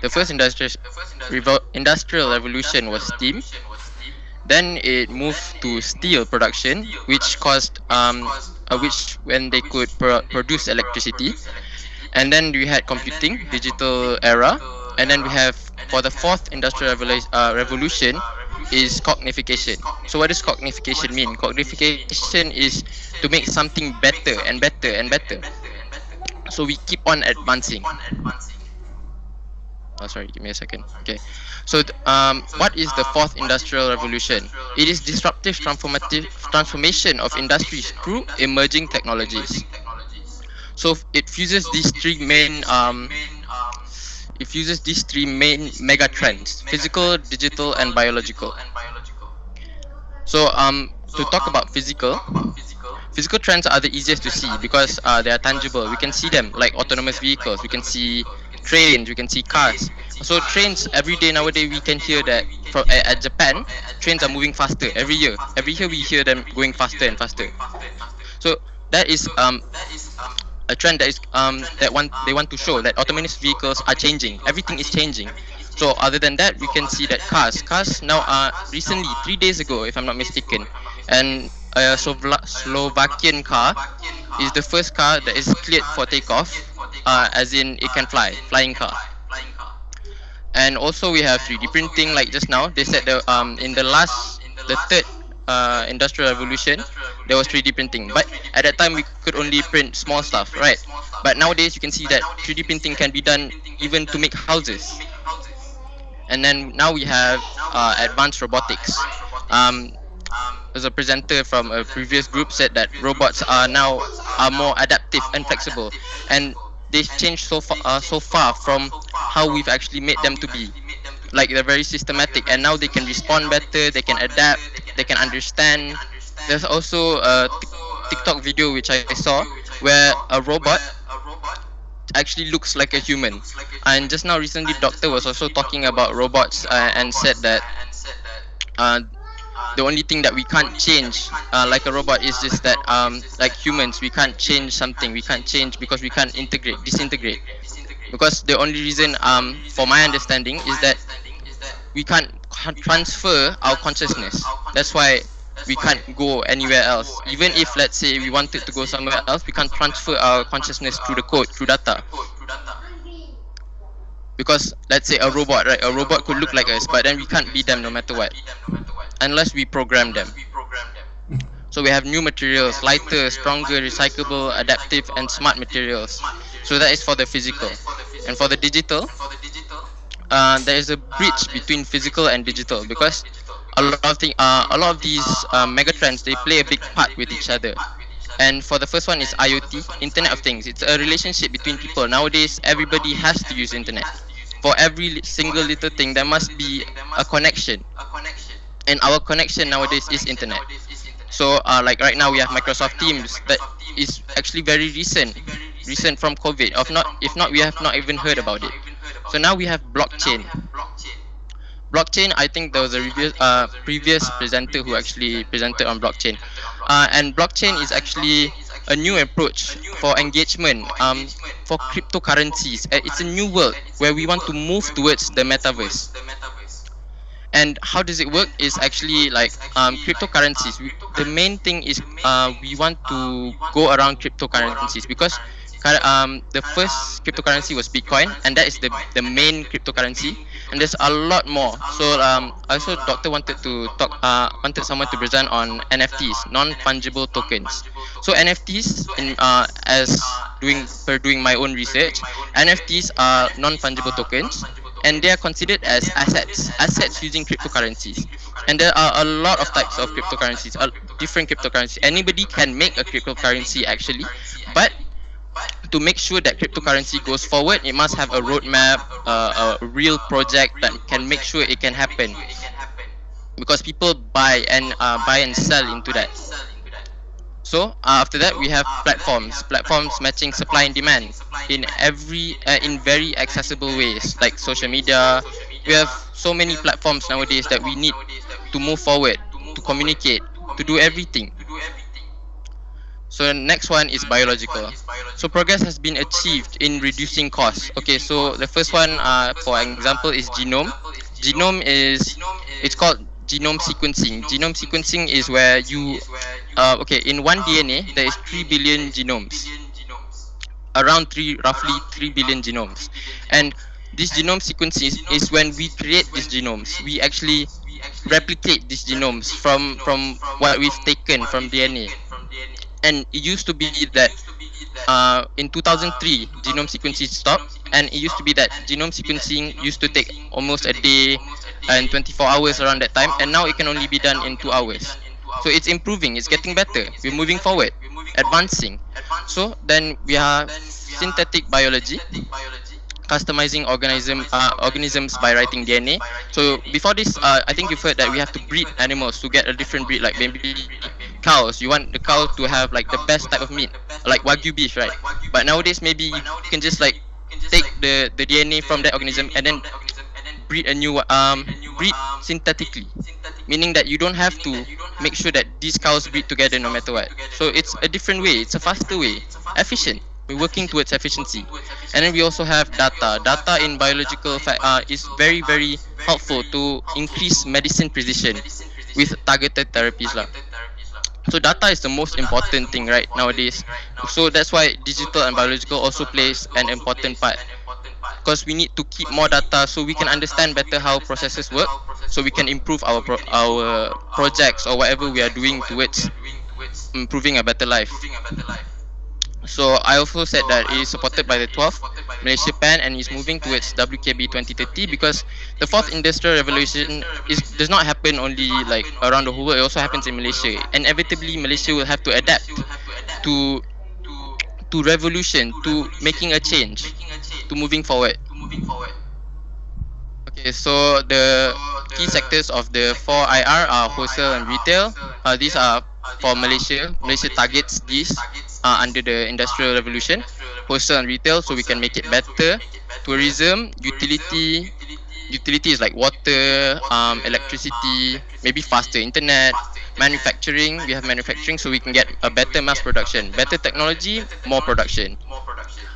the first industrial revolution was steam. Then it moved to steel production, which caused which when they could produce electricity. And then we had computing, digital era, and then we have for the fourth industrial revolution is cognification. So what does cognification mean? Cognification is to make something better and better and better. So we keep on advancing. Oh, sorry, give me a second. Okay, so what is the fourth industrial revolution? It is disruptive transformation of industries through emerging technologies. So it fuses these three main mega trends: physical, digital, and biological. So to talk about physical trends are the easiest to see because they are tangible. We can see them like autonomous vehicles. We can see trains. We can see cars. So trains every day nowadays we can hear that at Japan, trains are moving faster every year. Every year we hear them going faster and faster. So that is a trend that is they want to show that autonomous vehicles are changing. Everything is changing. So other than that, we can see that cars now are recently 3 days ago, if I'm not mistaken, and a Slovakian car is the first car that is cleared for takeoff, as in it can fly, flying car. And also we have 3D printing, like just now they said that in the third industrial revolution there was 3D printing, but at that time we could only print small stuff, right? But nowadays you can see that 3D printing can be done even to make houses. And then now we have advanced robotics. There's a presenter from a previous group said that robots are more adaptive and flexible, and they changed so far from how we've actually made them to be. Like they're very systematic, and now they can respond better, they can adapt, they can understand. There's also a TikTok video which I saw where a robot actually looks like a human. And just now recently doctor was also talking about robots and said that the only thing that we can't change like a robot is just that like humans we can't change something, we can't change because we can't disintegrate, because the only reason for my understanding is that we can't transfer our consciousness. That's why we can't go anywhere else. Even if let's say we wanted to go somewhere else, we can't transfer our consciousness through the code, through data. Because let's say a robot, right? A robot could look like us, but then we can't be them no matter what, unless we program them. So we have new materials, lighter, stronger, recyclable, adaptive, and smart materials. So that is for the physical. And for the digital, there is a bridge between physical and digital, because a lot of these megatrends, they play a big part with each other. And for the first one is IoT, Internet of Things. It's a relationship between people. Nowadays, everybody has to use internet. For every single little thing, there must be a connection. And our connection nowadays is internet. So like right now we have Microsoft Teams that is actually very recent from COVID. If not, we have not even heard about it. So now we have blockchain. Blockchain, I think there was a previous presenter who actually presented on blockchain. And blockchain is actually a new approach for engagement for cryptocurrencies. It's a new world where we want to move towards the metaverse. And how does it work is actually like cryptocurrencies. The main thing is we want to go around cryptocurrencies, because the first cryptocurrency was Bitcoin, and that is the main cryptocurrency. And there's a lot more. So also doctor wanted to talk, wanted someone to present on NFTs, non-fungible tokens. So NFTs, doing my own research, NFTs are non-fungible tokens, and they are considered as assets using cryptocurrencies. And there are a lot of types of cryptocurrencies, different cryptocurrencies. Anybody can make a cryptocurrency actually, but to make sure that cryptocurrency goes forward, it must have a roadmap, a real project that can make sure it can happen, because people buy and sell into that. So after that, we have platforms matching supply and demand in very accessible ways, like social media. We have so many platforms nowadays that we need to move forward, to communicate, to do everything. So the next one is biological. So progress has been achieved in reducing costs. Okay, so the first one, for example, is genome. Genome it's called genome sequencing. Genome sequencing is where you, in one DNA there is 3 billion genomes, around roughly 3 billion genomes, and this genome sequencing is when we create these genomes. We actually replicate these genomes from what we've taken from DNA. And it used to be that in 2003 genome sequencing stopped, and it used to be that genome sequencing used to take almost a day and 24 hours around that time, and now it can only be done in 2 hours. So it's improving, it's getting better, we're moving forward, advancing. So then we have synthetic biology, customizing organisms by writing DNA. So before this, I think you've heard that we have to breed animals to get a different breed, like maybe cows. You want the cow to have like the best type of meat, like Wagyu beef, right? But nowadays maybe you can just like take the DNA from that organism and then breed a new breed synthetically, meaning that you don't have to make sure that these cows breed together no matter what. So it's a different way, it's a faster way, efficient. We're working towards efficiency. And then we also have data. Data in biological is very, very helpful to increase medicine precision with targeted therapies lah. So data is the most important thing right nowadays. So that's why digital and biological also plays an important part, because we need to keep more data so we can understand better how processes work, so we can improve our projects or whatever we are doing towards improving a better life. So I also said that it is supported by the 12th Malaysia PAN and is moving towards WKB 2030, because the 4th Industrial Revolution does not happen only like around the whole world, it also happens in Malaysia. Inevitably Malaysia will have to adapt to revolution, to making a change, to moving forward. Okay, so the key sectors of the 4 IR are wholesale and retail. These are for Malaysia. Malaysia targets these under the Industrial Revolution, wholesale and retail, so we can make it better. Tourism, utility is like water, electricity, maybe faster internet. Manufacturing, we have manufacturing, so we can get a better mass production. Better technology, more production.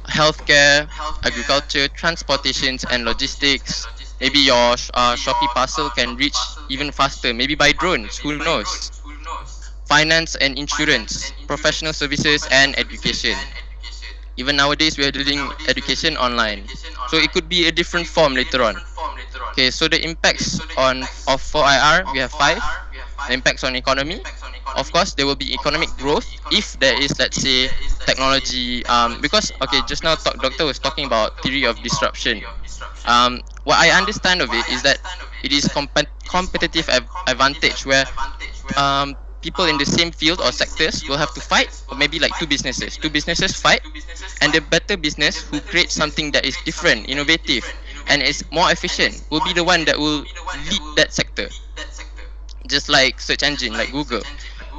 Healthcare, agriculture, transportations and logistics. Maybe your Shopee parcel can reach even faster, maybe by drones, who knows. Finance and insurance, professional services and education. Even nowadays we are doing education online, so it could be a different form later on. Okay, so the impacts of 4IR, we have 5. The impacts on economy, of course there will be economic growth if there is, let's say, technology, because okay, just now doctor was talking about theory of disruption. What I understand of it is that it is competitive advantage, where people in the same field or sectors will have to fight, or maybe like two businesses fight, and the better business who creates something that is different, innovative and is more efficient will be the one that will lead that sector, just like search engine like Google.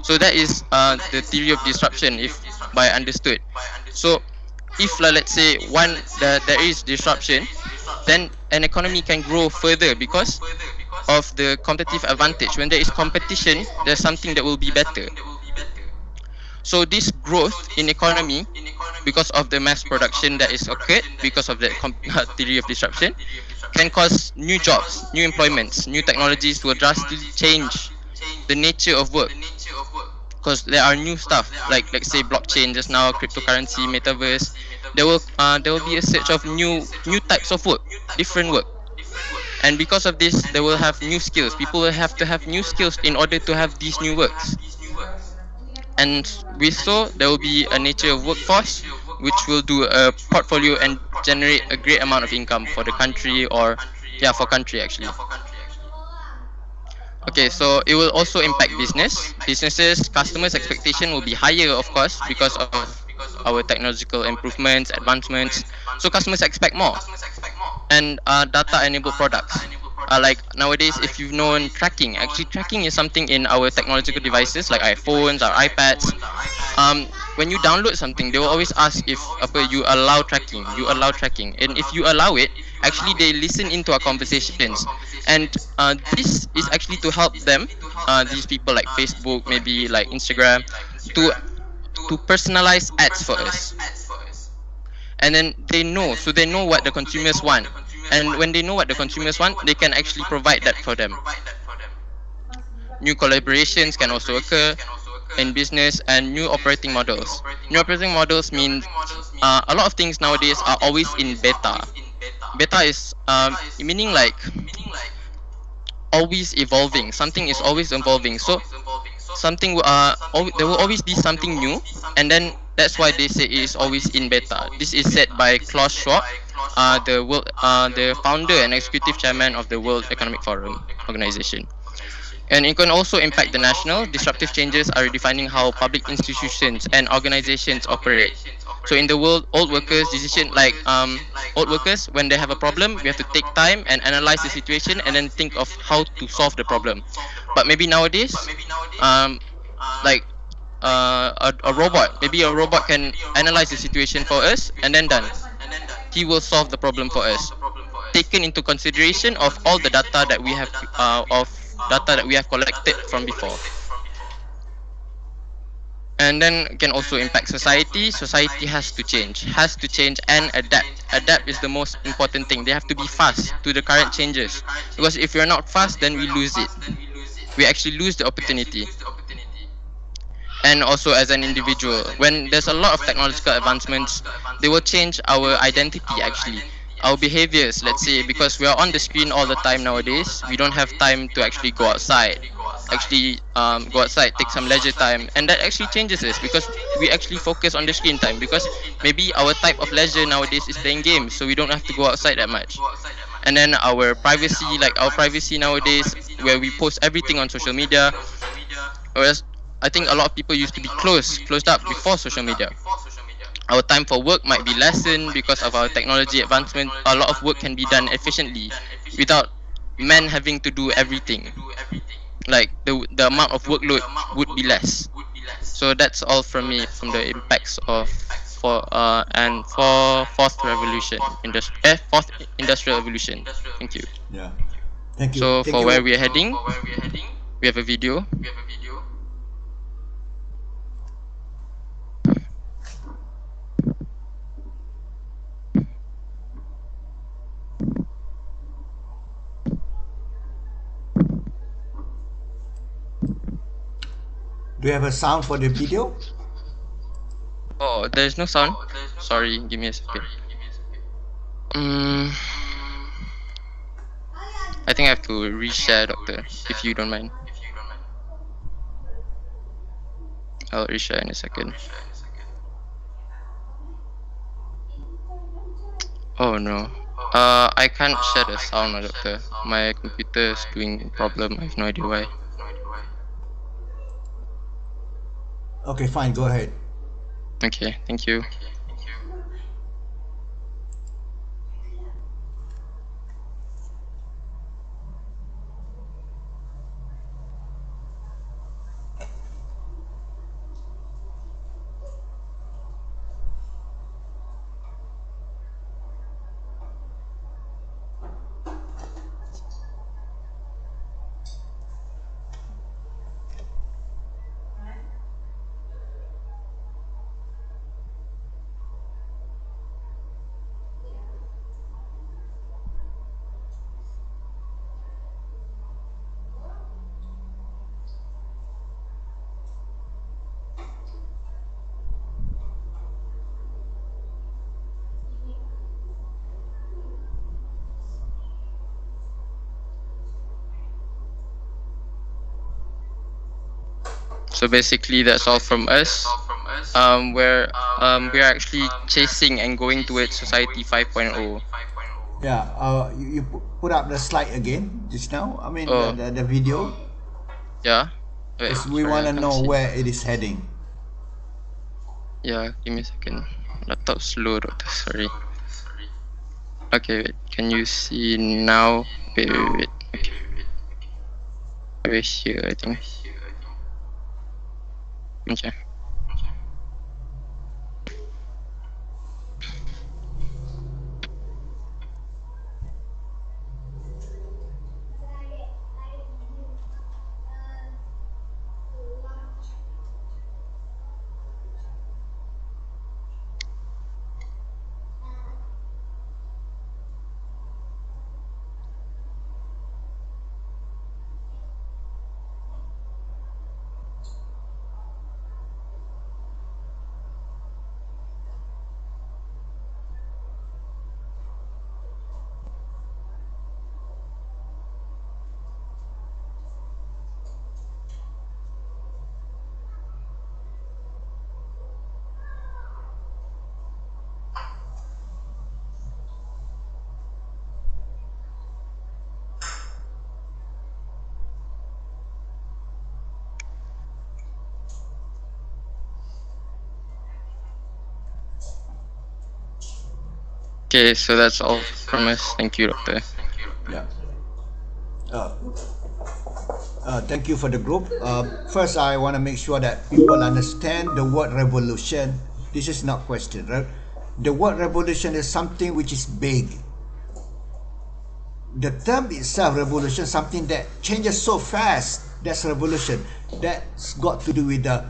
So that is the theory of disruption, if by understood. So if let's say there is disruption, then an economy can grow further because of the competitive advantage. When there is competition, there's something that will be better. So this growth in economy, because of the mass production that is occurred because of that theory of disruption, can cause new jobs, new employments, new technologies will drastically change the nature of work, because there are new stuff like, let's say, blockchain just now, cryptocurrency, metaverse. There will be a search of new types of work, different work. And because of this, they will have new skills. People will have to have new skills in order to have these new works. And with so, there will be a nature of workforce which will do a portfolio and generate a great amount of income for the country, or for country actually. Okay, so it will also impact businesses. Customers' expectation will be higher, of course, because of our technological improvements, advancements. So customers expect more. And data-enabled products. Like nowadays, if you've known tracking, actually tracking is something in our technological devices like iPhones or iPads. When you download something, they will always ask if you allow tracking. And if you allow it, actually they listen into our conversations. And this is actually to help them, these people like Facebook, maybe like Instagram, to personalize ads for us. And then they know what the consumers want. And when they know what the consumers want, they can actually provide that for them. New collaborations can also occur in business, and new operating models. New operating models mean a lot of things nowadays are always in beta. Beta is meaning like always evolving. Something is always evolving. So something there will always be something new, and then that's why they say it is always in beta. This is said by Klaus Schwab, the founder and executive chairman of the World Economic Forum organization. And it can also impact the national. Disruptive changes are redefining how public institutions and organizations operate. So in the world, old workers when they have a problem, we have to take time and analyze the situation and then think of how to solve the problem. But maybe nowadays, like a robot, maybe a robot can analyze the situation for us and then done. He will solve the problem for us, taken into consideration of all the data that we have collected from before. And then it can also impact society. Society has to change and adapt. Adapt is the most important thing. They have to be fast to the current changes, because if you're not fast, then we lose it. We actually lose the opportunity. And also as an individual, when there's a lot of technological advancements, they will change our identity actually. Our behaviors, let's say, because we are on the screen all the time nowadays, we don't have time to actually go outside, take some leisure time, and that actually changes us because we actually focus on the screen time, because maybe our type of leisure nowadays is playing games, so we don't have to go outside that much. And then our privacy nowadays, where we post everything on social media, whereas I think a lot of people used to be closed up before social media. Our time for work might be lessened because of our technology advancement. A lot of work can be done efficiently without men having to do everything. Like the amount of workload would be less. So that's all from me, from the impacts of fourth industrial revolution. Thank you. Yeah. Thank you. So Thank for you. where we are heading, we have a video. Do you have a sound for the video? Oh, there's no sound. Sorry, give me a second. I think I have to reshare, doctor, if you don't mind. I'll reshare in a second. Oh no. I can't share the sound, doctor. My computer is doing problem. I have no idea why. Okay, fine. Go ahead. Okay, thank you. So basically, that's all from us. Where we are actually chasing and going towards society 5.0. Yeah. You put up the slide again just now. I mean Oh. the video. Yeah. Wait, Because we sorry, want I to can't know see. where it is heading. Yeah, give me a second. Laptop slow, doctor. Sorry. Okay, wait. Can you see now? Wait. Okay. We're here, I think. Okay. Okay, so that's all from us. Thank you, Doctor. Yeah. Uh, thank you for the group. First, I want to make sure that people understand the word revolution. This is not question, right? The word revolution is something which is big. The term itself, revolution, something that changes so fast. That's revolution. That's got to do with the,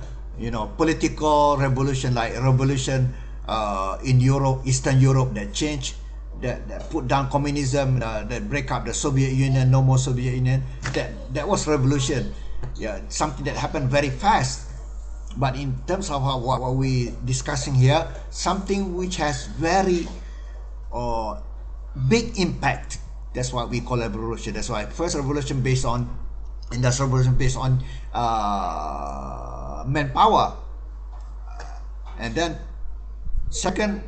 political revolution, like revolution in Europe, Eastern Europe, that changed, that put down communism, that break up the Soviet Union, no more Soviet Union. That was revolution. Yeah, something that happened very fast. But in terms of what we discussing here, something which has very big impact. That's what we call a revolution. That's why first revolution based on industrial revolution based on manpower, and then second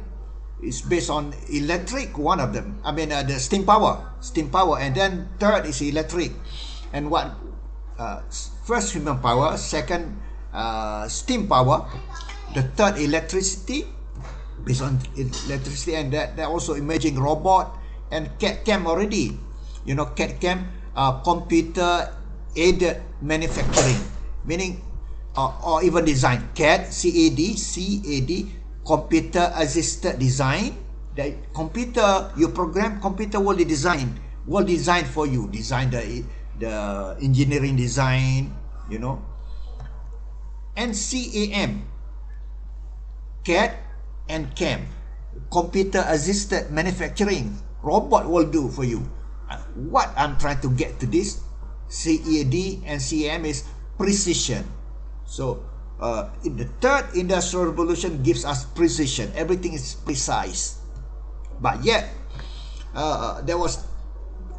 is based on electric. One of them, the steam power, and then third is electric. And what first human power, second steam power, the third electricity, based on electricity, and that also emerging robot and CAD/CAM already. CAD/CAM, computer aided manufacturing, meaning or even design. CAD, CAD, computer assisted design. The computer, you program, computer will design for you, design the engineering design, and CAM, CAD and CAM, computer assisted manufacturing, robot will do for you. What I'm trying to get to this, CAD and CAM, is precision. So in the third industrial revolution gives us precision. Everything is precise. But yet there was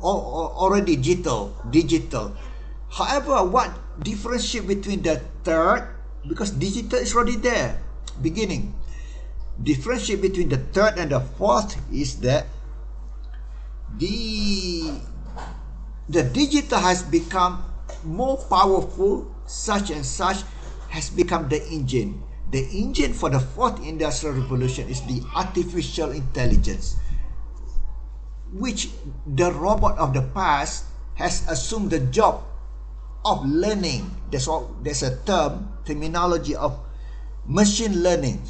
already digital. However, what differentiate between the third, because digital is already there, beginning. Differentiate between the third and the fourth is that the digital has become more powerful, such has become the engine. The engine for the fourth industrial revolution is the artificial intelligence, which the robot of the past has assumed the job of learning. There's a terminology of machine learning.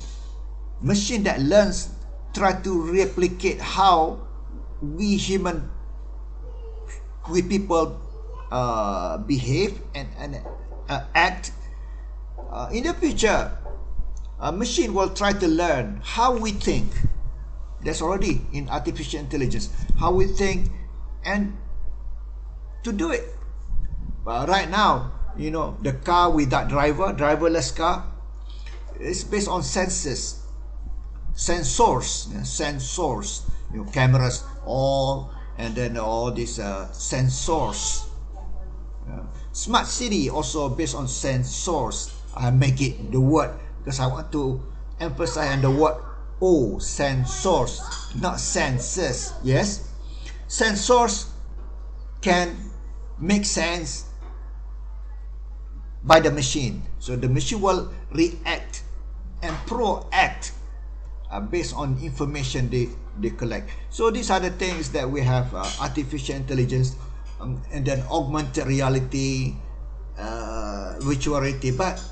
Machine that learns, try to replicate how we people behave and act. In the future, a machine will try to learn how we think. That's already in artificial intelligence, how we think, and to do it. But right now, the car without driverless car, is based on sensors, cameras, and then all these sensors. Smart city also based on sensors. I make it the word because I want to emphasize on the word sensors, not senses. Yes, sensors can make sense by the machine, so the machine will react and proact based on information they collect. So these are the things that we have: artificial intelligence, and then augmented reality, virtual reality. But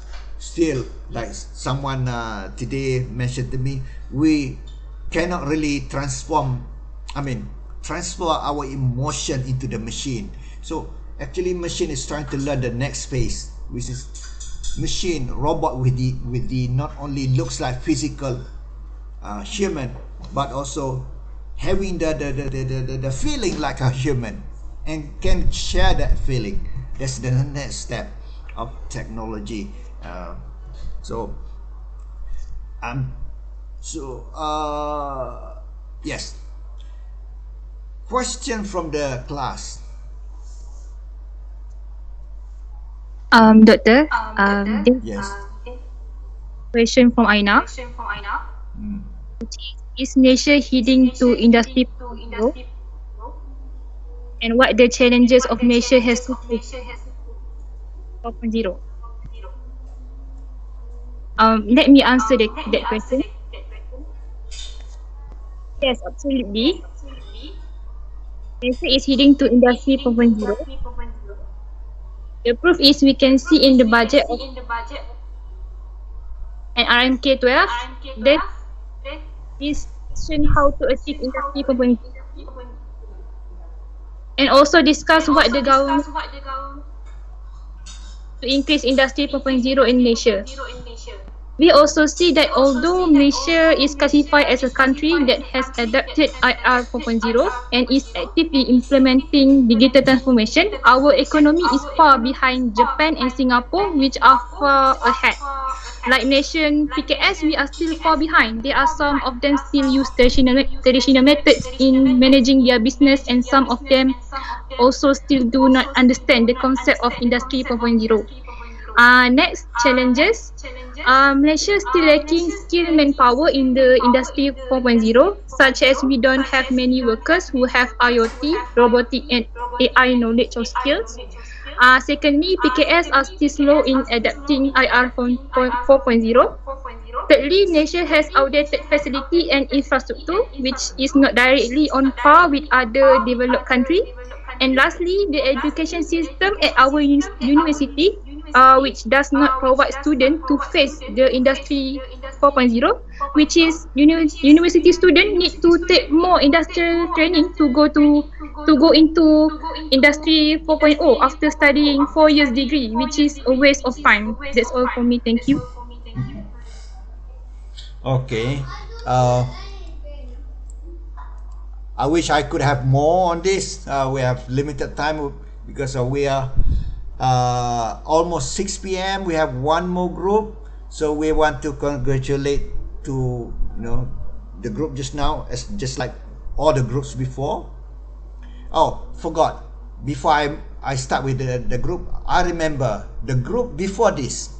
still, like someone today mentioned to me, we cannot really transfer our emotion into the machine. So actually, machine is trying to learn the next phase, which is robot with the not only looks like physical human, but also having the feeling like a human and can share that feeling. That's the next step of technology. Yes. Question from the class. Doctor, Yes. question from Aina. Is Malaysia heading to industry 4.0? And what the challenges of Malaysia has to face 4.0? Let me answer that question. Yes, absolutely. Malaysia is heading to Industry 4.0. The proof is we can see in the budget of an RMK 12 that is shown how to achieve Industry 4.0 and also discuss what the government to increase Industry 4.0 in Malaysia. We also see that although Malaysia is classified as a country that has adopted IR 4.0 and is actively implementing digital transformation, our economy is far behind Japan and Singapore, which are far ahead. Like nation PKS, we are still far behind. There are some of them still use traditional methods in managing their business, and some of them also still do not understand the concept of Industry 4.0. Next challenges. Malaysia is still lacking skilled manpower in the Industry 4.0, such as we don't have many workers who have IoT, robotic and AI knowledge or skills. Secondly, PKS are still slow in adapting IR 4.0. Thirdly, Malaysia has outdated facility and infrastructure, which is not directly on par with other developed countries. And lastly, the education system at our university, which does not provide students to face the Industry 4.0, which is university students need to take more industrial training to go into Industry 4.0 after studying 4 years degree, which is a waste of time. That's all for me. Thank you. Okay. I wish I could have more on this. We have limited time because we are almost 6 p.m. We have one more group, so we want to congratulate to the group just now, as just like all the groups before. Oh, forgot. Before I start with the group, I remember the group before this.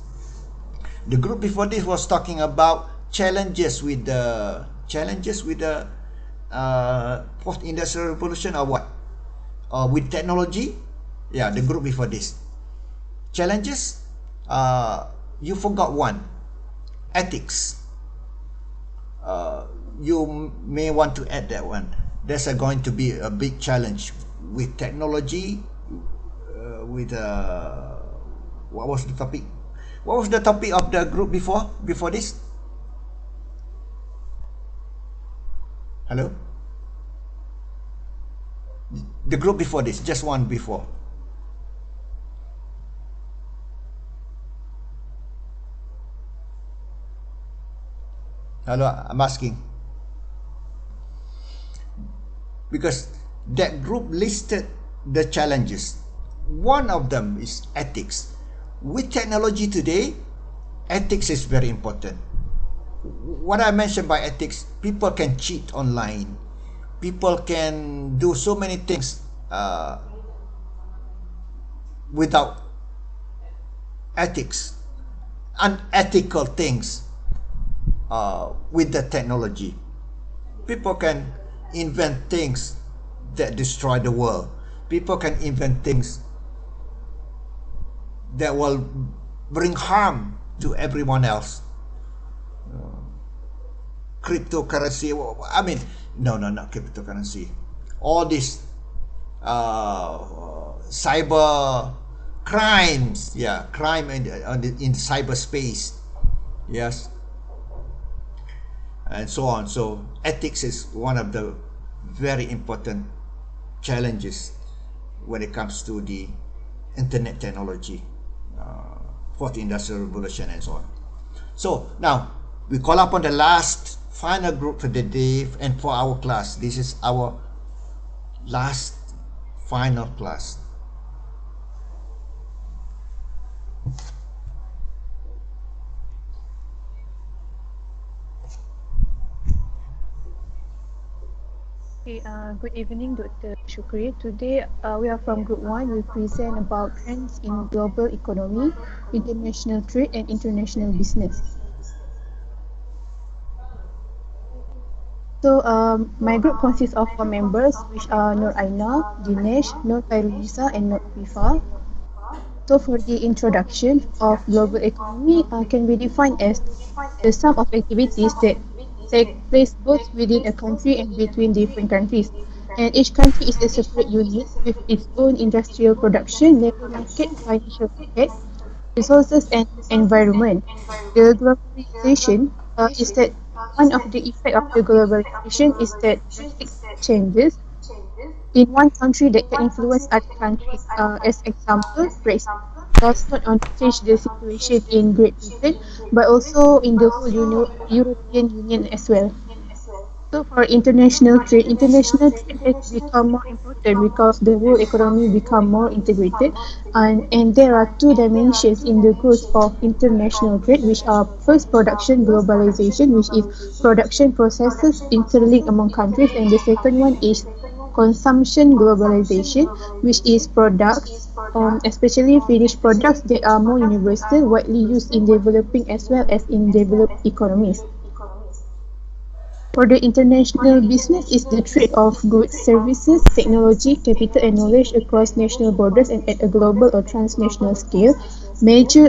The group before this was talking about challenges with the fourth industrial revolution or what? With technology. Yeah, the group before this. Challenges. You forgot one. Ethics. You may want to add that one. There's going to be a big challenge with technology. With what was the topic? What was the topic of the group before this? Hello? The group before this, just one before. Hello, I'm asking. Because that group listed the challenges. One of them is ethics. With technology today, ethics is very important. What I mentioned by ethics, people can cheat online. People can do so many things without ethics, unethical things with the technology. People can invent things that destroy the world. People can invent things that will bring harm to everyone else. Cryptocurrency, I mean, no, not cryptocurrency. All these cyber crimes, yeah, crime in cyberspace, yes, and so on. So ethics is one of the very important challenges when it comes to the internet technology, fourth industrial revolution, and so on. So now we call upon the last final group for the day and for our class. This is our last final class. Okay, good evening, Dr. Shukri. Today we are from Group 1. We present about trends in global economy, international trade and international business. So my group consists of 4 members, which are Nur Aina, Dinesh, Nur Khairunisa and Nur Fifa. So for the introduction of global economy can be defined as the sum of activities that take place both within a country and between different countries. And each country is a separate unit with its own industrial production, labor market, financial market, resources, and environment. The globalization is that one of the effect of the globalization is that drastic changes in one country that can influence other countries. As example, Brexit does not only change the situation in Great Britain, but also in the whole European Union as well. So for international trade has become more important because the world economy become more integrated, and there are two dimensions in the growth of international trade, which are first production globalization, which is production processes interlinked among countries, and the second one is consumption globalization, which is products, especially finished products that are more universal, widely used in developing as well as in developed economies. For the international business is the trade of goods, services, technology, capital and knowledge across national borders and at a global or transnational scale.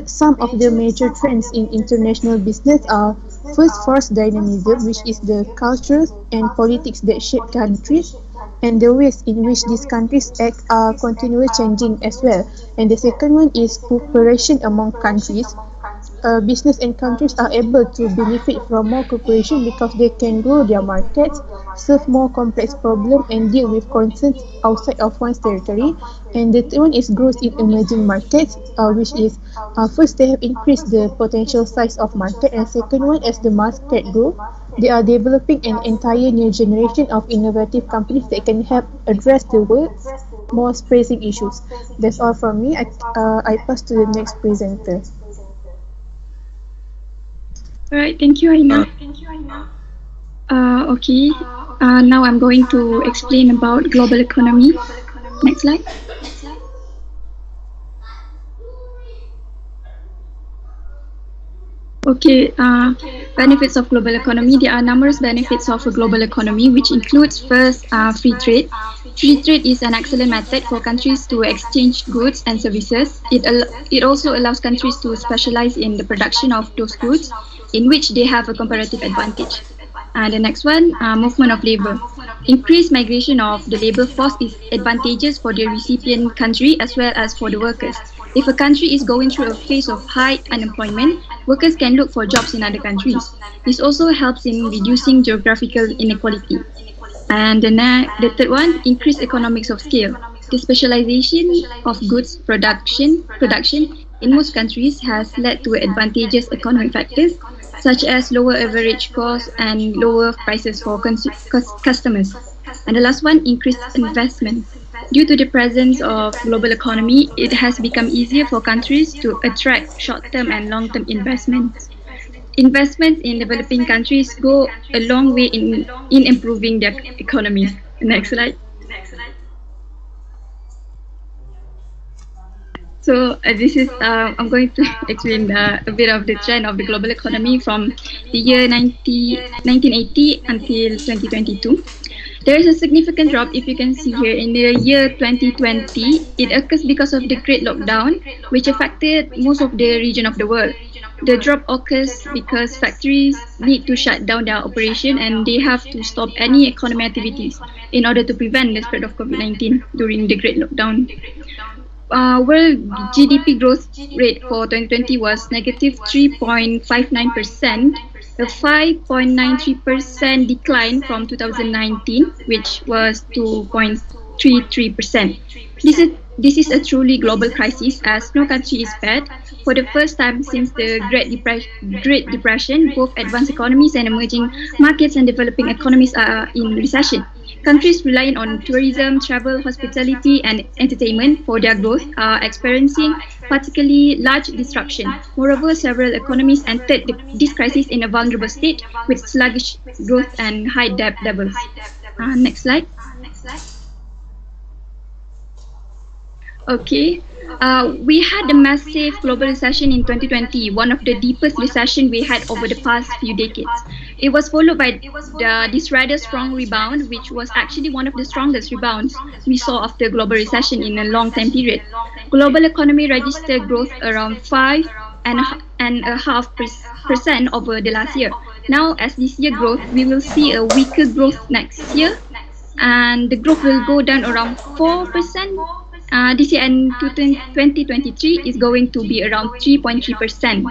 Some of the major trends in international business are first, force dynamism, which is the cultures and politics that shape countries, and the ways in which these countries act are continually changing as well. And the second one is cooperation among countries. Business and countries are able to benefit from more cooperation because they can grow their markets, solve more complex problems, and deal with concerns outside of one's territory. And the third one is growth in emerging markets, which is first they have increased the potential size of market, and second one, as the market grow, they are developing an entire new generation of innovative companies that can help address the world's most pressing issues. That's all from me. I pass to the next presenter. Alright, thank you, Aina. Okay, now I'm going to explain about global economy. Next slide. Okay, benefits of global economy. There are numerous benefits of a global economy, which includes first, free trade. Free trade is an excellent method for countries to exchange goods and services. It also allows countries to specialize in the production of those goods in which they have a comparative advantage. The next one, movement of labor. Increased migration of the labor force is advantageous for the recipient country as well as for the workers. If a country is going through a phase of high unemployment, workers can look for jobs in other countries. This also helps in reducing geographical inequality. And the third one, increased economics of scale. The specialization of goods production in most countries has led to advantageous economic factors such as lower average costs and lower prices for customers. And the last one, increased investment. Due to the presence of global economy, it has become easier for countries to attract short-term and long-term investments. Investments in developing countries go a long way in improving their economies. Next slide. So this is, I'm going to explain a bit of the trend of the global economy from the year 1980 until 2022. There is a significant drop, if you can see here, in the year 2020. It occurs because of the Great Lockdown, which affected most of the region of the world. The drop occurs because factories need to shut down their operation and they have to stop any economic activities in order to prevent the spread of COVID-19 during the Great Lockdown. World GDP growth rate for 2020 was negative 3.59%, a 5.93% decline from 2019, which was 2.33%. This is a truly global crisis, as no country is spared. For the first time since the Great Depression, both advanced economies and emerging markets and developing economies are in recession. Countries relying on tourism, travel, hospitality, and entertainment for their growth are experiencing particularly large disruption. Moreover, several economies entered this crisis in a vulnerable state with sluggish growth and high debt levels. Next slide. Okay. We had a massive global recession in 2020, one of the deepest recession we had over the past few decades. It was followed by this rather strong rebound, which was actually one of the strongest rebounds we saw after global recession in a long time period. Global economy registered growth around 5.5% over the last year. Now, as this year growth, we will see a weaker growth next year, and the growth will go down around 4%. This year and 2023 is going to be around 3.3%.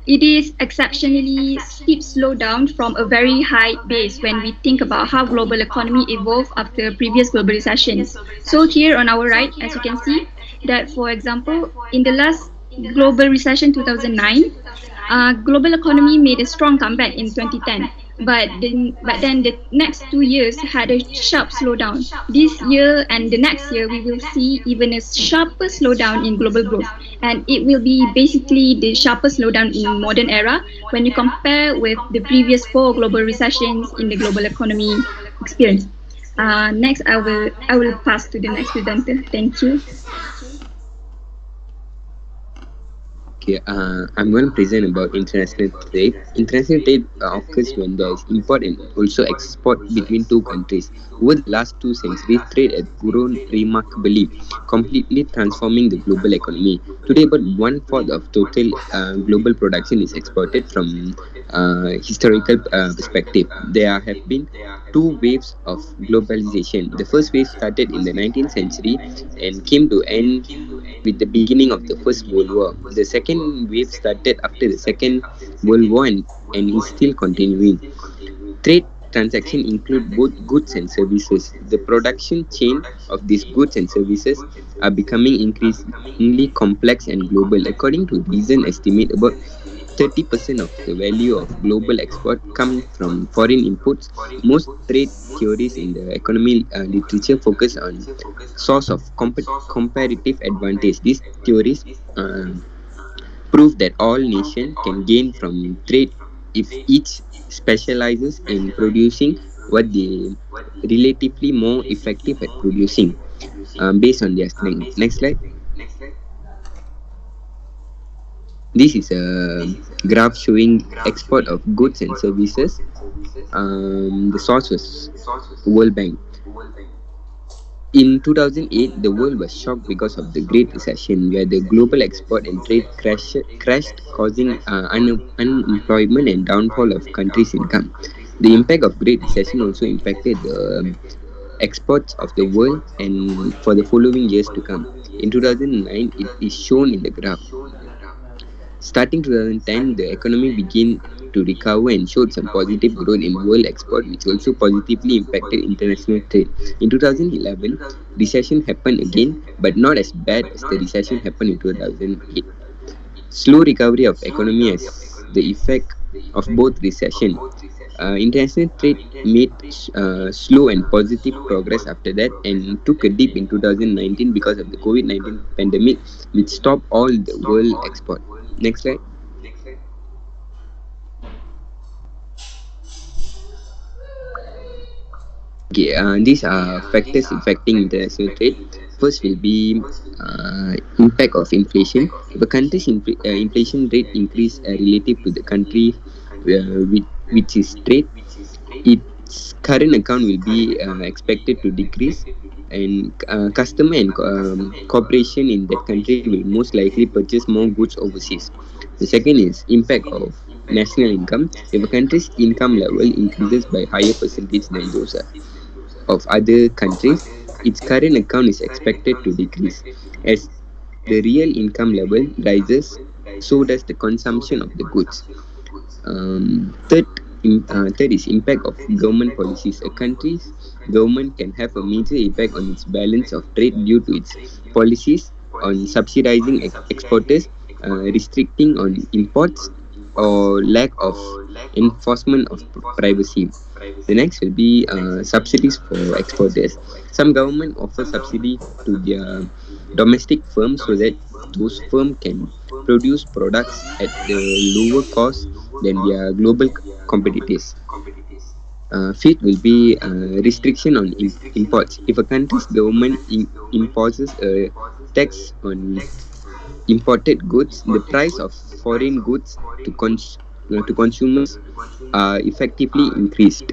It is exceptionally steep slowdown from a very high base when we think about how global economy evolved after previous global recessions. So here on our right, as you can see, that for example, in the last global recession 2009, global economy made a strong comeback in 2010. But then the next 2 years had a sharp slowdown. This year and the next year, we will see even a sharper slowdown in global growth. And it will be basically the sharpest slowdown in modern era when you compare with the previous 4 global recessions in the global economy experience. Next, I will pass to the next presenter. Thank you. Okay, I'm going to present about international trade. International trade occurs when there is import and also export between two countries. Over the last 2 centuries, trade has grown remarkably, completely transforming the global economy. Today, about 1/4 of total global production is exported. From historical perspective, there have been two waves of globalization. The first wave started in the 19th century and came to end with the beginning of the First World War. The second wave started after the Second World War and is still continuing. Trade transactions include both goods and services. The production chain of these goods and services are becoming increasingly complex and global. According to recent estimate, about 30% of the value of global export come from foreign inputs. Most trade theories in the economy literature focus on source of comparative advantage. These theories prove that all nations can gain from trade if each specializes in producing what they relatively more effective at producing based on their strength. Next slide. This is a graph showing export of goods and services. The source was World Bank. In 2008, the world was shocked because of the Great Recession, where the global export and trade crashed, causing unemployment and downfall of countries' income. The impact of Great Recession also impacted the exports of the world and for the following years to come. In 2009, it is shown in the graph. Starting 2010, the economy began to recover and showed some positive growth in world export, which also positively impacted international trade. In 2011, recession happened again, but not as bad as the recession happened in 2008. Slow recovery of economy has the effect of both recession. International trade made slow and positive progress after that and took a dip in 2019 because of the COVID-19 pandemic, which stopped all the world export. Next slide. Okay, these are factors affecting international trade. First will be impact of inflation. If a country's inflation rate increase relative to the country which is trade, its current account will be expected to decrease, and customer and corporation in that country will most likely purchase more goods overseas. The second is impact of national income. If a country's income level increases by higher percentage than those of other countries, its current account is expected to decrease. As the real income level rises, so does the consumption of the goods. Third is impact of government policies. A country's government can have a major impact on its balance of trade due to its policies on subsidizing exporters, restricting on imports, or lack of enforcement of privacy. The next will be subsidies for exporters. Some government offer subsidy to their domestic firms so that those firms can produce products at the lower cost than their global competitors. Fifth will be restriction on imports. If a country's government imposes a tax on imported goods, the price of foreign goods to consumers are effectively increased.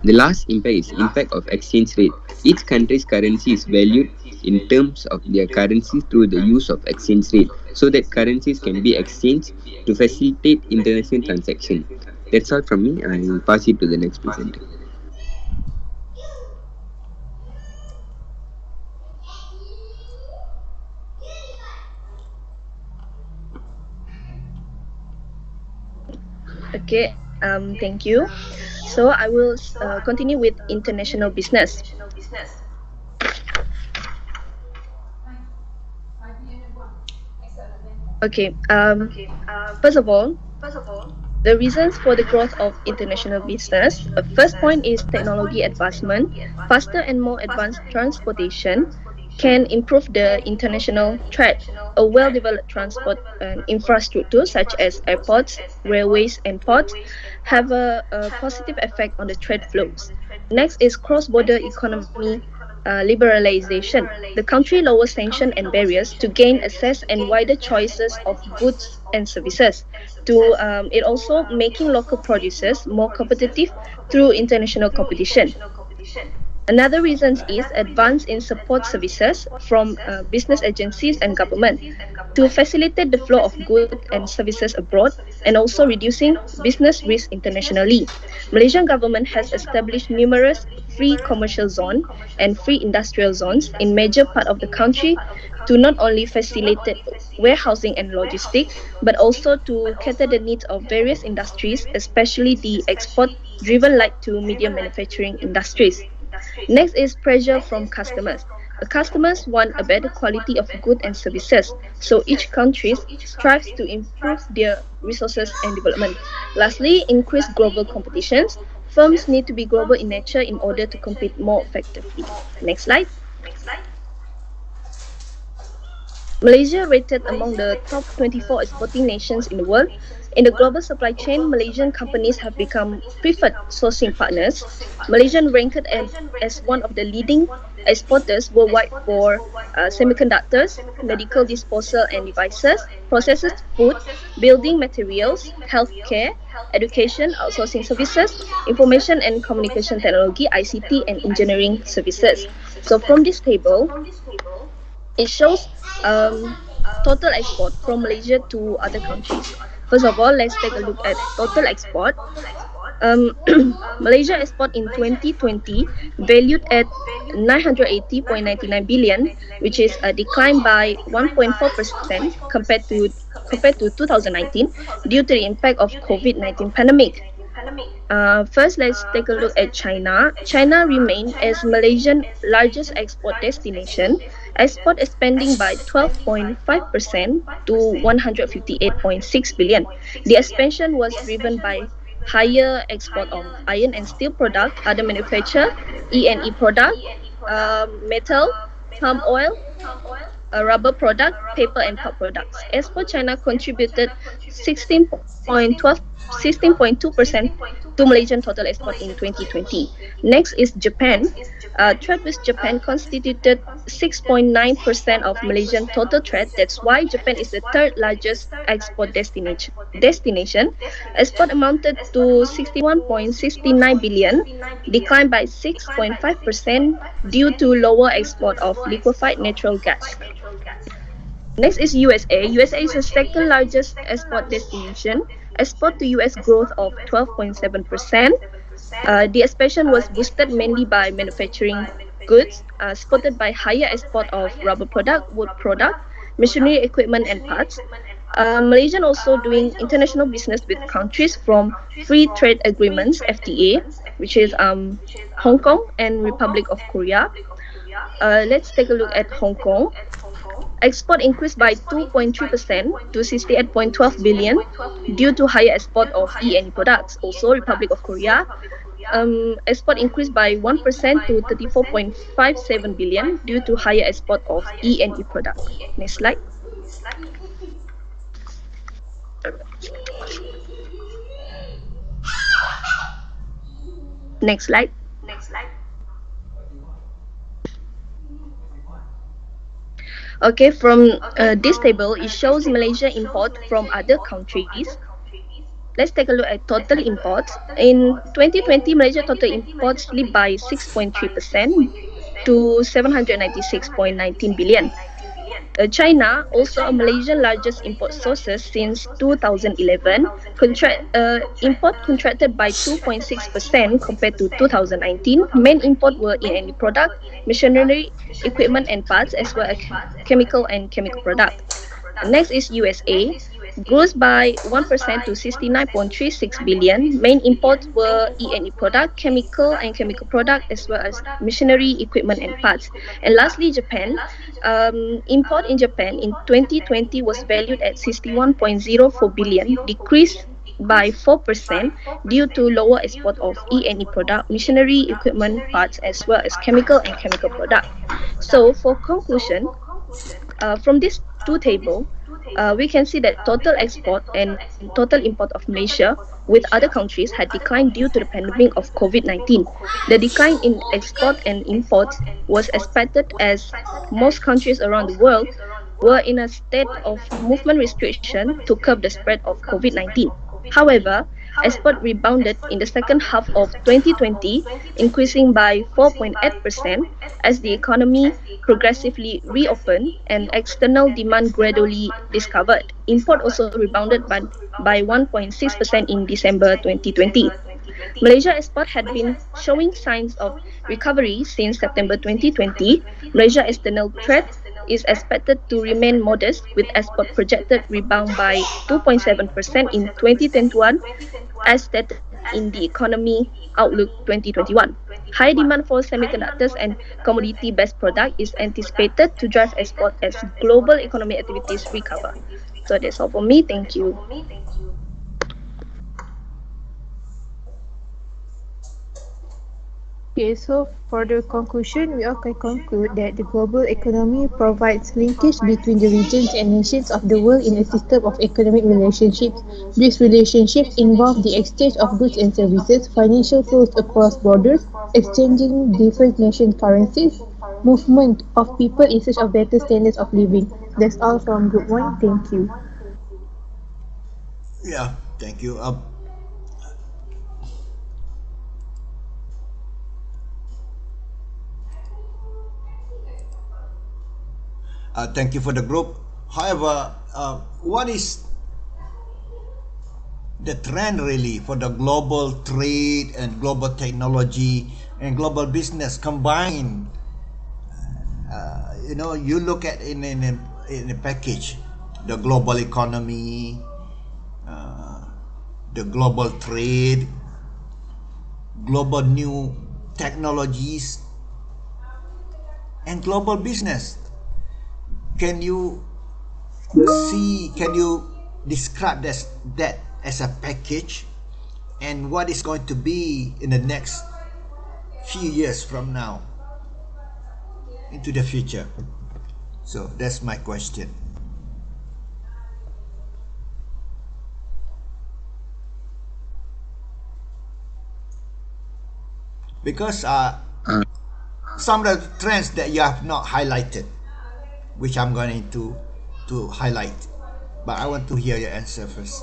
The last impact is impact of exchange rate. Each country's currency is valued in terms of their currency through the use of exchange rate, so that currencies can be exchanged to facilitate international transaction. That's all from me. I'll pass it to the next presenter. Okay, thank you. So I will continue with international business. Okay, first of all, the reasons for the growth of international business. First point is technology advancement. Faster and more advanced transportation can improve the international trade. A well-developed transport infrastructure such as airports, railways, and ports have a positive effect on the trade flows. Next is cross-border economy liberalization. The country lowers sanctions and barriers to gain access and wider choices of goods and services. It also making local producers more competitive through international competition. Another reason is advance in support services from business agencies and government to facilitate the flow of goods and services abroad and also reducing business risk internationally. Malaysian government has established numerous free commercial zones and free industrial zones in major part of the country to not only facilitate warehousing and logistics but also to cater the needs of various industries, especially the export driven light to medium manufacturing industries. Next is pressure from customers. Customers want a better quality of goods and services, so each country strives to improve their resources and development. Lastly, increased global competitions. Firms need to be global in nature in order to compete more effectively. Next slide. Malaysia rated among the top 24 exporting nations in the world. In the global supply chain, Malaysian companies have become preferred sourcing partners. Malaysia ranked as one of the leading exporters worldwide for semiconductors, medical disposal and devices, processed food, building materials, healthcare, education, outsourcing services, information and communication technology, ICT, and engineering services. So from this table, it shows total export from Malaysia to other countries. First of all, let's take a look at total export. Malaysia export in 2020 valued at 980.99 billion, which is a decline by 1.4% compared to 2019 due to the impact of COVID-19 pandemic. First, let's take a look at China. China remained as Malaysia's largest export destination. Export expanding by 12.5% to 158.6 billion. The expansion was driven by higher export of iron and steel product, other manufacture, E&E product, metal, palm oil, rubber product, paper and pulp products. Export China contributed 16.2% to Malaysian total export in 2020. Next is Japan. Trade with Japan constituted 6.9% of Malaysian total trade. That's why Japan is the third largest export destination. Export amounted to 61.69 billion, declined by 6.5% due to lower export of liquefied natural gas. Next is USA. USA is the second largest export destination. Export to US growth of 12.7%. The expansion was boosted mainly by manufacturing goods, supported by higher export of rubber product, wood product, machinery equipment and parts. Malaysia also doing international business with countries from Free Trade Agreements (FTA), which is Hong Kong and Republic of Korea. Let's take a look at Hong Kong. Export increased by 2.3% to 68.12 billion due to higher export of E&E products. Also, Republic of Korea, export increased by 1% to 34.57 billion due to higher export of E&E products. Next slide. Next slide. Okay, from this table, it shows Malaysia import from other countries. Let's take a look at total imports. In 2020, Malaysia total imports slipped by 6.3% to 796.19 billion. China, also a Malaysian largest import sources since 2011, import contracted by 2.6% compared to 2019. Main import were in any product, machinery, equipment and parts, as well as chemical and chemical product. Next is USA, grows by 1% to 69.36 billion. Main imports were E&E product, chemical and chemical product, as well as machinery, equipment and parts. And lastly, Japan. Import in Japan in 2020 was valued at 61.04 billion, decreased by 4% due to lower export of E&E product, machinery, equipment, parts, as well as chemical and chemical product. So for conclusion, from these two tables, we can see that total export and total import of Malaysia with other countries had declined due to the pandemic of COVID-19. The decline in export and imports was expected as most countries around the world were in a state of movement restriction to curb the spread of COVID-19. However, export rebounded in the second half of 2020, increasing by 4.8% as the economy progressively reopened and external demand gradually discovered. Import also rebounded by 1.6% in December 2020. Malaysia export had been showing signs of recovery since September 2020. Malaysia external trade is expected to remain modest, with export projected rebound by 2.7% in 2021, as stated in the Economy Outlook 2021. High demand for semiconductors and commodity-based product is anticipated to drive export as global economic activities recover. So that's all for me. Thank you. Okay, so for the conclusion, we all can conclude that the global economy provides linkage between the regions and nations of the world in a system of economic relationships. These relationships involve the exchange of goods and services, financial flows across borders, exchanging different nation currencies, movement of people in search of better standards of living. That's all from Group 1. Thank you. Yeah, thank you. Thank you for the group. However, what is the trend really for the global trade and global technology and global business combined? You look at in a package, the global economy, the global trade, global new technologies, and global business. Can you describe that as a package, and what is going to be in the next few years from now into the future? So that's my question. Because some of the trends that you have not highlighted, which I'm going to highlight, but I want to hear your answer first.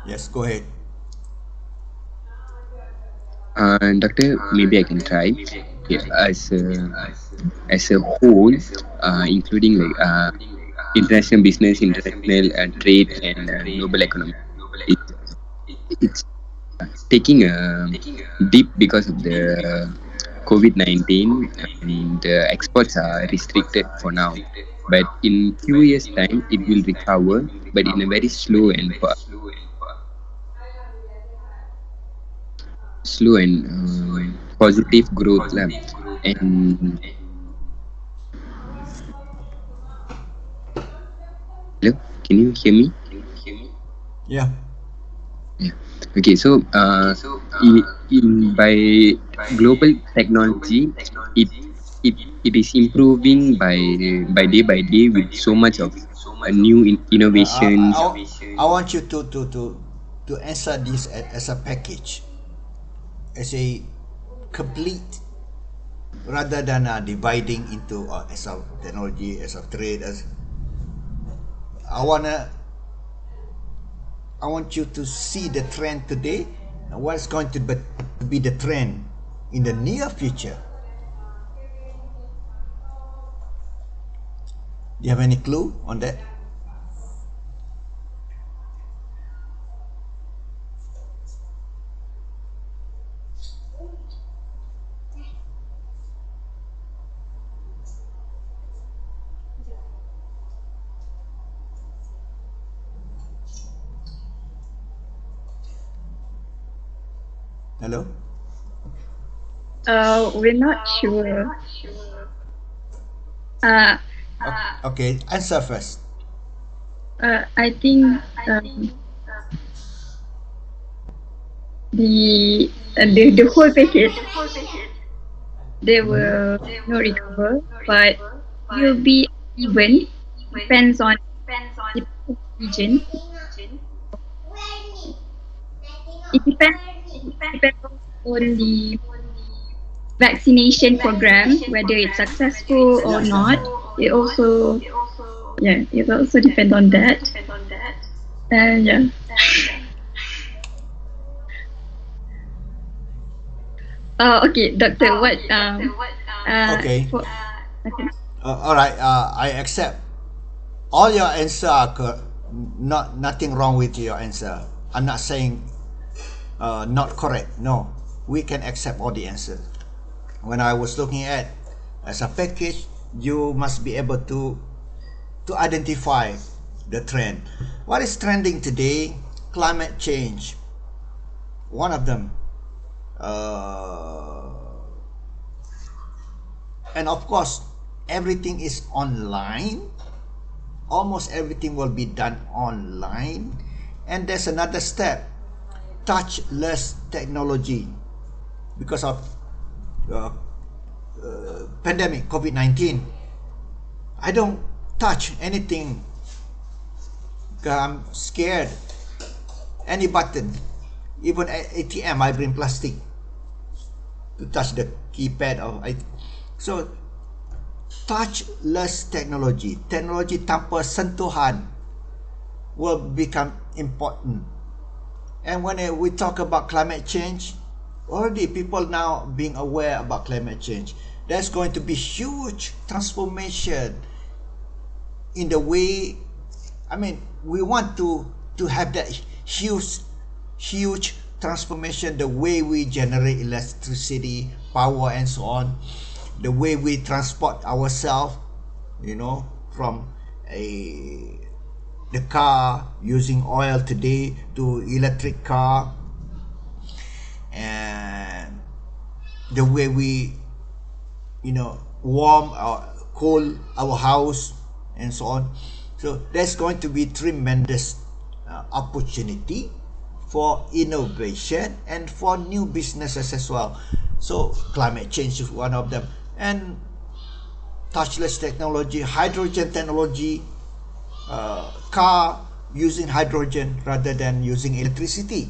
Yes, go ahead. Doctor, maybe I can try. Yeah, as a whole, including like international business, international trade, and global economy. It's taking a dip because of the COVID-19, and the exports are restricted for now. But in few years' time, it will recover, but in a very slow and positive growth lah. And hello, can you hear me? Yeah. Yeah. Okay, so by global technology, it is improving by day with so much of new innovations. I want you to answer this as a package, as a complete, rather than dividing into as of technology, as of trade, as I want you to see the trend today and what's going to be the trend in the near future. Do you have any clue on that? Hello? We're not sure. Okay, answer first. I think the whole package they will not recover, but will be even. Depends on the region. It depends on the vaccination program, whether it's successful or not. It also depends on that. And yeah. Okay, doctor, what Okay. All right, I accept all your answer are nothing wrong with your answer. I'm not saying not correct. No, we can accept all the answers. When I was looking at as a package, you must be able to identify the trend. What is trending today? Climate change, one of them. And of course, everything is online. Almost everything will be done online. And there's another step, touchless technology. Because of pandemic, COVID-19, I don't touch anything because I'm scared. Any button, even ATM, I bring plastic to touch the keypad so touchless technology tanpa sentuhan will become important. And when we talk about climate change, already people now being aware about climate change. There's going to be huge transformation in the way, we want to have that huge transformation, the way we generate electricity, power and so on, the way we transport ourselves, from the car using oil today to electric car, and the way we warm or cool our house and so on. So there's going to be tremendous opportunity for innovation and for new businesses as well. So climate change is one of them, and touchless technology, hydrogen technology, car using hydrogen rather than using electricity,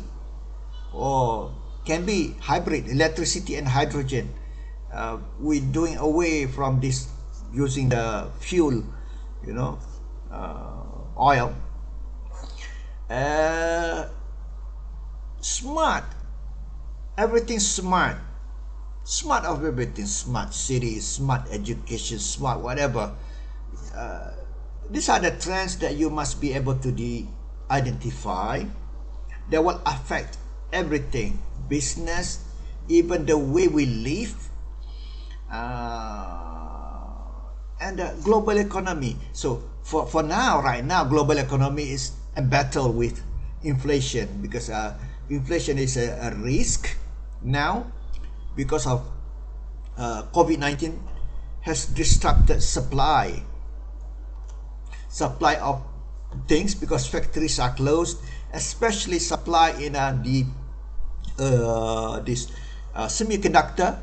or can be hybrid, electricity and hydrogen. We're doing away from this using the fuel, oil. Smart, everything smart of everything, smart city, smart education, smart whatever. These are the trends that you must be able to identify that will affect everything, business, even the way we live, and the global economy. So for now, right now, global economy is a battle with inflation, because inflation is a risk now because of COVID-19 has disrupted supply of things, because factories are closed, especially supply in this semiconductor.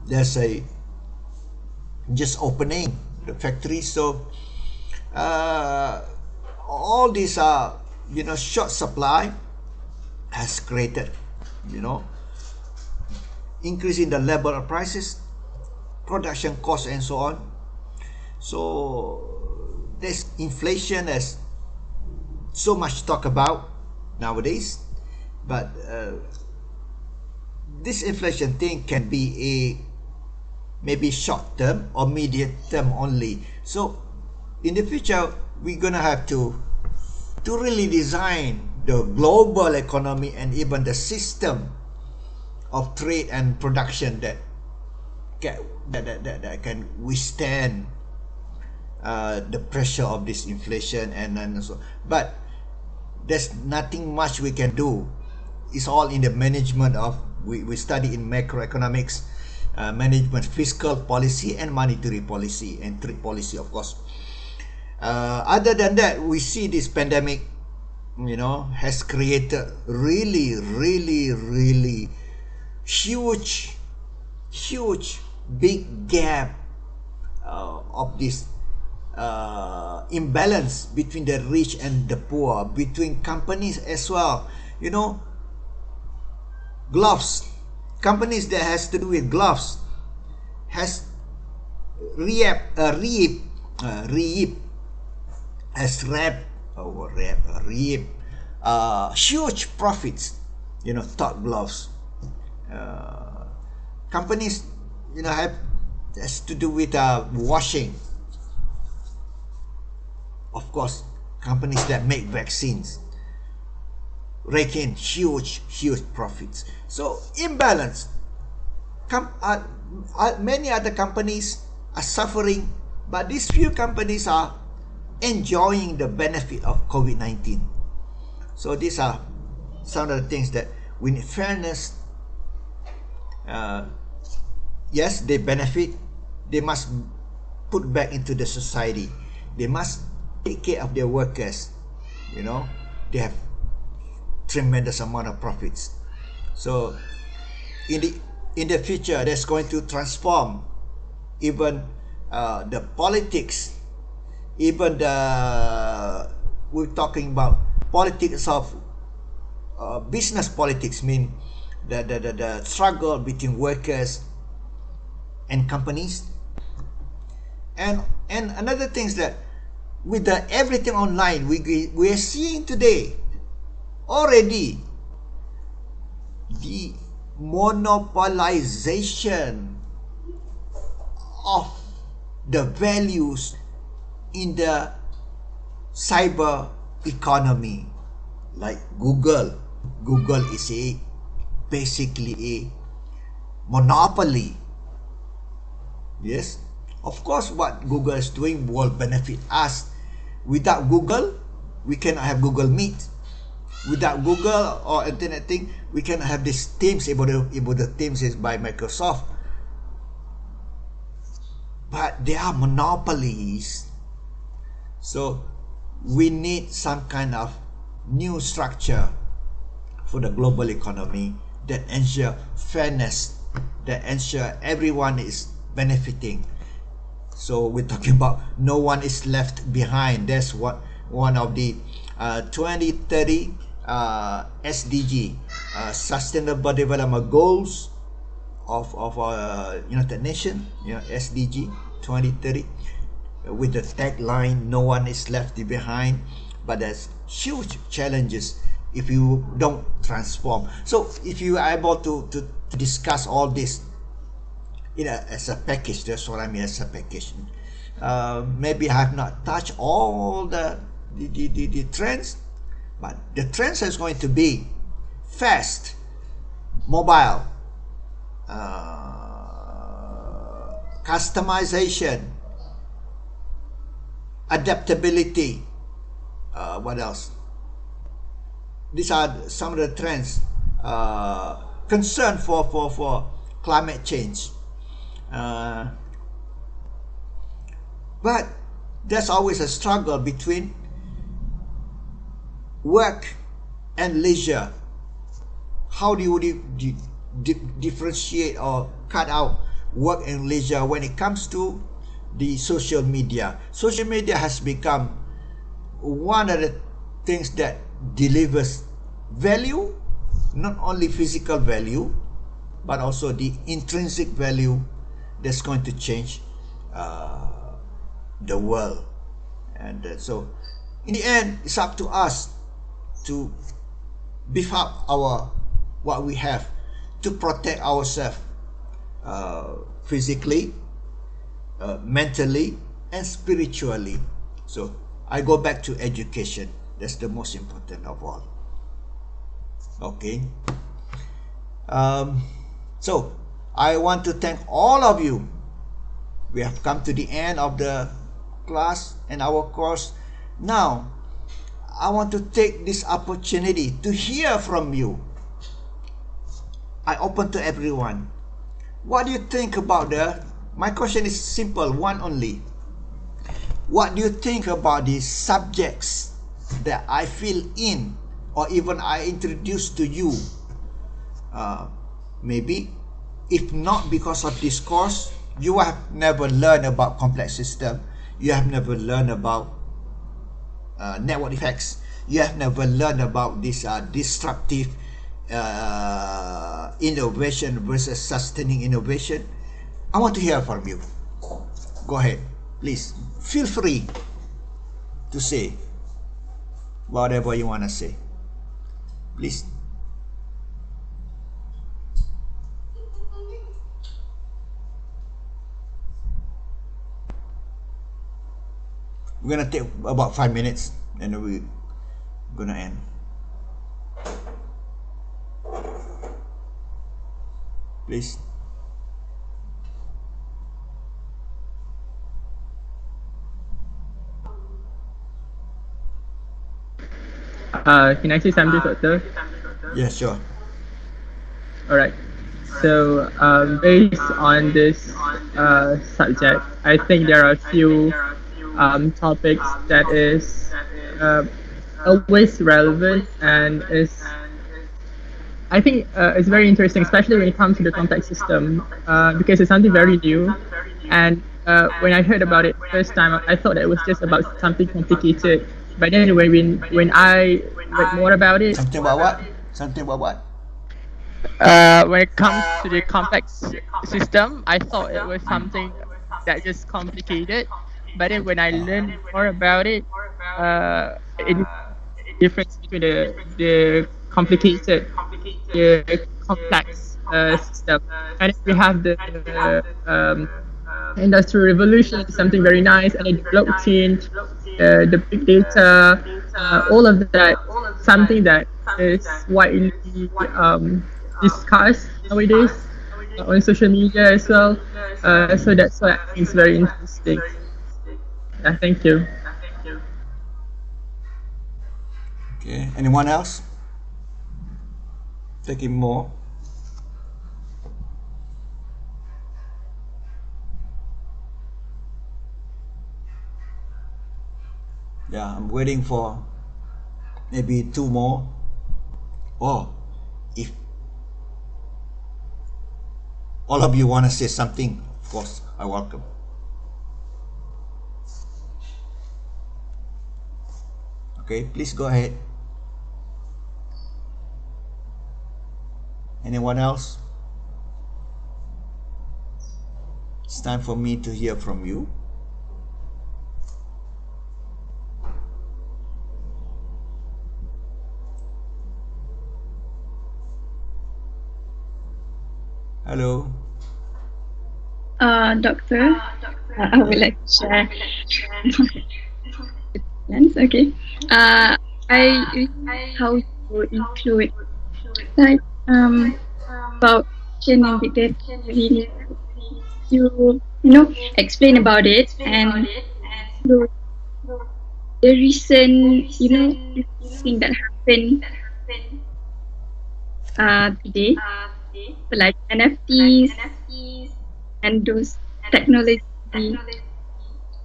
There's just opening the factory, so all these are short supply has created increasing the labor prices, production costs and so on. So there's inflation as so much talk about nowadays, but this inflation thing can be a maybe short term or medium term only. So in the future we're gonna have to really design the global economy and even the system of trade and production that can withstand the pressure of this inflation and so. But there's nothing much we can do. It's all in the management of, we study in macroeconomics, management, fiscal policy and monetary policy and trade policy, of course. Other than that, we see this pandemic, you know, has created really huge big gap of this imbalance between the rich and the poor, between companies as well. You know, gloves, companies that has to do with gloves has reaped huge profits, you know, top gloves. Companies, you know, has to do with washing. Of course, companies that make vaccines rake in huge profits. So imbalance. Many other companies are suffering, but these few companies are enjoying the benefit of COVID-19. So these are some of the things that we need. Fairness. Yes, they benefit. They must put back into the society. They must take care of their workers. You know, they have tremendous amount of profits. So in the future, that's going to transform even the politics, even we're talking about politics of business politics, mean the struggle between workers and companies. And another thing is that with the everything online, we are seeing today already the monopolization of the values in the cyber economy. Like Google is basically a monopoly. Yes, of course, what Google is doing will benefit us. Without Google, we cannot have Google Meet. Without Google or internet thing, we cannot have this Teams. The Teams is by Microsoft. But they are monopolies. So we need some kind of new structure for the global economy that ensure fairness, that ensure everyone is benefiting. So we're talking about no one is left behind. That's what one of the 2030 SDG, Sustainable Development Goals of United Nations, SDG 2030, with the tagline "No one is left behind." But there's huge challenges if you don't transform. So if you are able to discuss all this as a package, that's what I mean, as a package. Maybe I have not touched all the trends, but the trends is going to be fast, mobile, customization, adaptability. What else? These are some of the trends. Concern for climate change. But there's always a struggle between work and leisure. How do you differentiate or cut out work and leisure when it comes to the social media? Social media has become one of the things that delivers value, not only physical value, but also the intrinsic value that's going to change the world. And so in the end, it's up to us to beef up our what we have, to protect ourselves physically, mentally, and spiritually. So I go back to education. That's the most important of all. Okay. So I want to thank all of you. We have come to the end of the class and our course. Now I want to take this opportunity to hear from you. I open to everyone. What do you think about my question is simple, one only. What do you think about the subjects that I fill in, or even I introduce to you? Maybe if not because of this course, you have never learned about complex system. You have never learned about network effects. You have never learned about this disruptive innovation versus sustaining innovation. I want to hear from you. Go ahead, please. Feel free to say whatever you want to say. Please. We're gonna take about 5 minutes and then we're gonna end. Please. Can I say something, Doctor? Yeah, sure. All right. So based on this subject, I think there are a few topics that is always relevant and is, I think it's very interesting, especially when it comes to the complex system, because it's something very new. And when I heard about it first time, I thought it was just about something complicated. But then when I read more about it, something about what? Something about what? When it comes to the complex system, I thought it was something that just complicated. But then when I learned more about it, it difference between the complicated, the complex system, and we have the industrial revolution, something very nice, and then the blockchain, the big data, all of that, something that is widely discussed nowadays on social media as well. So that's why I think it's very interesting. Thank you. Okay, anyone else? Taking more. Yeah, I'm waiting for maybe 2 more. Or if all of you want to say something, of course, I welcome. Okay, please go ahead. Anyone else? It's time for me to hear from you. Hello. Doctor, I would like to share. Okay. I how to include like about and big data. Really, you explain about it and the recent thing that happened today, like NFTs and those technology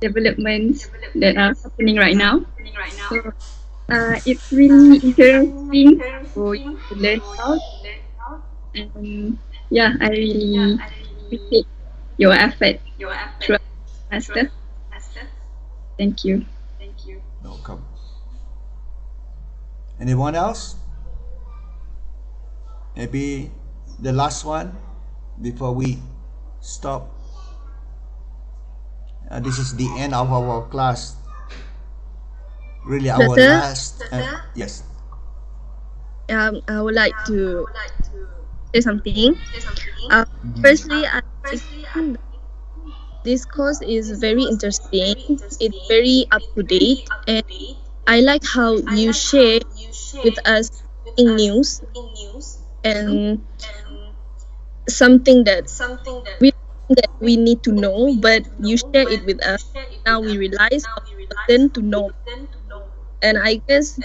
developments that are happening right now. So it's really interesting to learn about, and yeah, I really appreciate your effort throughout the semester. Thank you. Welcome. Anyone else? Maybe the last one before we stop. This is the end of our class. really our Doctor, last. Yes. I would like to say something. Firstly, I think this course is very interesting. It's very up to date, and I like how you share with us in news and something that we need to know, but you share it with us. Now we realize how important to know, and I guess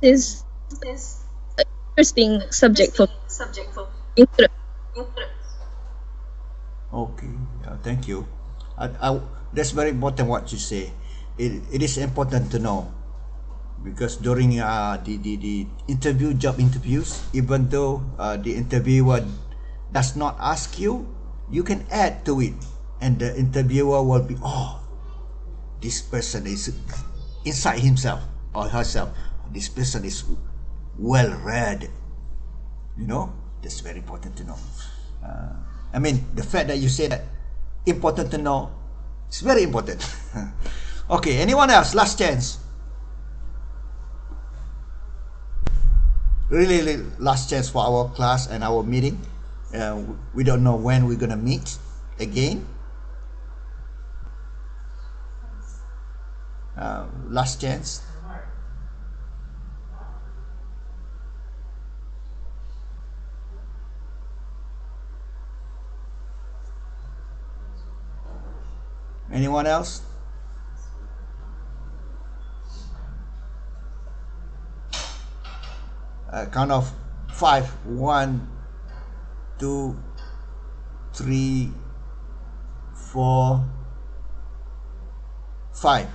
this is an interesting subject for me. Okay, thank you. That's very important what you say. It is important to know because during the interview, job interviews, even though the interviewer does not ask you, you can add to it, and the interviewer will be, oh, this person is inside himself or herself. This person is well read. You know, that's very important to know. I mean, the fact that you say that important to know, it's very important. Okay, anyone else? Last chance. Really last chance for our class and our meeting. We don't know when we're gonna meet again. Last chance. Anyone else? Count of 5. 1, 2, 3, 4, 5.